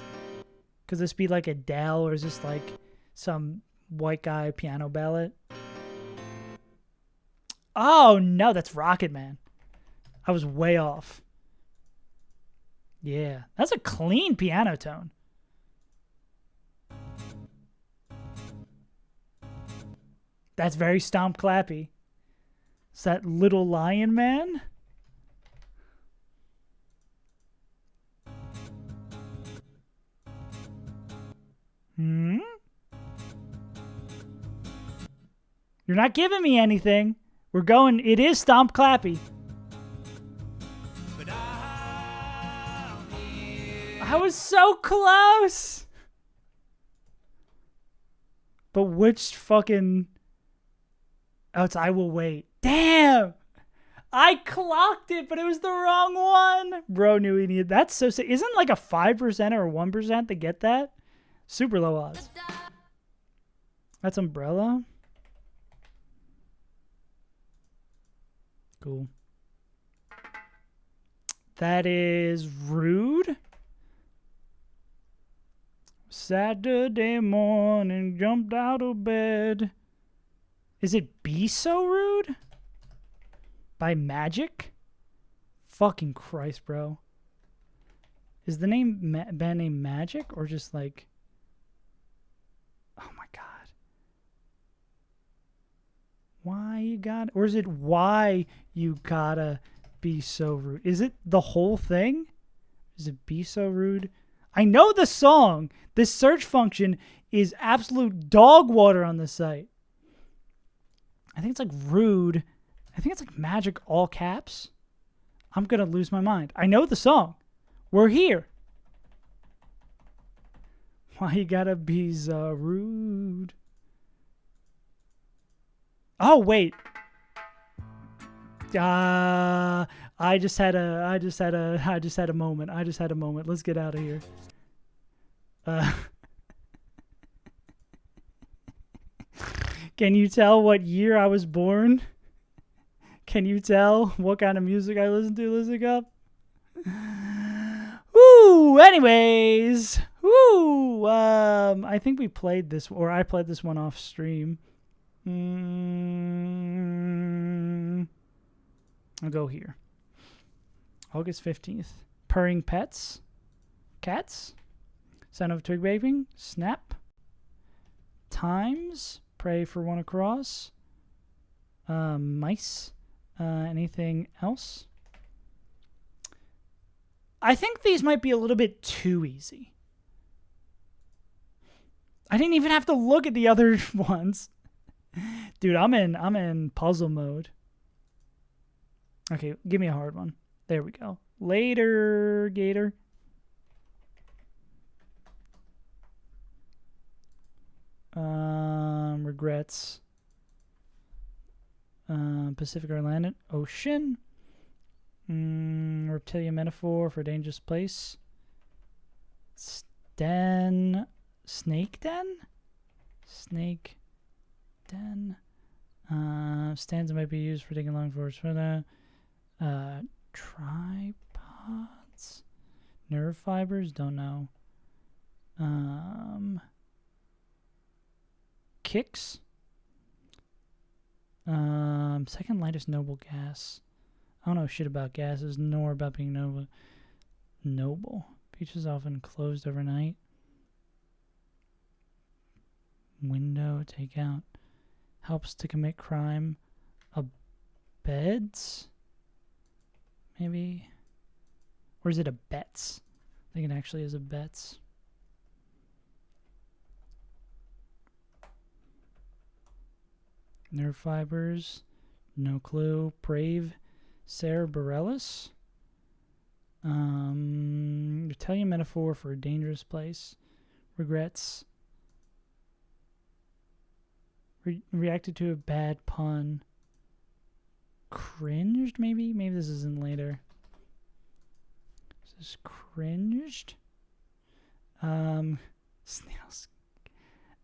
Could this be like Adele, or is this like some white guy piano ballad? Oh no, that's Rocket Man. I was way off. Yeah, that's a clean piano tone. That's very Stomp Clappy. Is that Little Lion Man? You're not giving me anything. We're going, it is Stomp Clappy. I was so close. But which fucking... Oh, it's I Will Wait. Damn! I clocked it, but it was the wrong one. Bro knew he needed... That's so sick. Isn't like a 5% or a 1% to get that? Super low odds. That's Umbrella. Cool. That is Rude. Saturday morning, jumped out of bed. Is it Be So Rude? By Magic? Fucking Christ, bro. Is the band name Magic or just like... Oh my God. Why you got... Or is it Why You Gotta Be So Rude? Is it the whole thing? Is it Be So Rude? I know the song. This search function is absolute dog water on the site. I think it's like Rude. I think it's like Magic all caps. I'm going to lose my mind. I know the song. We're here. Why you gotta be so rude? Oh, wait. I just had a moment. Let's get out of here. Can you tell what year I was born? Can you tell what kind of music I listen to? Listen up. Woo! Anyways, woo! I think we played this, or I played this one off stream. I'll go here. August 15th. Purring Pets. Cats. Sound of Twig Waving. Snap. Times. Pray for One Across. Mice. Anything else? I think these might be a little bit too easy. I didn't even have to look at the other ones. Dude, I'm in puzzle mode. Okay, give me a hard one. There we go. Later, Gator. Regrets. Pacific Atlantic Ocean. Reptilian metaphor for dangerous place. Snake den? Snake den. Stands might be used for taking long forwards for that. Tripods. Nerve fibers? Don't know. Kicks. Second lightest noble gas. I don't know shit about gases, nor about being noble. Features often closed overnight. Window, take out. Helps to commit crime. Beds? Maybe? Or is it a bets? I think it actually is a bets. Nerve fibers. No clue. Brave. Cerebrellus. Italian metaphor for a dangerous place. Regrets. Reacted to a bad pun. Cringed, maybe? Maybe this isn't later. This is cringed. Snails.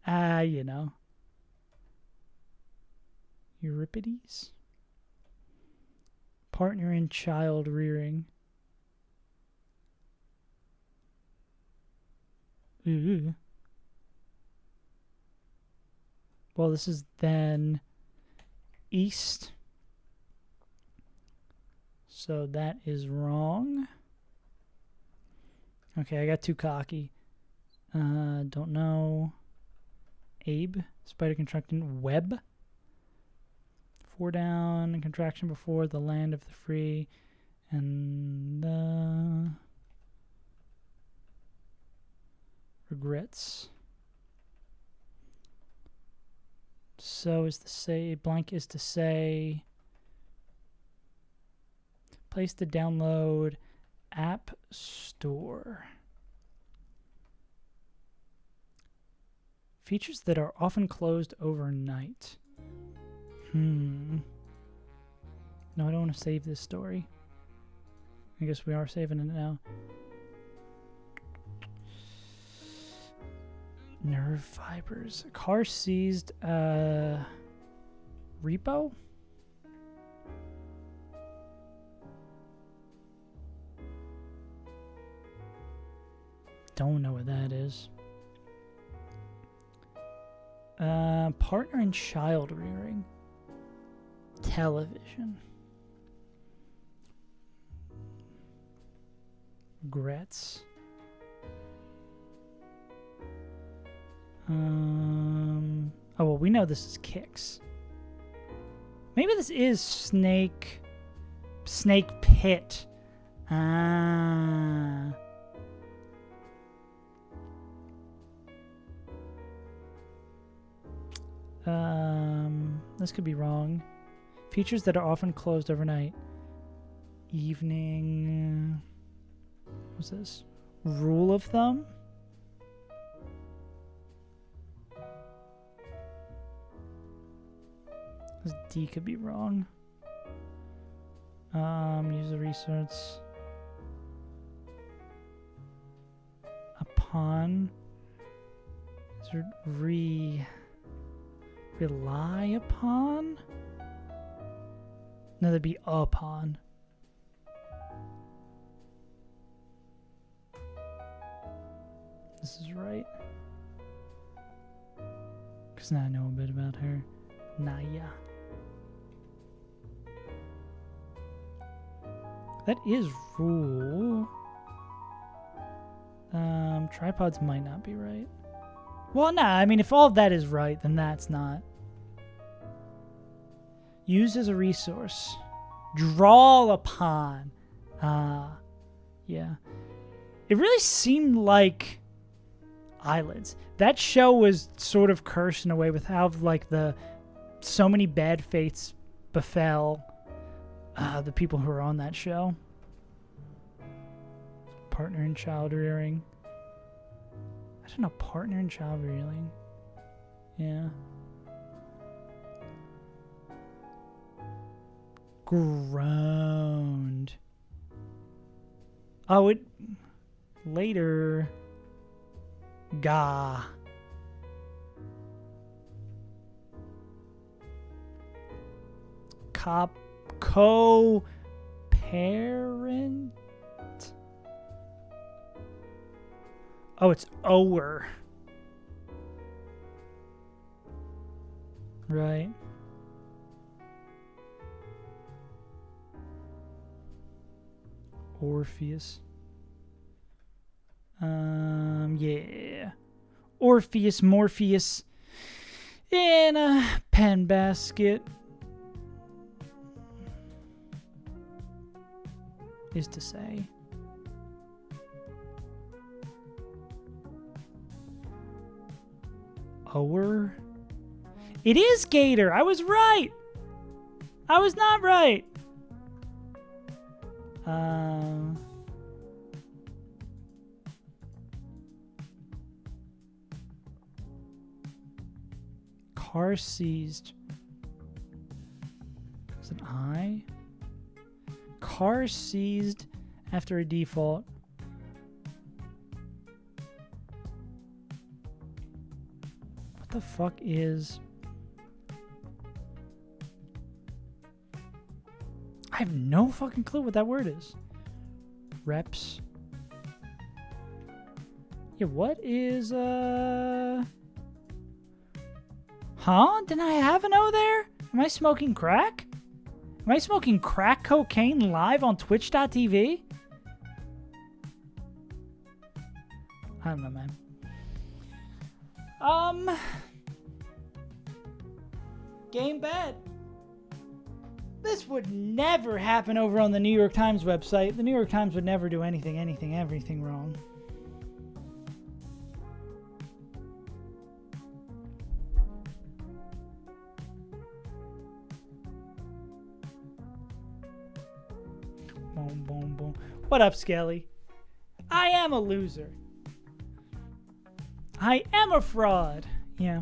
You know. Euripides. Partner in child rearing. Ooh. Well, this is then east. So that is wrong. Okay, I got too cocky. Don't know. Abe. Spider contracting. Web. 4 down. Contraction before the land of the free. And the... Regrets. So is to say, blank is to say, place to download app store. Features that are often closed overnight. No, I don't want to save this story. I guess we are saving it now. Nerve fibers. Car seized. Repo? Don't know what that is. Partner in child rearing. Television. Regrets. Oh, well, we know this is kicks. Maybe this is snake pit. This could be wrong. Features that are often closed overnight. Evening. What's this? Rule of thumb? This D could be wrong. User research. Upon. Is there rely upon? No, that'd be upon. This is right. Because now I know a bit about her. Naya. That is rule. Tripods might not be right. Well, nah, I mean, if all of that is right, then that's not. Use as a resource. Draw upon. Yeah. It really seemed like eyelids. That show was sort of cursed in a way with how, like, so many bad fates befell the people who were on that show. Partner in child rearing. I don't know, partner in child rearing. Yeah. Groaned. Oh, it later. Gah. Co-parent? Oh, it's ower. Right. Orpheus. Yeah. Orpheus, Morpheus in a pen basket is to say. Ower? It is gator. I was right. I was not right. Car seized. Is it I? Car seized after a default. What the fuck is... I have no fucking clue what that word is. Reps. Yeah, what is, Huh? Didn't I have an O there? Am I smoking crack? Am I smoking crack cocaine live on Twitch.tv? I don't know, man. Game bet. This would never happen over on the New York Times website. The New York Times would never do anything, everything wrong. Boom, boom, boom. What up, Skelly? I am a loser. I am a fraud. Yeah.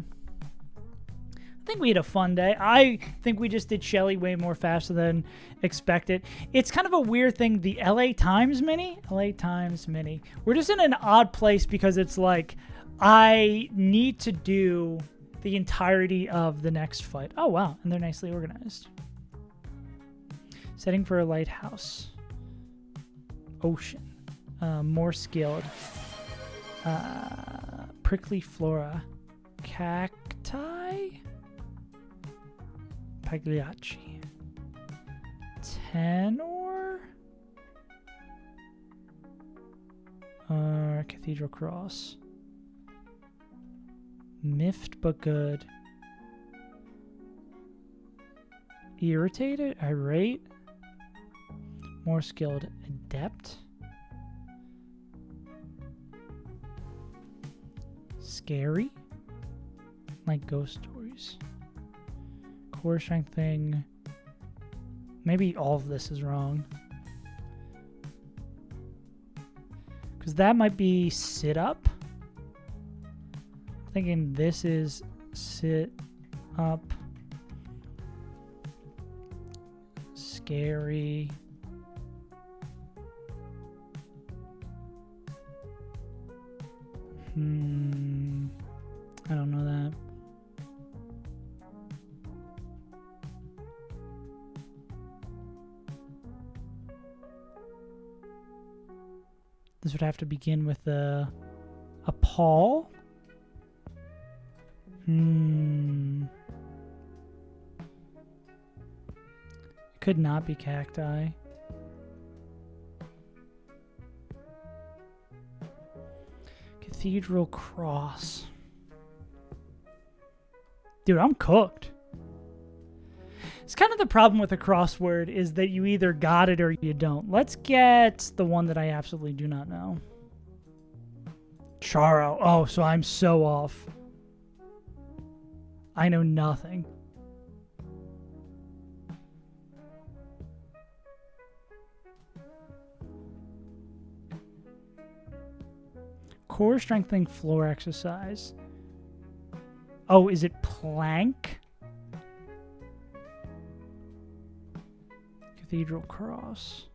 I think we had a fun day. I think we just did Shelly way more faster than expected. It's kind of a weird thing. The LA Times Mini. We're just in an odd place because it's like I need to do the entirety of the next fight. Oh, wow. And they're nicely organized. Setting for a lighthouse. Ocean. More skilled. Prickly flora. Cacti. Pagliacci. Tenor? Cathedral cross. Miffed but good. Irritated? Irate? More skilled. Adept? Scary? Like ghost stories. Core strength thing. Maybe all of this is wrong. Because that might be sit up. I'm thinking this is sit up. Scary. I don't know that. This would have to begin with a paw. It could not be cacti. Cathedral cross. Dude, I'm cooked. It's kind of the problem with a crossword is that you either got it or you don't. Let's get the one that I absolutely do not know. Charo. Oh, so I'm so off. I know nothing. Core strengthening floor exercise. Oh, is it plank? Cathedral cross.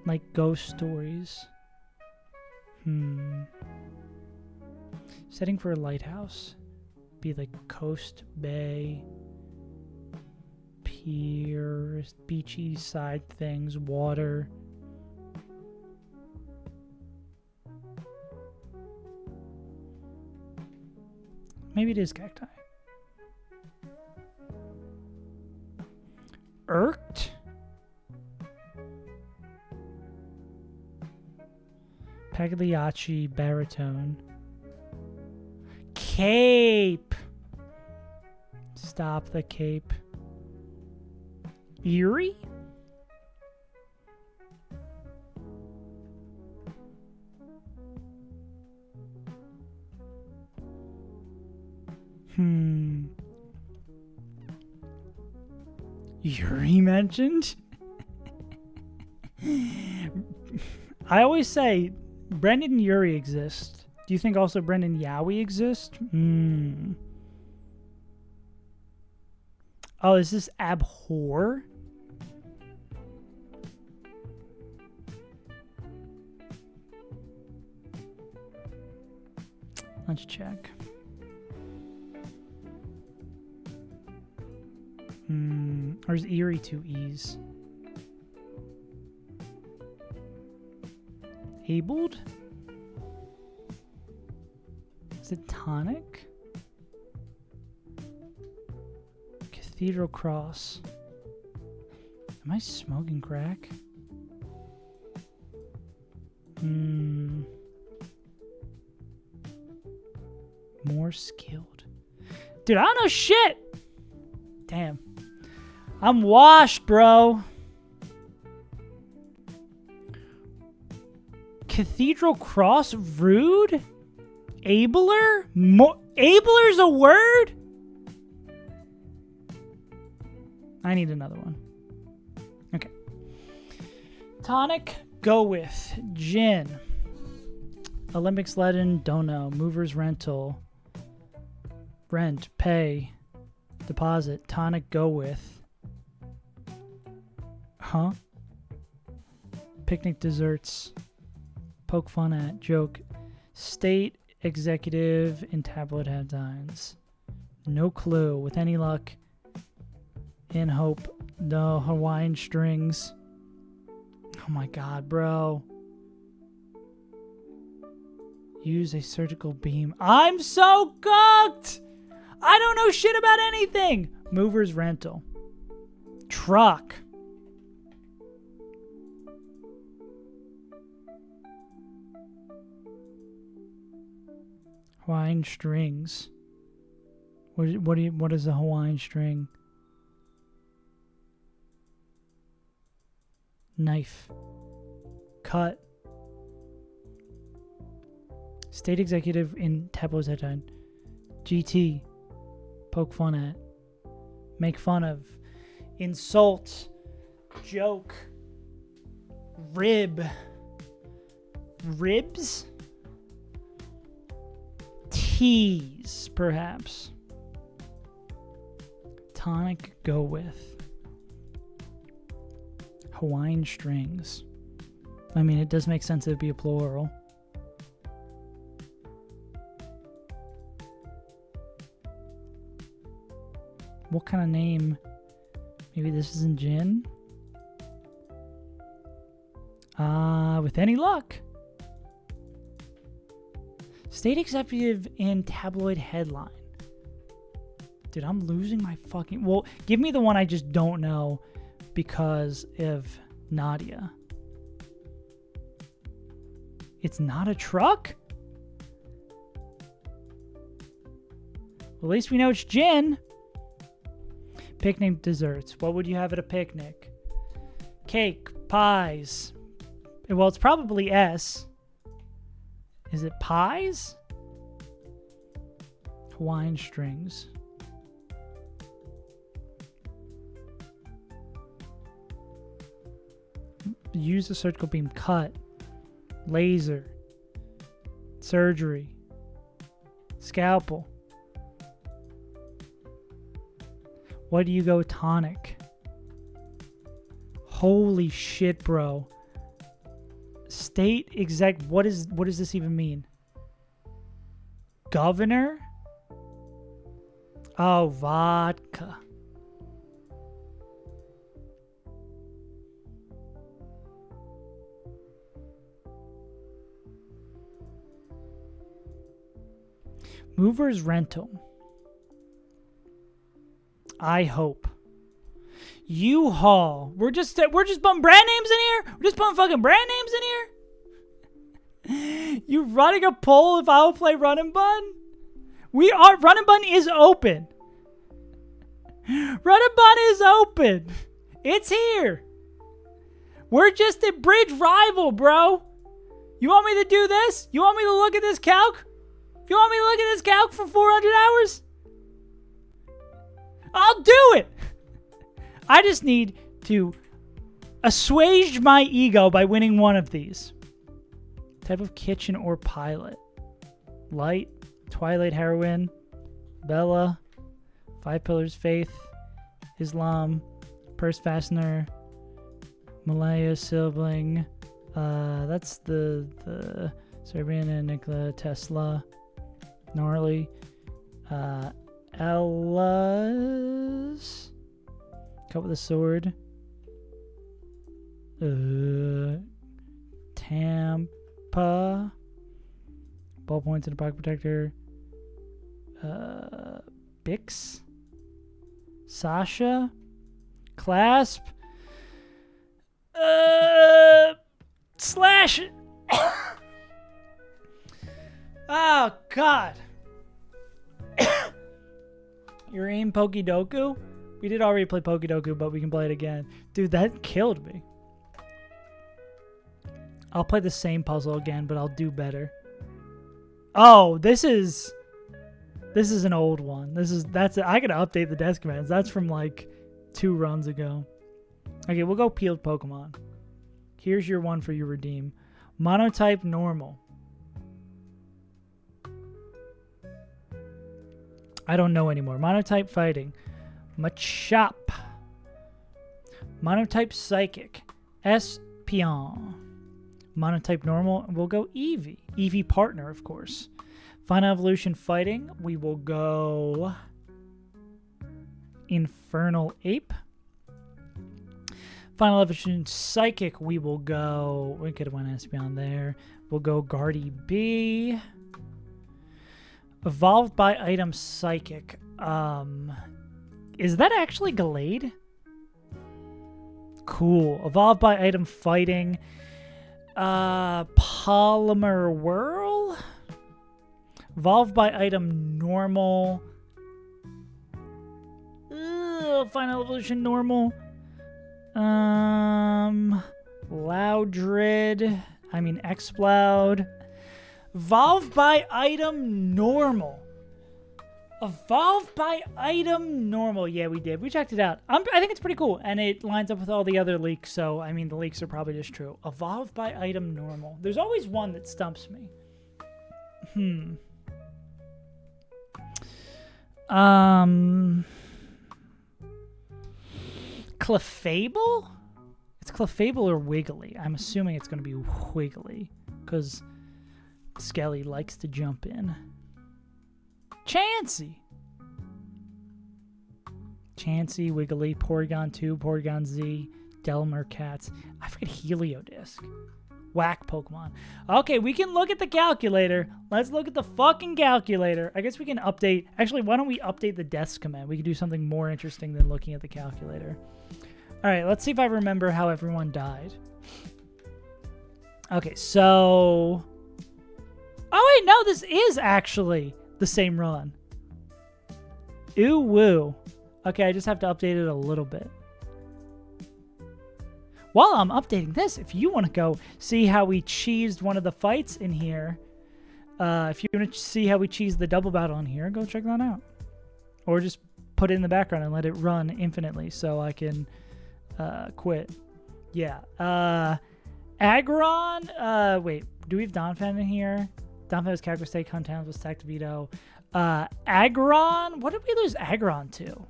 Like ghost stories. Setting for a lighthouse. Be like coast, bay. here. Beachy side things. Water. Maybe it is cacti. Irked? Pagliacci baritone. Cape. Stop the cape. Eerie? Yuri mentioned? I always say Brendan and Yuri exist. Do you think also Brendan Yowie exist? Oh, is this abhor? Let's check. Or is Eerie two E's? Abled? Is it tonic? Cathedral cross. Am I smoking crack? More skilled. Dude, I don't know shit! Damn. I'm washed, bro. Cathedral cross? Rude? Abler? Abler's a word? I need another one. Okay. Tonic, go with. Gin. Olympics legend, don't know. Movers rental. Rent, pay. Deposit. Tonic, go with. Huh? Picnic desserts. Poke fun at. Joke. State executive in tablet headlines. No clue. With any luck. In hope. No Hawaiian strings. Oh my god, bro. Use a surgical beam. I'm so cooked! I don't know shit about anything! Movers rental. Truck. Hawaiian strings. What is a Hawaiian string? Knife. Cut. State executive in tabloids headline. GT. Poke fun at. Make fun of. Insult. Joke. Rib. Ribs? Tease, perhaps. Tonic, go with. Hawaiian strings. I mean, it does make sense it'd be a plural. What kind of name? Maybe this isn't gin? With any luck. State executive in tabloid headline. Dude, I'm losing my fucking... Well, give me the one I just don't know because of Nadia. It's not a truck? Well, at least we know it's gin. Picnic desserts. What would you have at a picnic? Cake, pies. Well, it's probably S. Is it pies? Hawaiian strings. Use a surgical beam. Cut. Laser. Surgery. Scalpel. What do you go tonic? Holy shit, bro. State exec. What does this even mean? Governor? Oh, vodka. Movers Rental. I hope. U-Haul. We're just putting brand names in here? We're just putting fucking brand names in here? You running a poll if I will play Run and Bun? Run and Bun is open. Run and Bun is open. It's here. We're just a bridge rival, bro. You want me to do this? You want me to look at this calc? You want me to look at this calc for 400 hours? I'll do it. I just need to assuage my ego by winning one of these. Type of kitchen or pilot. Light, Twilight Heroine, Bella, Five Pillars Faith, Islam, Purse Fastener, Malaya Sibling. That's the Serbian and Nikola Tesla. Gnarly. Ella's. Cut with a sword. Tampa. Ballpoints and a pocket protector. Bix. Sasha. Clasp. Slash. Oh, God. You're in Pokidoku? We did already play Pokidoku, but we can play it again. Dude, that killed me. I'll play the same puzzle again, but I'll do better. Oh, this is an old one. I gotta update the desk commands. That's from like 2 runs ago. Okay, we'll go peeled Pokemon. Here's your one for your redeem. Monotype normal. I don't know anymore. Monotype fighting. Machop. Monotype psychic. Espion. Monotype normal. We'll go Eevee. Eevee partner, of course. Final evolution fighting. We will go Infernal Ape. Final evolution psychic. We will go. We could have went Espion there. We'll go Guardy B. Evolved by item psychic. Is that actually Gallade? Cool. Evolved by item fighting. Polymer Whirl. Evolved by item normal. Final evolution normal. Loudred. I mean Exploud. Evolved by item normal. Evolved by item normal. Yeah, we did. We checked it out. I think it's pretty cool. And it lines up with all the other leaks. So, I mean, the leaks are probably just true. Evolved by item normal. There's always one that stumps me. Clefable? It's Clefable or Wiggly. I'm assuming it's going to be Wiggly. Because Skelly likes to jump in. Chansey, Wiggly, Porygon 2, Porygon Z, Delmer Cats. I forget Heliodisc. Whack Pokemon. Okay, we can look at the calculator. Let's look at the fucking calculator. I guess we can update. Actually, why don't we update the desk command? We can do something more interesting than looking at the calculator. All right, let's see if I remember how everyone died. Okay, so... Oh, wait, no, this is actually the same run. Ooh, woo. Okay, I just have to update it a little bit. While I'm updating this, if you want to go see how we cheesed one of the fights in here, if you want to see how we cheesed the double battle in here, go check that out. Or just put it in the background and let it run infinitely so I can quit. Yeah. Aggron. Wait, do we have Donphan in here? Donphan was character stake, Hunthound was stacked Vito. Aggron. What did we lose Aggron to?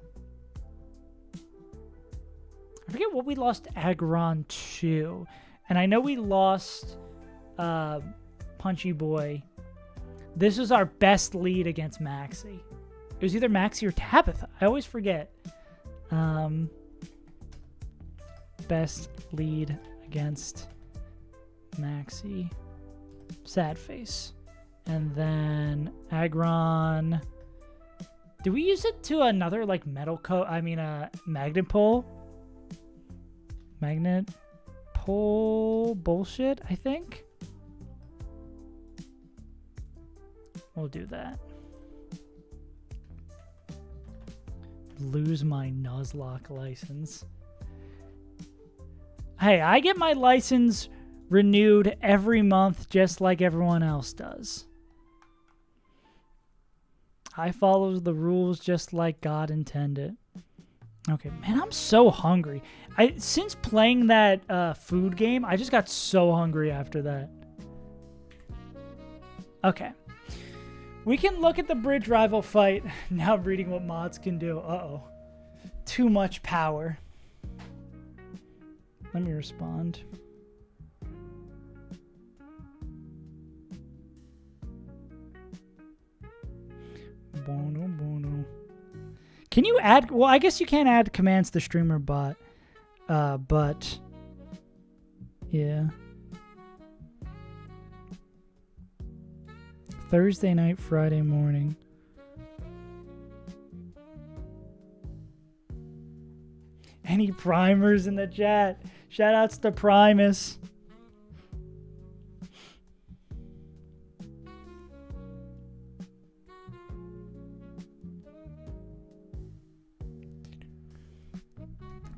I forget what we lost Aggron to. And I know we lost Punchy Boy. This was our best lead against Maxie. It was either Maxie or Tabitha. I always forget. Best lead against Maxie. Sad face. And then Agron. Do we use it to another like metal coat? I mean, magnet pole. Magnet pole bullshit, I think. We'll do that. Lose my Nuzlocke license. Hey, I get my license renewed every month just like everyone else does. I follow the rules just like God intended. Okay, man, I'm so hungry. Since playing that food game, I just got so hungry after that. Okay. We can look at the bridge rival fight. Now reading what mods can do. Uh-oh. Too much power. Let me respond. Bono, bono. Can you add... Well, I guess you can't add commands to streamer bot. But... Yeah. Thursday night, Friday morning. Any primers in the chat? Shoutouts to Primus.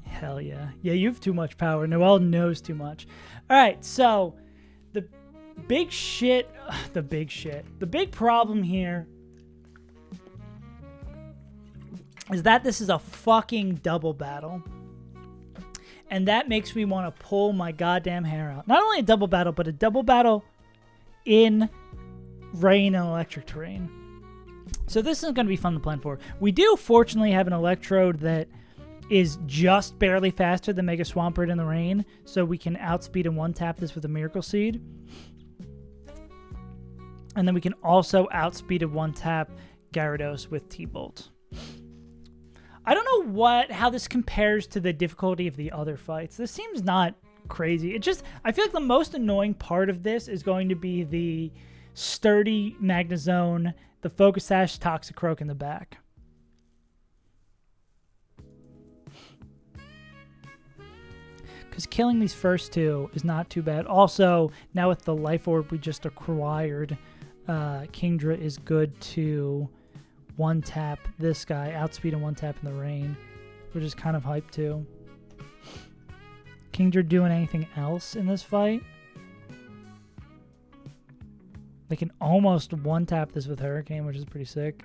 Hell yeah. Yeah, you have too much power. Noelle knows too much. All right, so the big shit, the big problem here is that this is a fucking double battle. And that makes me want to pull my goddamn hair out. Not only a double battle, but a double battle in rain and electric terrain. So this is going to be fun to plan for. We do fortunately have an electrode that is just barely faster than Mega Swampert in the rain, so we can outspeed and one-tap this with a Miracle Seed. And then we can also outspeed and one-tap Gyarados with T-Bolt. I don't know how this compares to the difficulty of the other fights. This seems not crazy. I feel like the most annoying part of this is going to be the sturdy Magnezone, the Focus Sash, Toxicroak in the back. Because killing these first two is not too bad. Also, now with the Life Orb we just acquired, Kingdra is good to one-tap this guy, outspeed and one-tap in the rain, which is kind of hype too. Kingdra doing anything else in this fight? They can almost one-tap this with Hurricane, which is pretty sick.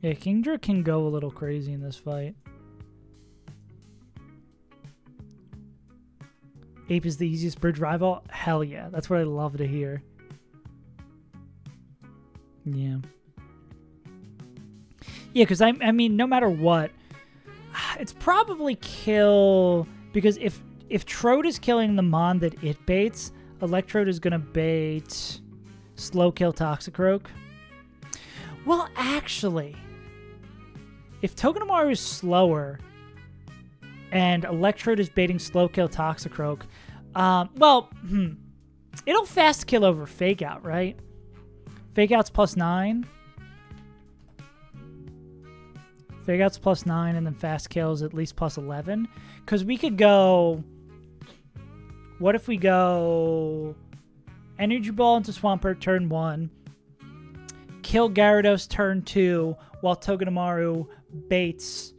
Yeah, Kingdra can go a little crazy in this fight. Ape is the easiest bridge rival? Hell yeah. That's what I love to hear. Yeah. Yeah, because I mean, no matter what, it's probably kill... Because if Trode is killing the Mon that it baits, Electrode is going to bait slow kill Toxicroak. Well, actually, if Togedemaru is slower and Electrode is baiting slow kill Toxicroak, it'll fast kill over Fake Out, right? Fake Out's +9. Fake Out's +9, and then fast kills at least +11. Because we could go... What if we go Energy Ball into Swampert turn 1, kill Gyarados turn 2, while Togedemaru baits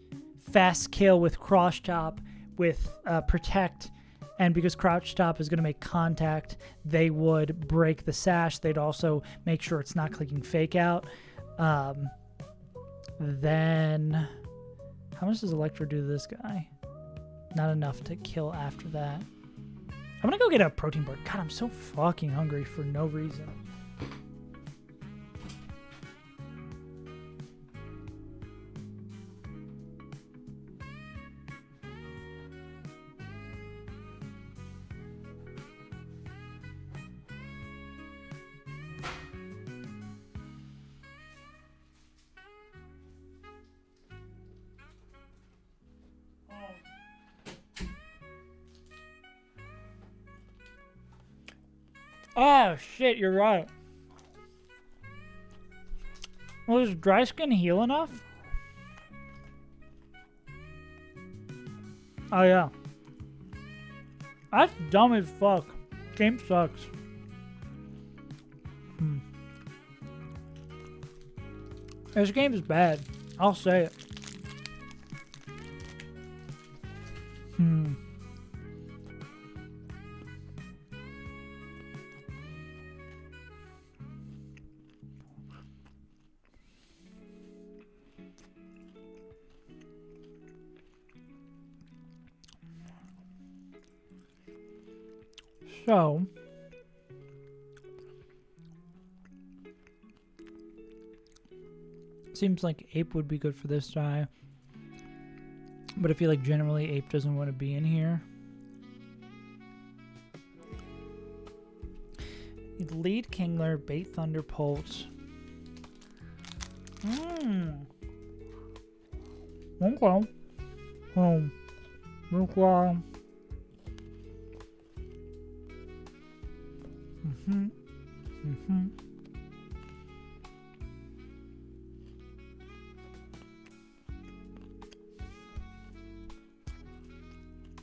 fast kill with Cross Chop with Protect, and because Crouch Chop is going to make contact, they would break the sash. They'd also make sure it's not clicking Fake Out. Then, how much does Electro do to this guy? Not enough to kill after that. I'm gonna go get a protein bar. God, I'm so fucking hungry for no reason. Oh, shit, you're right. Well, does dry skin heal enough? Oh, yeah. That's dumb as fuck. Game sucks. This game is bad. I'll say it. So, seems like Ape would be good for this guy. But I feel like generally Ape doesn't want to be in here. Lead Kingler, Bait Thunder Pulse. Okay. Okay.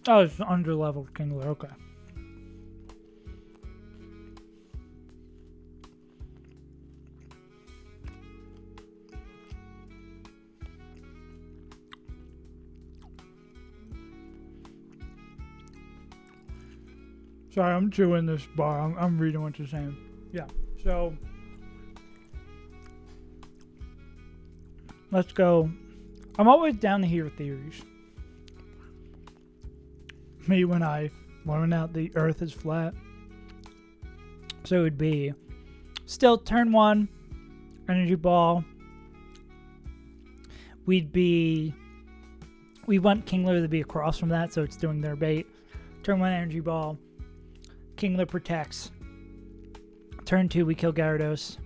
Oh, it's under-leveled Kingler, okay. Sorry, I'm chewing this bar. I'm reading what you're saying. Yeah, so let's go. I'm always down to hear theories. Me when I learn out the earth is flat. So it would be still turn 1, energy ball. We want Kingler to be across from that, so it's doing their bait. Turn 1, energy ball. Kingler protects. Turn 2, we kill Gyarados.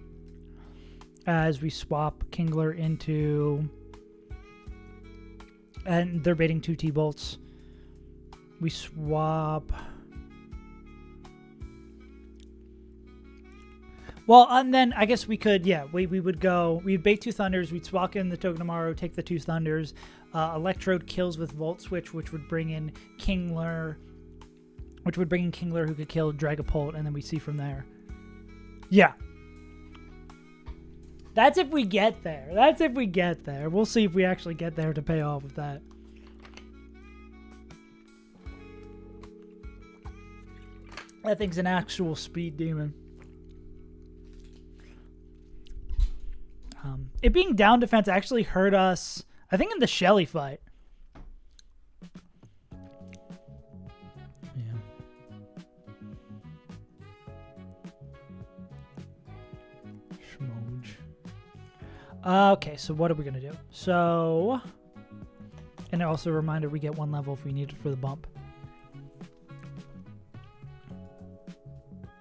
As we swap Kingler into... And they're baiting 2 T-Bolts. We swap... Well, and then I guess we could, yeah, we would go... We'd bait 2 Thunders, we'd swap in the Togedemaru, take the 2 Thunders. Electrode kills with Volt Switch, which would bring in Kingler... who could kill Dragapult, and then we see from there. Yeah. That's if we get there. That's if we get there. We'll see if we actually get there to pay off with that. That thing's an actual speed demon. It being down defense actually hurt us, I think, in the Shelly fight. Okay, so what are we going to do? So, and also a reminder, we get 1 level if we need it for the bump.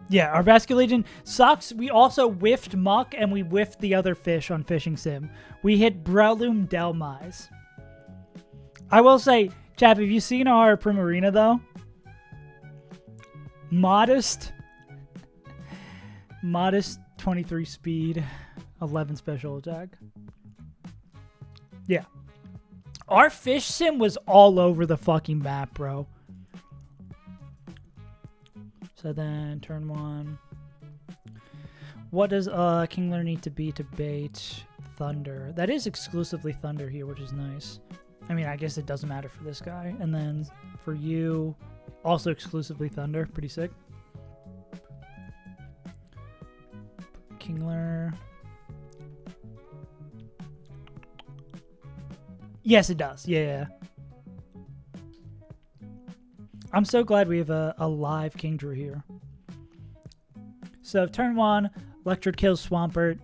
Yeah, our Basculegion sucks. We also whiffed Muck, and we whiffed the other fish on Fishing Sim. We hit Breloom Delmise. I will say, Chap, have you seen our Primarina, though? Modest 23 speed. 11 special attack. Yeah. Our fish sim was all over the fucking map, bro. So then, turn 1. What does Kingler need to be to bait Thunder? That is exclusively Thunder here, which is nice. I mean, I guess it doesn't matter for this guy. And then for you, also exclusively Thunder. Pretty sick. Kingler... Yes, it does. Yeah. I'm so glad we have a live Kingdra here. So turn 1, Electrode kills Swampert.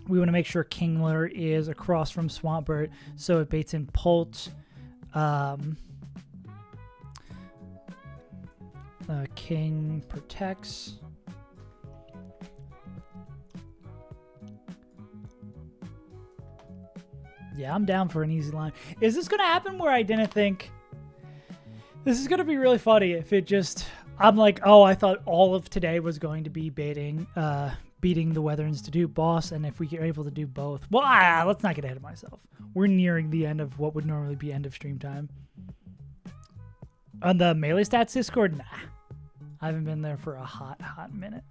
We want to make sure Kingler is across from Swampert, so it baits in Pult. King protects. Yeah, I'm down for an easy line. Is this going to happen where I didn't think... This is going to be really funny if it just... I'm like, oh, I thought all of today was going to be beating the Weather Institute boss, and if we are able to do both, well, let's not get ahead of myself. We're nearing the end of what would normally be end of stream time. On the Melee Stats Discord, nah. I haven't been there for a hot minute.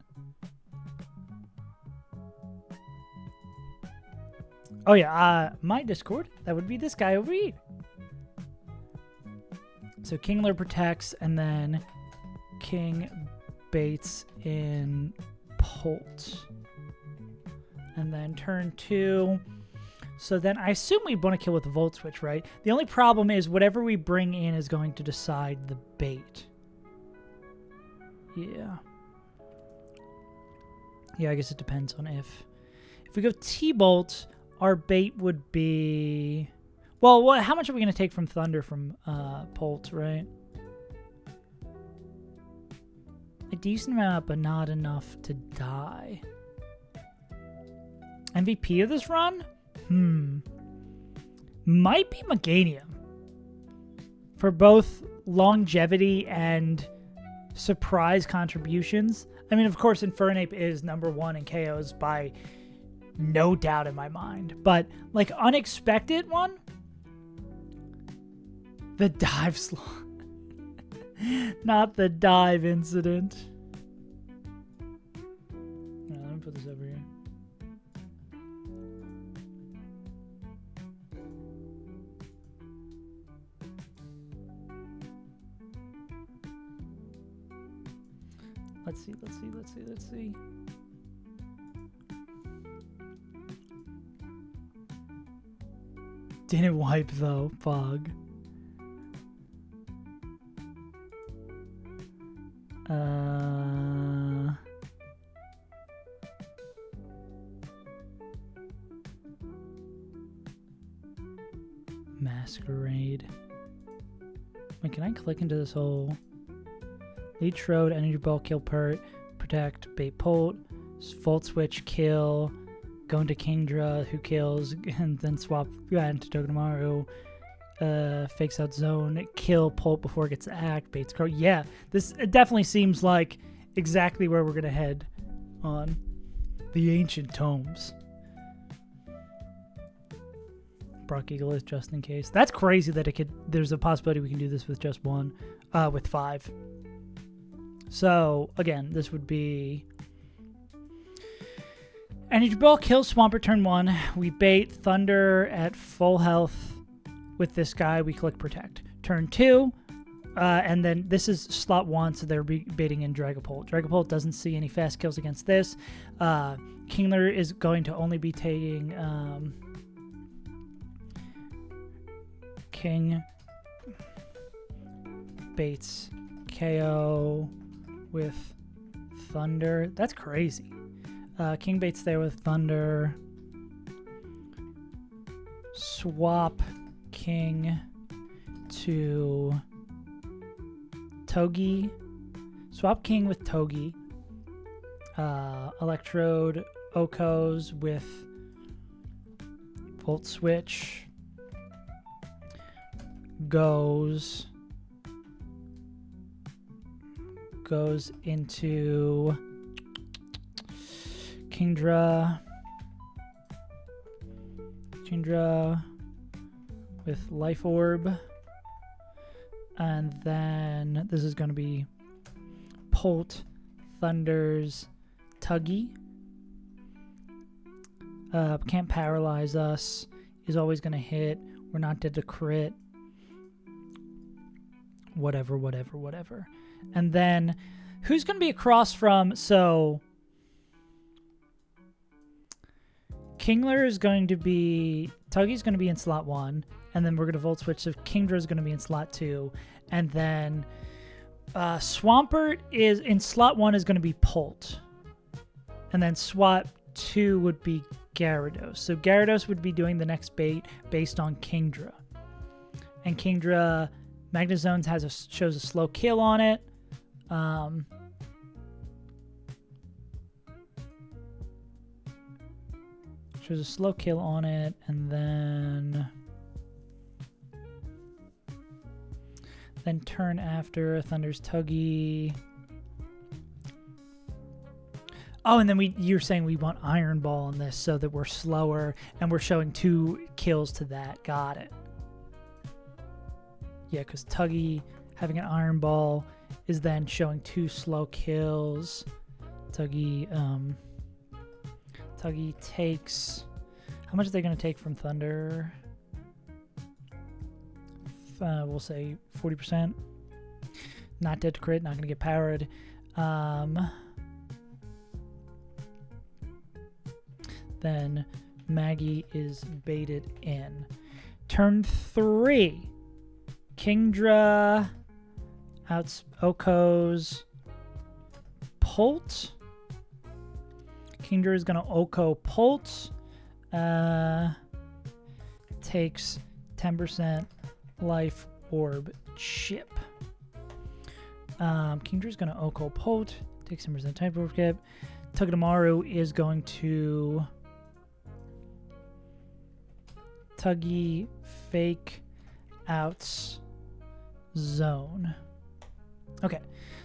Oh yeah, my Discord, that would be this guy over here. So Kingler protects, and then King baits in Polt. And then turn 2. So then I assume we want to kill with the Volt Switch, right? The only problem is whatever we bring in is going to decide the bait. Yeah. Yeah, I guess it depends on if we go T-Bolt, our bait would be... Well, how much are we going to take from Thunder from Polt, right? A decent amount, but not enough to die. MVP of this run? Might be Meganium. For both longevity and surprise contributions. I mean, of course, Infernape is #1 in KOs by no doubt in my mind. But, like, unexpected one? The dive slot. Not the dive incident. Let me put this over here. Let's see. Didn't wipe though, bug. Masquerade. Wait, can I click into this whole... Lead Trode, Energy Ball, kill Pert, protect, bait Polt, Volt Switch, kill, go into Kingdra, who kills, and then swap into Togedemaru, fakes out zone, kill Polt before it gets to act, baits Crow. Yeah, it definitely seems like exactly where we're going to head on the Ancient Tomes. Brock Eagleith, just in case. That's crazy that there's a possibility we can do this with just one, with 5. So, again, this would be Energy Ball kills Swampert turn 1. We bait Thunder at full health with this guy. We click Protect. Turn 2, and then this is slot 1, so they're baiting in Dragapult. Dragapult doesn't see any fast kills against this. Kingler is going to only be taking King baits KO with Thunder. That's crazy. King baits there with Thunder. Swap King to Togi. Swap King with Togi. Electrode Okos with Volt Switch. Goes into Kingdra with Life Orb, and then this is going to be Polt, Thunders, Tuggy. Can't paralyze us, is always going to hit, we're not dead to crit, whatever. And then, who's going to be across from... So, Kingler is going to be... Tuggy's going to be in slot 1. And then we're going to Volt Switch. So, Kingdra is going to be in slot 2. And then, Swampert is... In slot 1 is going to be Polt. And then slot 2 would be Gyarados. So, Gyarados would be doing the next bait based on Kingdra. And Kingdra... Magnezones shows a slow kill on it. Shows a slow kill on it, and then turn after Thunder's Tuggy, Oh, and then you're saying we want Iron Ball on this so that we're slower, and we're showing 2 kills to that. Got it. Yeah, because Tuggy having an Iron Ball is then showing 2 slow kills. Tuggy takes... How much are they going to take from Thunder? We'll say 40%. Not dead to crit, not going to get powered. Then Maggie is baited in. Turn 3. Kingdra outs Oko's Pult. Kingdra is going to Oko Pult. Takes 10% life orb chip. Kingdra's going to Oko Pult. Takes 10% type orb chip. Tugamaru is going to Tuggy fake outs zone. Okay,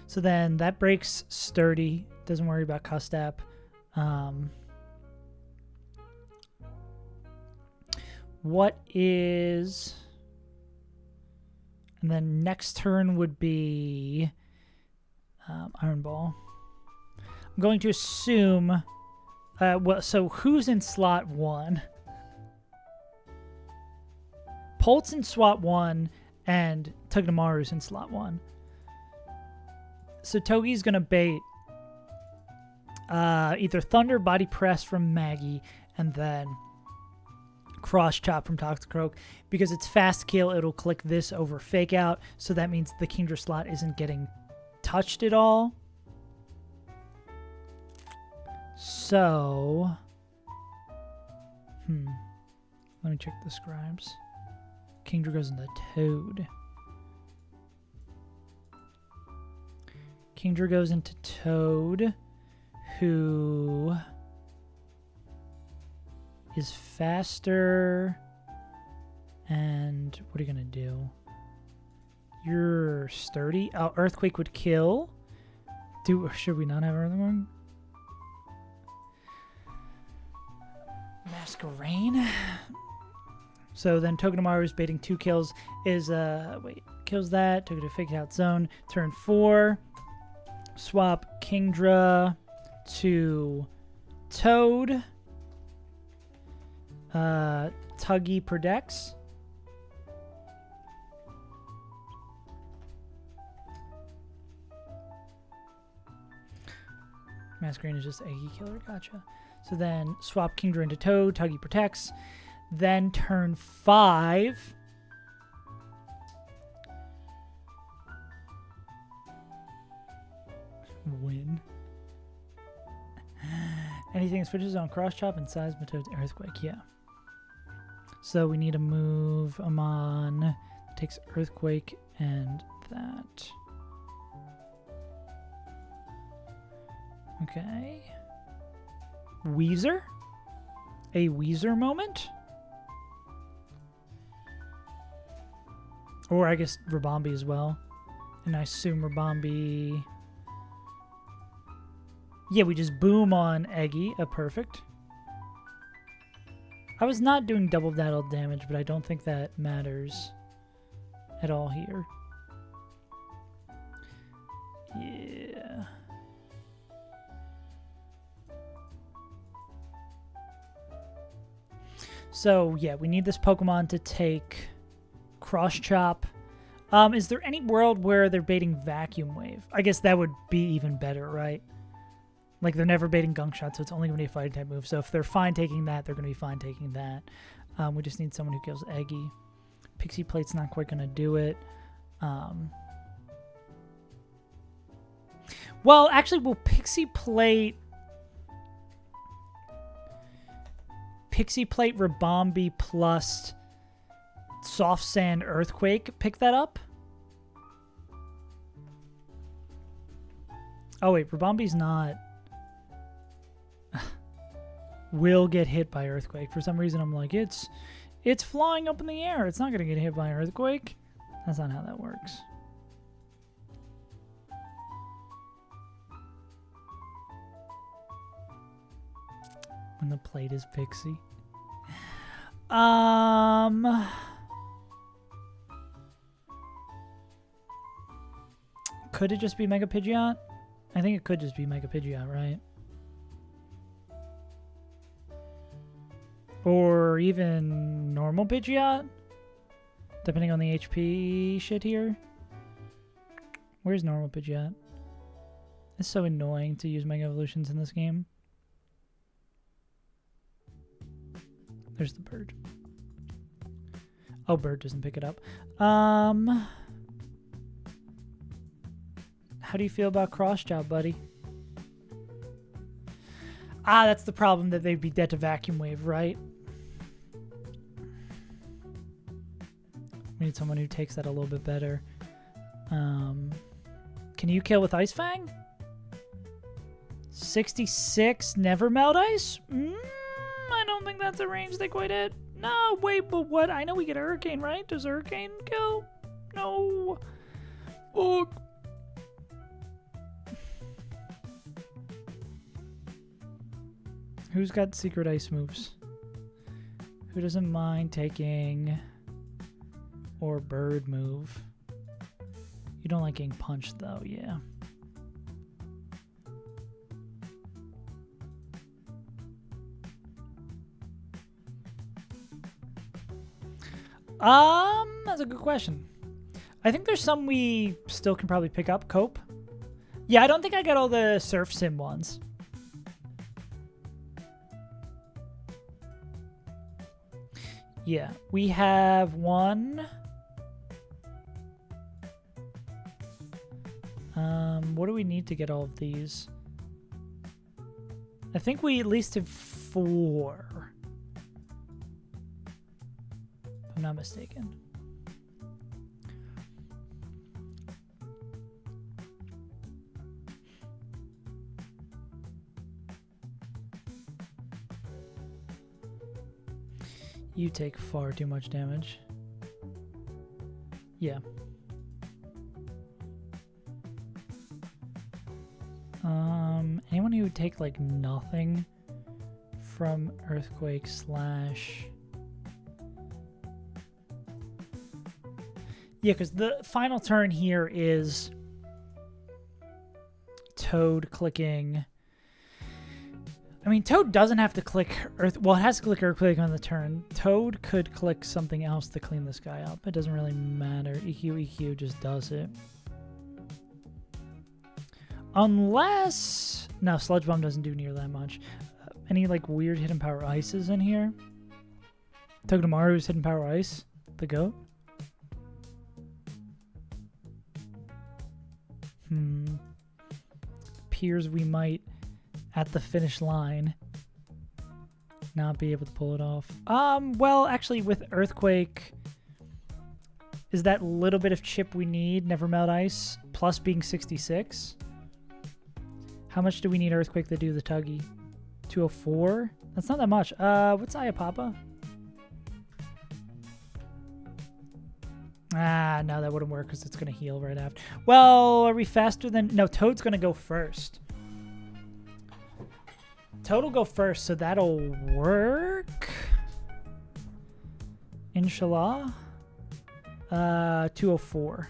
so then that breaks Sturdy. Doesn't worry about Custap. What is... And then next turn would be Iron Ball. I'm going to assume... well, so who's in slot 1? Pult's in slot 1, and Tugamaru's in slot 1. So Togi's going to bait either Thunder Body Press from Maggie, and then Cross Chop from Toxicroak. Because it's fast kill, it'll click this over Fake Out, so that means the Kingdra slot isn't getting touched at all. So... Let me check the scribes. Kingdra goes into Toad. Kingdra goes into Toad, who is faster. And what are you going to do? You're sturdy. Oh, Earthquake would kill. Should we not have Earthquake? Masquerain. So then Togedemaru is baiting 2 kills. Kills that. Took it to Fake Out Zone. Turn 4. Swap Kingdra to Toad. Tuggy Predex. Masquerain is just Eggy Killer. Gotcha. So then swap Kingdra into Toad. Tuggy protects. Then turn 5. Win. Anything that switches on Cross Chop and Seismic Toad's Earthquake. Yeah. So we need to move Amon. Takes Earthquake and that. Okay. Weezer? A Weezer moment? Or I guess Rabombi as well. And I assume Rabombi... Yeah, we just boom on Eggy. Perfect. I was not doing double battle damage, but I don't think that matters at all here. Yeah. So, yeah, we need this Pokemon to take Cross Chop. Is there any world where they're baiting Vacuum Wave? I guess that would be even better, right? Like, they're never baiting Gunk Shot, so it's only going to be a fighting type move. So if they're fine taking that, they're going to be fine taking that. We just need someone who kills Eggy. Pixie Plate's not quite going to do it. Well, actually, will Pixie Plate Rabombi plus Soft Sand Earthquake pick that up? Oh, wait, Rabombi's not... will get hit by Earthquake. For some reason, I'm like, it's flying up in the air. It's not going to get hit by Earthquake. That's not how that works. When the plate is Pixie. Could it just be Mega Pidgeot? I think it could just be Mega Pidgeot, right? Or even normal Pidgeot? Depending on the HP shit here. Where's normal Pidgeot? It's so annoying to use Mega Evolutions in this game. There's the bird. Oh, bird doesn't pick it up. How do you feel about Cross Job, buddy? Ah, that's the problem, that they'd be dead to Vacuum Wave, right? We need someone who takes that a little bit better. Can you kill with Ice Fang? 66 Never Melt Ice? I don't think that's a range they quite hit. No, wait, but what? I know we get a Hurricane, right? Does Hurricane kill? No. Fuck. Who's got secret ice moves? Who doesn't mind taking or bird move? You don't like getting punched though, yeah. That's a good question. I think there's some we still can probably pick up. Cope. Yeah, I don't think I got all the Surf Sim ones. Yeah, we have one. What do we need to get all of these? I think we at least have 4. If I'm not mistaken. You take far too much damage. Yeah. Anyone who would take like nothing from Earthquake slash... Yeah, because the final turn here is Toad clicking... I mean, Toad doesn't have to click Earth... Well, it has to click Earthquake on the turn. Toad could click something else to clean this guy up. It doesn't really matter. EQ just does it. Unless... No, Sludge Bomb doesn't do near that much. Any, like, weird Hidden Power Ices in here? Togedemaru's Hidden Power Ice? The goat? Appears we might, at the finish line, not be able to pull it off. Well, actually, with Earthquake, is that little bit of chip we need, Never Melt Ice, plus being 66? How much do we need Earthquake to do the Tuggy? 204? That's not that much. What's Ayapapa? Ah, no, that wouldn't work because it's going to heal right after. Well, are we faster than... No, Toad's going to go first. Toad will go first, so that'll work. Inshallah. 204.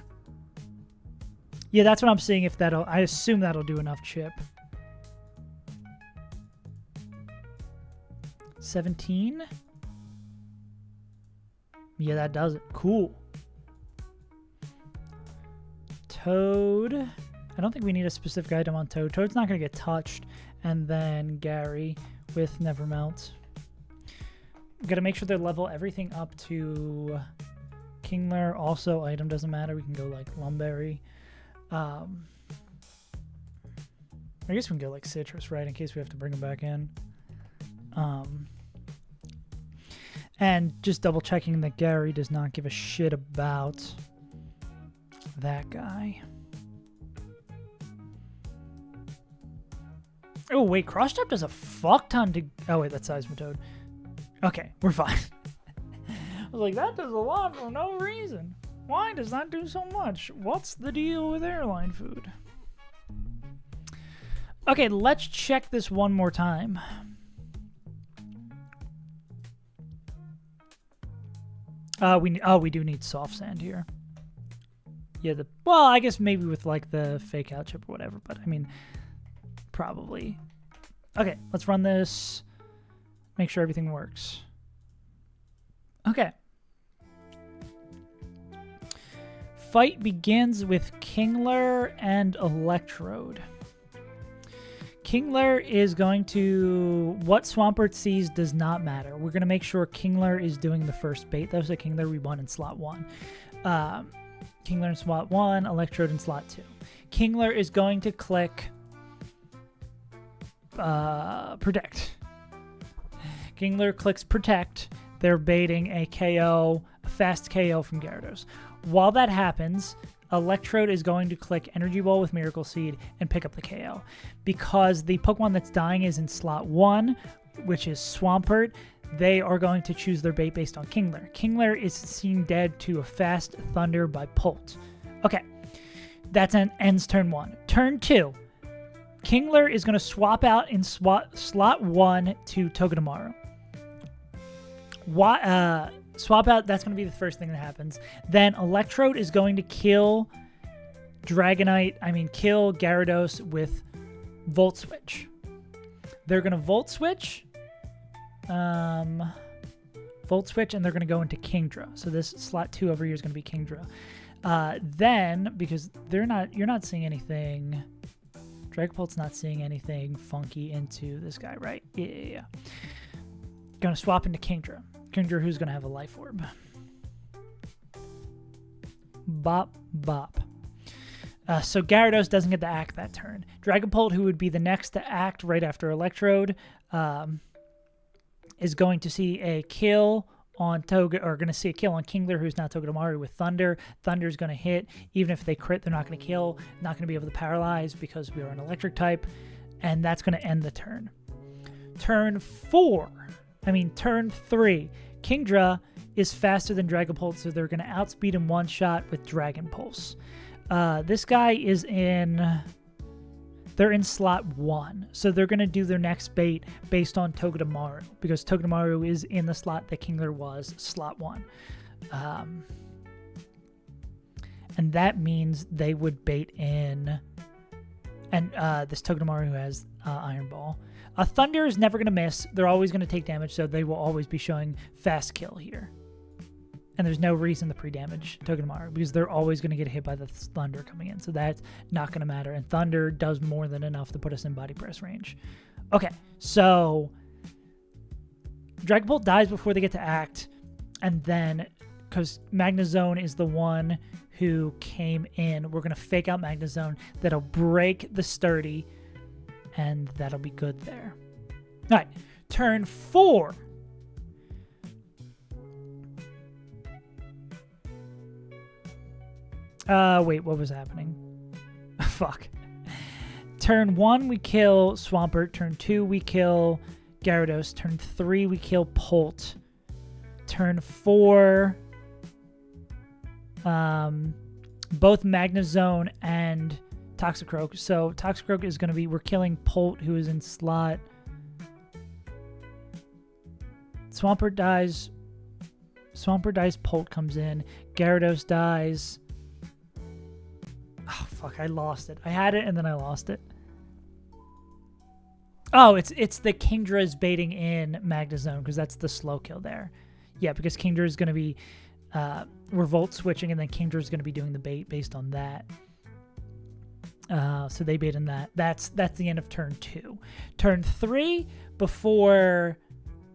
Yeah, that's what I'm seeing if that'll... I assume that'll do enough chip. 17? Yeah, that does it. Cool. Toad. I don't think we need a specific item on Toad. Toad's not going to get touched. And then Gary with Nevermelt. We've got to make sure they level everything up to Kingler. Also, item doesn't matter. We can go like Lumberry. I guess we can go like Citrus, right? In case we have to bring them back in. And just double checking that Gary does not give a shit about that guy. Oh, wait, Cross Chop does a fuck ton to... Oh, wait, that's Seismitoad. Okay, we're fine. I was like, that does a lot for no reason. Why does that do so much? What's the deal with airline food? Okay, let's check this one more time. We do need soft sand here. Yeah, well, I guess maybe with like the fake out chip or whatever, but I mean, probably. Okay, let's run this. Make sure everything works. Okay. Fight begins with Kingler and Electrode. Kingler is going to... What Swampert sees does not matter. We're going to make sure Kingler is doing the first bait, though, so Kingler we won in slot 1. Kingler in slot 1, Electrode in slot 2. Kingler is going to click Protect. Kingler clicks Protect. They're baiting a KO, a fast KO from Gyarados. While that happens, Electrode is going to click Energy Ball with Miracle Seed and pick up the KO. Because the Pokemon that's dying is in slot 1, which is Swampert, they are going to choose their bait based on Kingler. Kingler is seen dead to a fast Thunder by Pult. Okay, that's ends turn 1. Turn 2, Kingler is going to swap out in slot 1 to Togedemaru. Swap out, that's going to be the first thing that happens. Then Electrode is going to kill kill Gyarados with Volt Switch. They're going to Volt Switch. Volt Switch, and they're going to go into Kingdra. So this slot 2 over here is going to be Kingdra. Then, because you're not seeing anything, Dragapult's not seeing anything funky into this guy, right? Yeah. Going to swap into Kingdra. Kingdra, who's going to have a Life Orb. Bop, bop. So Gyarados doesn't get to act that turn. Dragapult, who would be the next to act right after Electrode, is going to see a kill on Kingler, who's not Togedemaru, with Thunder. Thunder's going to hit. Even if they crit, they're not going to kill. Not going to be able to paralyze because we are an electric type. And that's going to end the turn. Turn 3. Kingdra is faster than Dragapult, so they're going to outspeed him one shot with Dragon Pulse. This guy is they're in slot 1, so they're going to do their next bait based on Togedemaru, because Togedemaru is in the slot that Kingler was, slot 1. And that means they would bait in, and this Togedemaru who has Iron Ball. Thunder is never going to miss. They're always going to take damage, so they will always be showing fast kill here. And there's no reason to pre-damage Togedemaru because they're always going to get hit by the Thunder coming in. So that's not going to matter. And Thunder does more than enough to put us in body press range. Okay, so Dragapult dies before they get to act. And then, because Magnezone is the one who came in, we're going to fake out Magnezone. That'll break the Sturdy. And that'll be good there. All right, turn 4. Wait, what was happening? Fuck. Turn 1, we kill Swampert. Turn 2, we kill Gyarados. Turn 3, we kill Pult. Turn 4, both Magnezone and Toxicroak. So Toxicroak is going to be, we're killing Pult, who is in slot. Swampert dies, Pult comes in. Gyarados dies. Oh, fuck, I lost it. I had it and then I lost it. Oh, it's the Kingdra is baiting in Magnezone because that's the slow kill there. Yeah, because Kingdra is going to be, we're Volt switching and then Kingdra is going to be doing the bait based on that. So they bait in that. That's the end of turn 2. Turn 3, before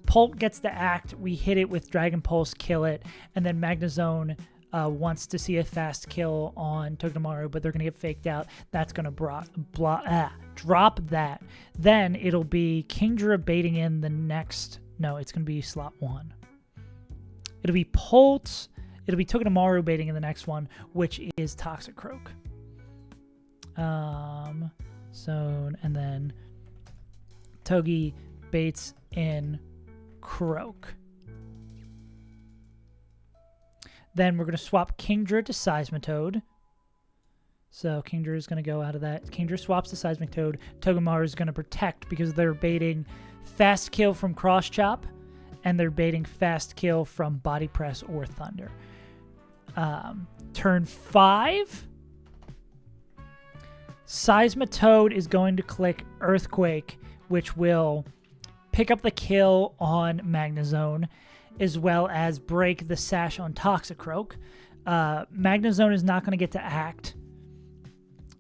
Pult gets to act, we hit it with Dragon Pulse, kill it, and then Magnezone wants to see a fast kill on Togedemaru, but they're going to get faked out. That's going to drop that. Then it'll be Kingdra baiting in the next... No, it's going to be slot 1. It'll be Pult. It'll be Togedemaru baiting in the next one, which is Toxicroak. And then Togi baits in Croak. Then we're going to swap Kingdra to Seismitoad. So Kingdra is going to go out of that. Kingdra swaps to Seismitoad. Togedemaru is going to protect because they're baiting fast kill from Cross Chop. and they're baiting fast kill from body press or thunder. Turn 5, Seismitoad is going to click Earthquake, which will pick up the kill on Magnezone, as well as break the sash on Toxicroak. Magnezone is not going to get to act.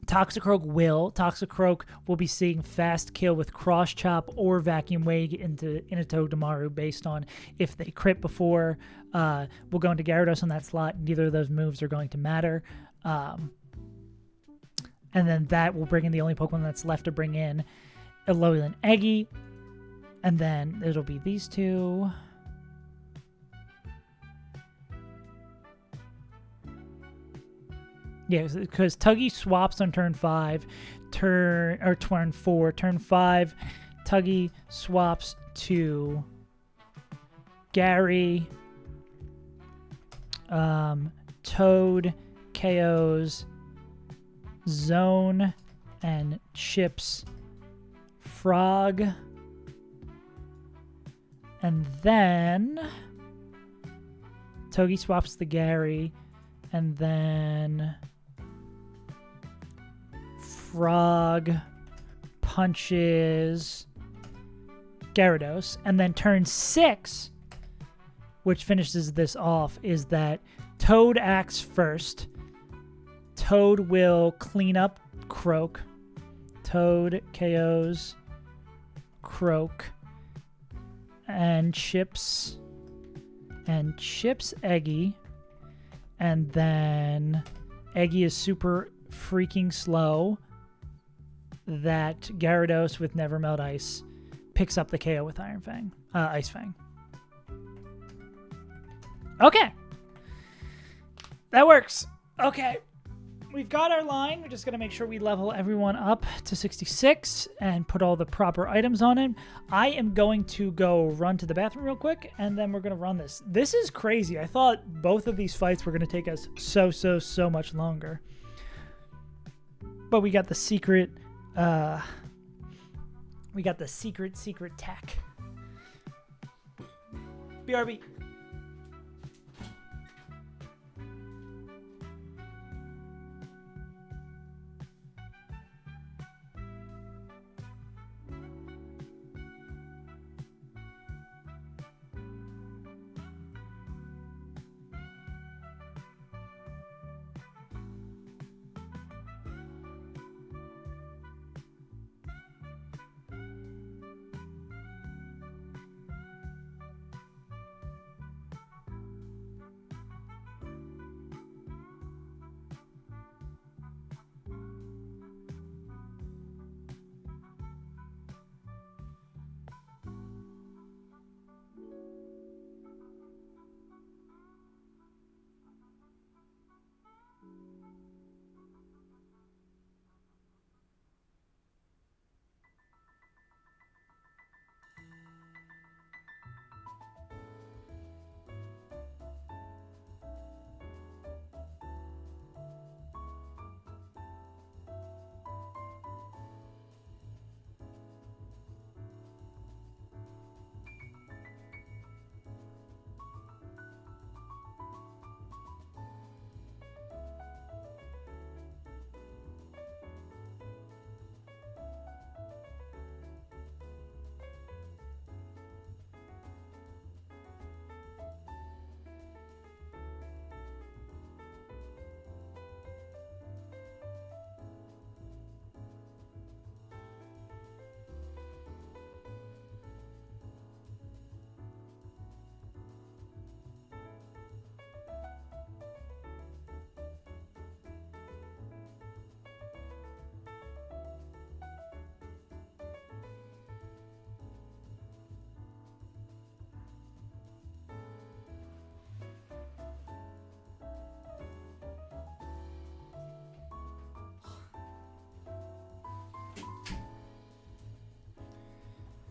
Toxicroak will. Toxicroak will be seeing fast kill with Cross Chop or Vacuum Wave into Togedemaru based on if they crit before. We'll go into Gyarados on that slot. Neither of those moves are going to matter. And then that will bring in the only Pokemon that's left to bring in Alolan Eggy. And then it'll be these two. Yeah, because Tuggy swaps on turn 5, turn 4. Turn 5, Tuggy swaps to Gary. Toad KOs Zone and chips Frog. And then Togi swaps the Gary, and then Frog punches Gyarados. And then turn 6, which finishes this off, is that Toad acts first. Toad will clean up Croak. Toad KOs Croak and chips Eggy. And then Eggy is super freaking slow that Gyarados with Never Melt Ice picks up the KO with Ice Fang. Okay. That works. Okay. We've got our line. We're just going to make sure we level everyone up to 66 and put all the proper items on it. I am going to go run to the bathroom real quick, and then we're going to run this. This is crazy. I thought both of these fights were going to take us so much longer. But we got the secret, secret tech. BRB.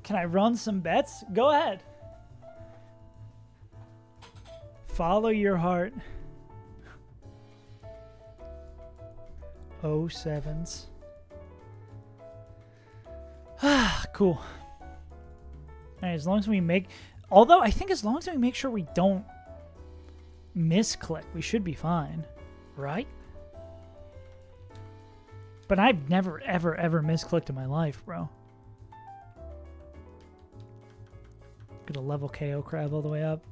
Can I run some bets? Go ahead. Follow your heart. 07s. Cool. All right, as long as we make... Although I think as long as we make sure we don't misclick, we should be fine, right? But I've never, ever, ever misclicked in my life, bro. Gonna level KO crab all the way up.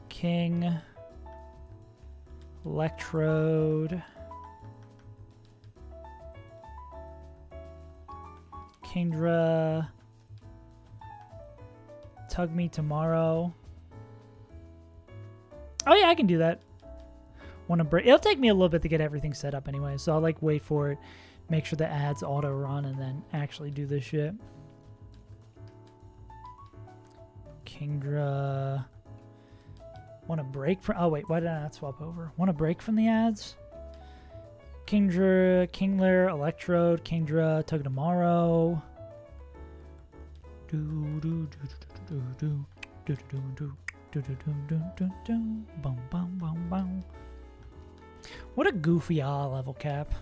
King. Electrode. Kingdra. Tug me tomorrow. Oh yeah, I can do that. Want to break? It'll take me a little bit to get everything set up anyway, so I'll like wait for it, make sure the ads auto run, and then actually do this shit. Kingdra. Want to break from? Oh wait, why did I not swap over? Want to break from the ads? Kingdra, Kingler, Electrode, Kingdra, Tug tomorrow. Do do do do do do do do do do do do do do. Bum bum bum bum. What a goofy level cap.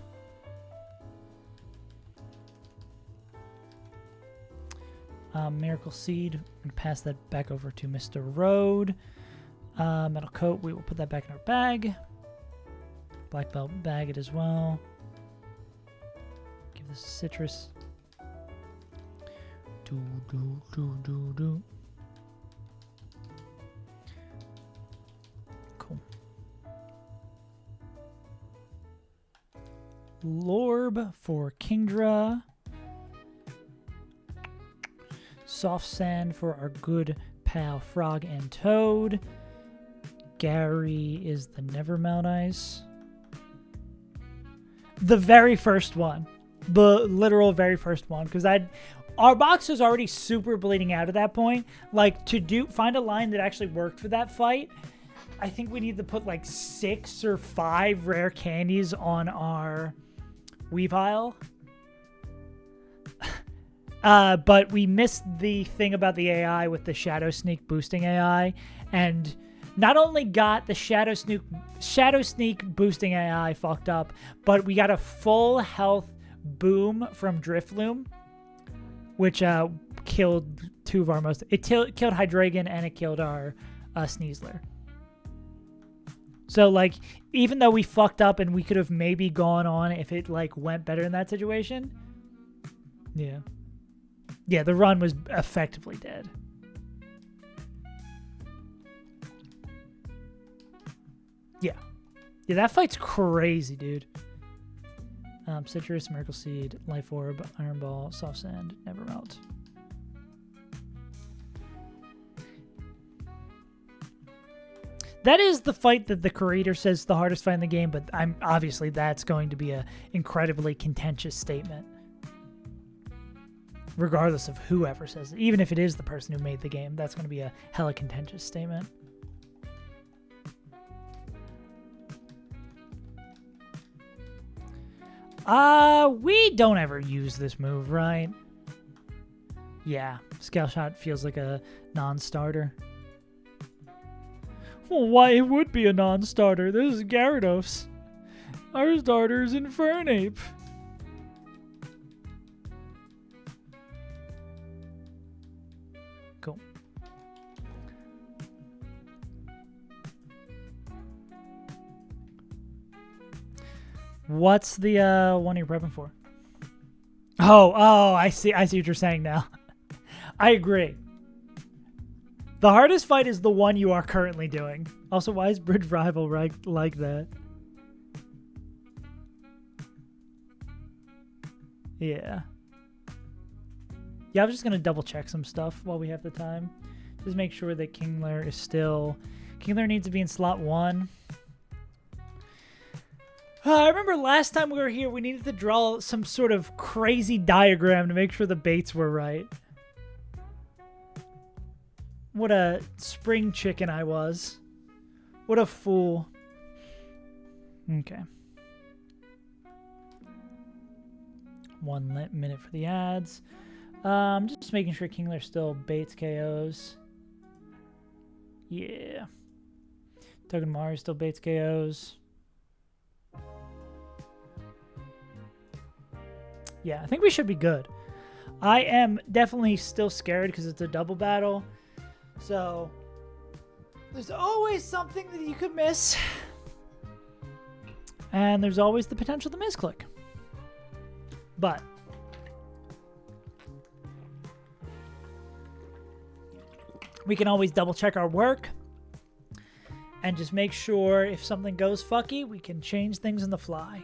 Miracle Seed. I'm going to pass that back over to Mr. Road. Metal Coat. We will put that back in our bag. Black Belt, bag it as well. Give this a citrus. Do, do, do, do, do. Cool. Lorb for Kingdra. Soft Sand for our good pal Frog and Toad. Gary is the Nevermelt Ice. The very first one. The literal very first one. Because our box was already super bleeding out at that point. Like, find a line that actually worked for that fight, I think we need to put like 6 or 5 rare candies on our Weavile. But we missed the thing about the AI with the Shadow Sneak boosting AI, and not only got the Shadow Sneak boosting AI fucked up, but we got a full health boom from Drifloom, which killed 2 of our most. It killed Hydreigon and it killed our Sneasler. So like, even though we fucked up and we could have maybe gone on if it like went better in that situation, yeah, the run was effectively dead. Yeah, that fight's crazy, dude. Citrus, Miracle Seed, Life Orb, Iron Ball, Soft Sand, Nevermelt. That is the fight that the creator says is the hardest fight in the game, but obviously that's going to be an incredibly contentious statement. Regardless of whoever says it. Even if it is the person who made the game, that's going to be a hella contentious statement. We don't ever use this move, right? Yeah, Scale Shot feels like a non-starter. Well, why it would be a non-starter? This is Gyarados. Our starter is Infernape. Cool. What's the one you're prepping for? Oh, I see what you're saying now. I agree. The hardest fight is the one you are currently doing. Also, why is Bridge Rival like that? Yeah. Yeah, I'm just going to double check some stuff while we have the time. Just make sure that Kingler is still... Kingler needs to be in slot 1. I remember last time we were here, we needed to draw some sort of crazy diagram to make sure the baits were right. What a spring chicken I was. What a fool. Okay. 1 minute for the ads. Just making sure Kingler still baits KOs. Yeah. Token Mario still baits KOs. Yeah, I think we should be good. I am definitely still scared because it's a double battle. So there's always something that you could miss. And there's always the potential to misclick. But we can always double check our work and just make sure if something goes fucky, we can change things on the fly.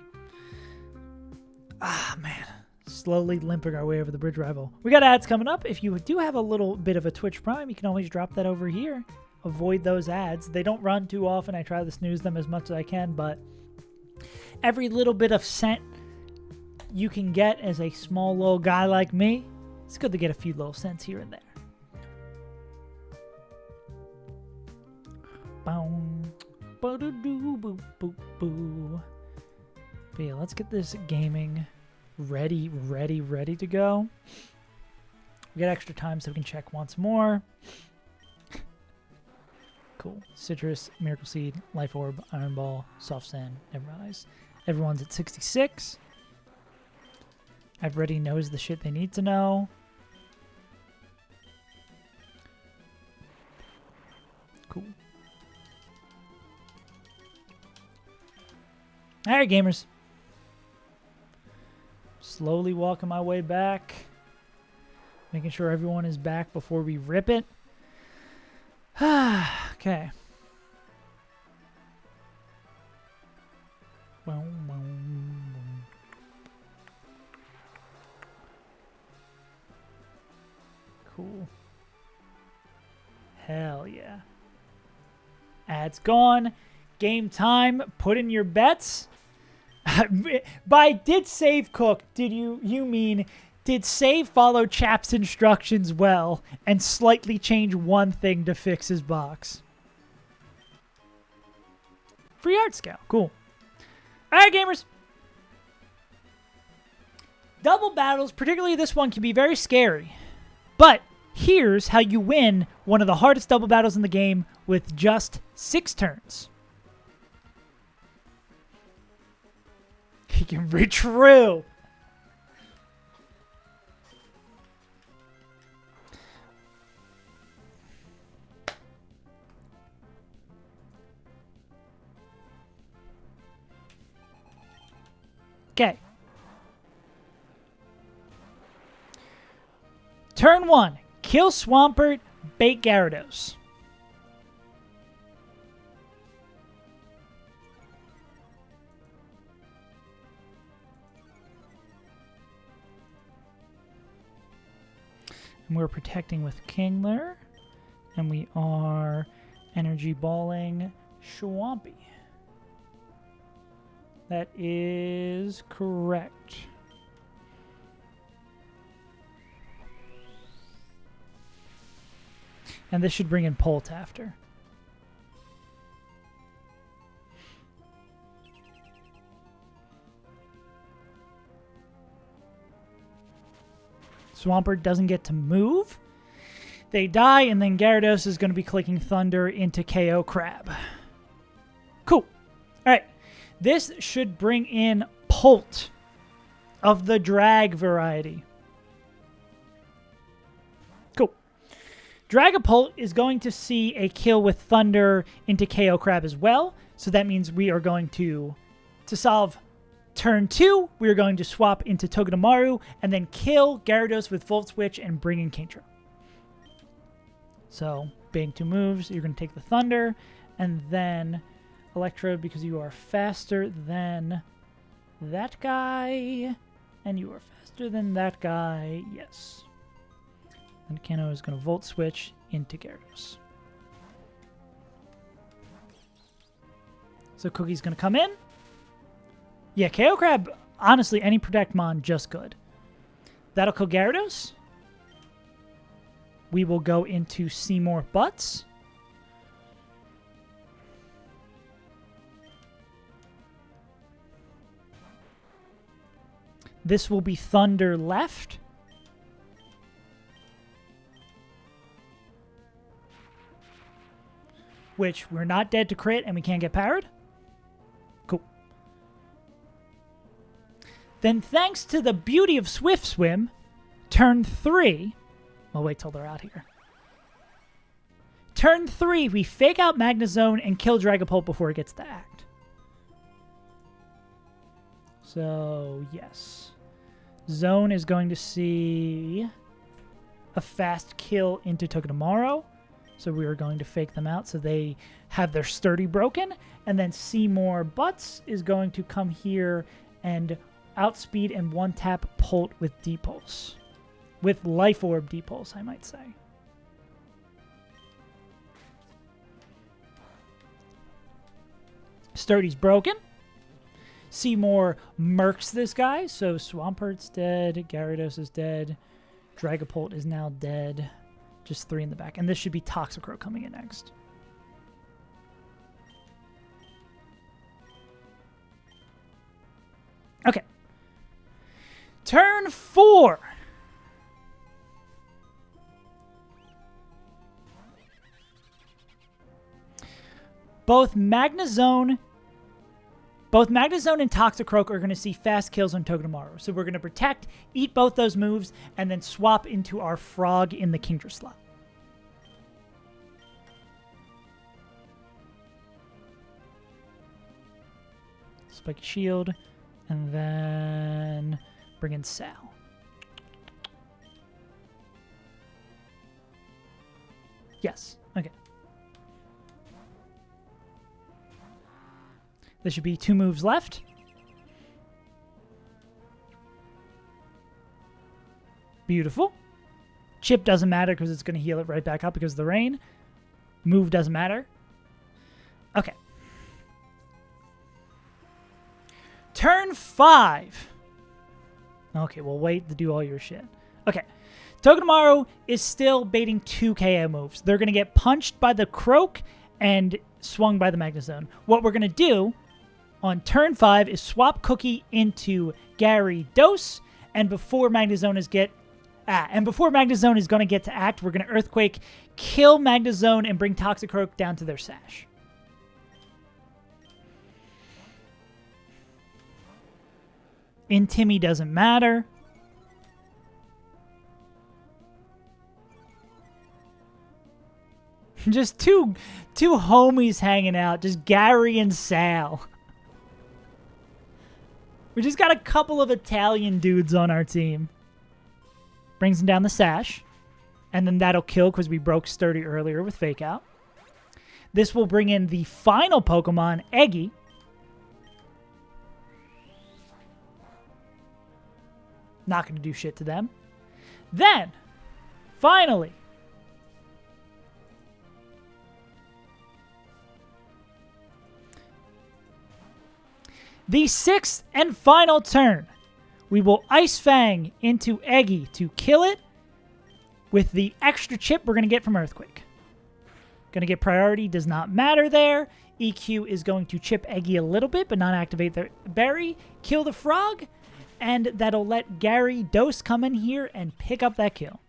Ah, man. Slowly limping our way over the bridge rival. We got ads coming up. If you do have a little bit of a Twitch Prime, you can always drop that over here. Avoid those ads. They don't run too often. I try to snooze them as much as I can, but every little bit of cent you can get as a small little guy like me, it's good to get a few little cents here and there. Boom. Ba-da-doo, boop, boop, boo. But yeah, let's get this gaming ready to go. We got extra time so we can check once more. Cool. Citrus, Miracle Seed, Life Orb, Iron Ball, Soft Sand, Everrise. Everyone's at 66. Everybody knows the shit they need to know. Cool. Alright, gamers. Slowly walking my way back. Making sure everyone is back before we rip it. Okay. Cool. Hell yeah. Ads gone. Game time. Put in your bets. By did save cook, did you mean did save follow Chap's instructions well and slightly change one thing to fix his box? Free art scale. Cool. Alright, gamers. Double battles, particularly this one, can be very scary. But here's how you win one of the hardest double battles in the game with just 6 turns. He can be true. Okay. Turn 1. Kill Swampert, bait Gyarados. And we're protecting with Kingler. And we are energy balling Swampy. That is correct. And this should bring in Polt after. Swampert doesn't get to move. They die, and then Gyarados is going to be clicking Thunder into KO Crab. Cool. All right. This should bring in Polt of the drag variety. Cool. Dragapult is going to see a kill with Thunder into KO Crab as well. So that means we are going to solve turn 2, we are going to swap into Togedemaru and then kill Gyarados with Volt Switch and bring in Kingdra. So, being 2 moves, you're going to take the Thunder and then Electro because you are faster than that guy. And you are faster than that guy, yes. And Kano is going to Volt Switch into Gyarados. So Cookie's going to come in. Yeah, KO Crab, honestly, any Protect Mon, just good. That'll kill Gyarados. We will go into Seymour Butts. This will be Thunder left. Which, we're not dead to crit and we can't get powered. Cool. Then thanks to the beauty of Swift Swim, Turn 3, I'll wait till they're out here. Turn 3, we fake out Magnezone and kill Dragapult before it gets to act. So, yes. Zone is going to see a fast kill into Togedemaru. So we are going to fake them out so they have their sturdy broken. And then Seymour Butts is going to come here and outspeed and one-tap Pult with D-Pulse. With Life Orb D-Pulse, I might say. Sturdy's broken. Seymour murks this guy, so Swampert's dead, Gyarados is dead, Dragapult is now dead. Just 3 in the back. And this should be Toxicroak coming in next. Okay. Turn 4. Both Magnezone and Toxicroak are going to see fast kills on Togedemaru. So we're going to protect, eat both those moves, and then swap into our Frog in the Kingdra slot. Spiky Shield, and then bring in Sal. Yes, okay. There should be 2 moves left. Beautiful. Chip doesn't matter because it's going to heal it right back up because of the rain. Move doesn't matter. Okay. Turn 5. Okay, we'll wait to do all your shit. Okay. Togedemaru is still baiting 2 KO moves. They're going to get punched by the Croak and swung by the Magnezone. What we're going to do on turn 5 is swap Cookie into Gyarados, and before Magnezone is going to get to act, we're going to Earthquake, kill Magnezone, and bring Toxicroak down to their Sash. Intimmy doesn't matter. Just two homies hanging out, just Gary and Sal. We just got a couple of Italian dudes on our team. Brings him down the Sash. And then that'll kill because we broke Sturdy earlier with Fake Out. This will bring in the final Pokemon, Eggy. Not going to do shit to them. Then, finally, the 6th and final turn, we will Ice Fang into Eggy to kill it with the extra chip we're going to get from Earthquake. Going to get priority, does not matter there. EQ is going to chip Eggy a little bit, but not activate the berry. Kill the frog, and that'll let Gyarados come in here and pick up that kill.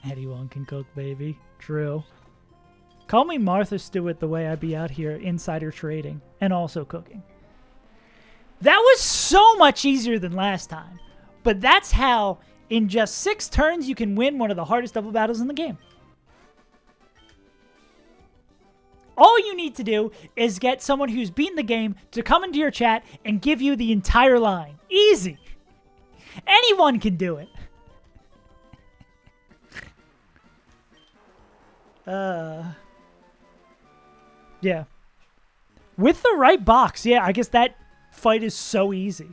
Anyone can cook, baby. True. Call me Martha Stewart the way I be out here insider trading and also cooking. That was so much easier than last time. But that's how, in just 6 turns, you can win one of the hardest double battles in the game. All you need to do is get someone who's beaten the game to come into your chat and give you the entire line. Easy. Anyone can do it. Yeah. With the right box, yeah, I guess that fight is so easy.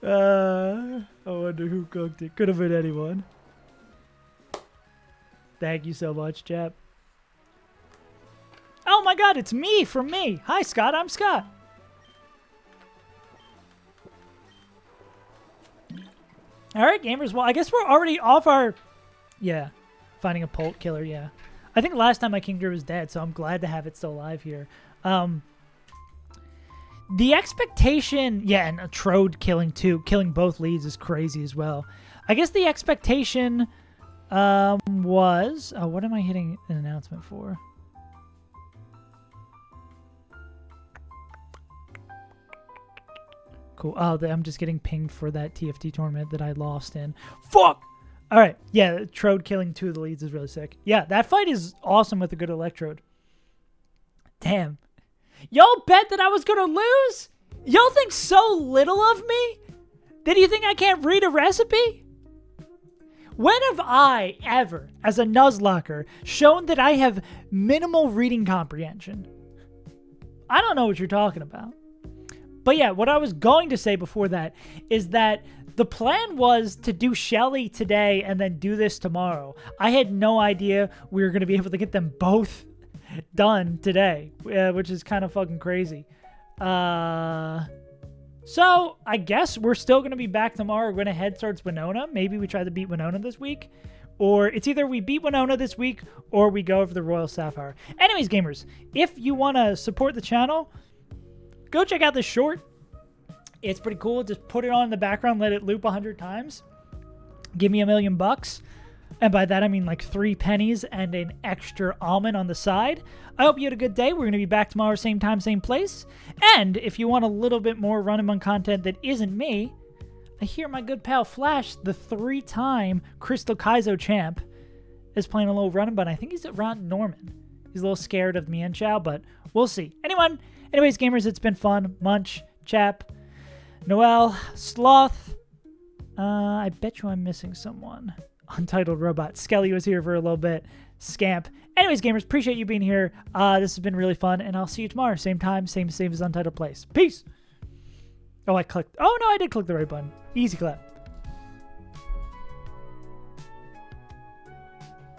I wonder who cooked it. Could have been anyone. Thank you so much, chap. Oh my god, it's me from me. Hi, Scott. I'm Scott. All right, gamers. Well, I guess we're already off our... Yeah, finding a Pult killer, yeah. I think last time my Kingdra was dead, so I'm glad to have it still alive here. The expectation... Yeah, and a Trode killing too. Killing both leads is crazy as well. I guess the expectation was... Oh, what am I hitting an announcement for? Cool. Oh, I'm just getting pinged for that TFT tournament that I lost in. Fuck! All right. Yeah, Trode killing 2 of the leads is really sick. Yeah, that fight is awesome with a good Electrode. Damn. Y'all bet that I was going to lose? Y'all think so little of me? That you think I can't read a recipe? When have I ever, as a Nuzlocker, shown that I have minimal reading comprehension? I don't know what you're talking about. But yeah, what I was going to say before that is that the plan was to do Shelly today and then do this tomorrow. I had no idea we were going to be able to get them both done today, which is kind of fucking crazy. So I guess we're still going to be back tomorrow. We're going to head towards Winona. Maybe we try to beat Winona this week. Or it's either we beat Winona this week or we go over the Royal Sapphire. Anyways, gamers, if you want to support the channel, go check out this short. It's pretty cool. Just put it on in the background, let it loop 100 times. Give me $1 million. And by that, I mean like 3 pennies and an extra almond on the side. I hope you had a good day. We're going to be back tomorrow, same time, same place. And if you want a little bit more Run and Bun content that isn't me, I hear my good pal Flash, the 3-time Crystal Kaizo champ, is playing a little Run and Bun. I think he's around Norman. He's a little scared of me and Chow, but we'll see. Anyways, gamers, it's been fun. Munch, Chap, Noel, Sloth. I bet you I'm missing someone. Untitled Robot. Skelly was here for a little bit. Scamp. Anyways, gamers, appreciate you being here. This has been really fun, and I'll see you tomorrow. Same time, same as Untitled Place. Peace. Oh, I clicked. Oh, no, I did click the right button. Easy clap.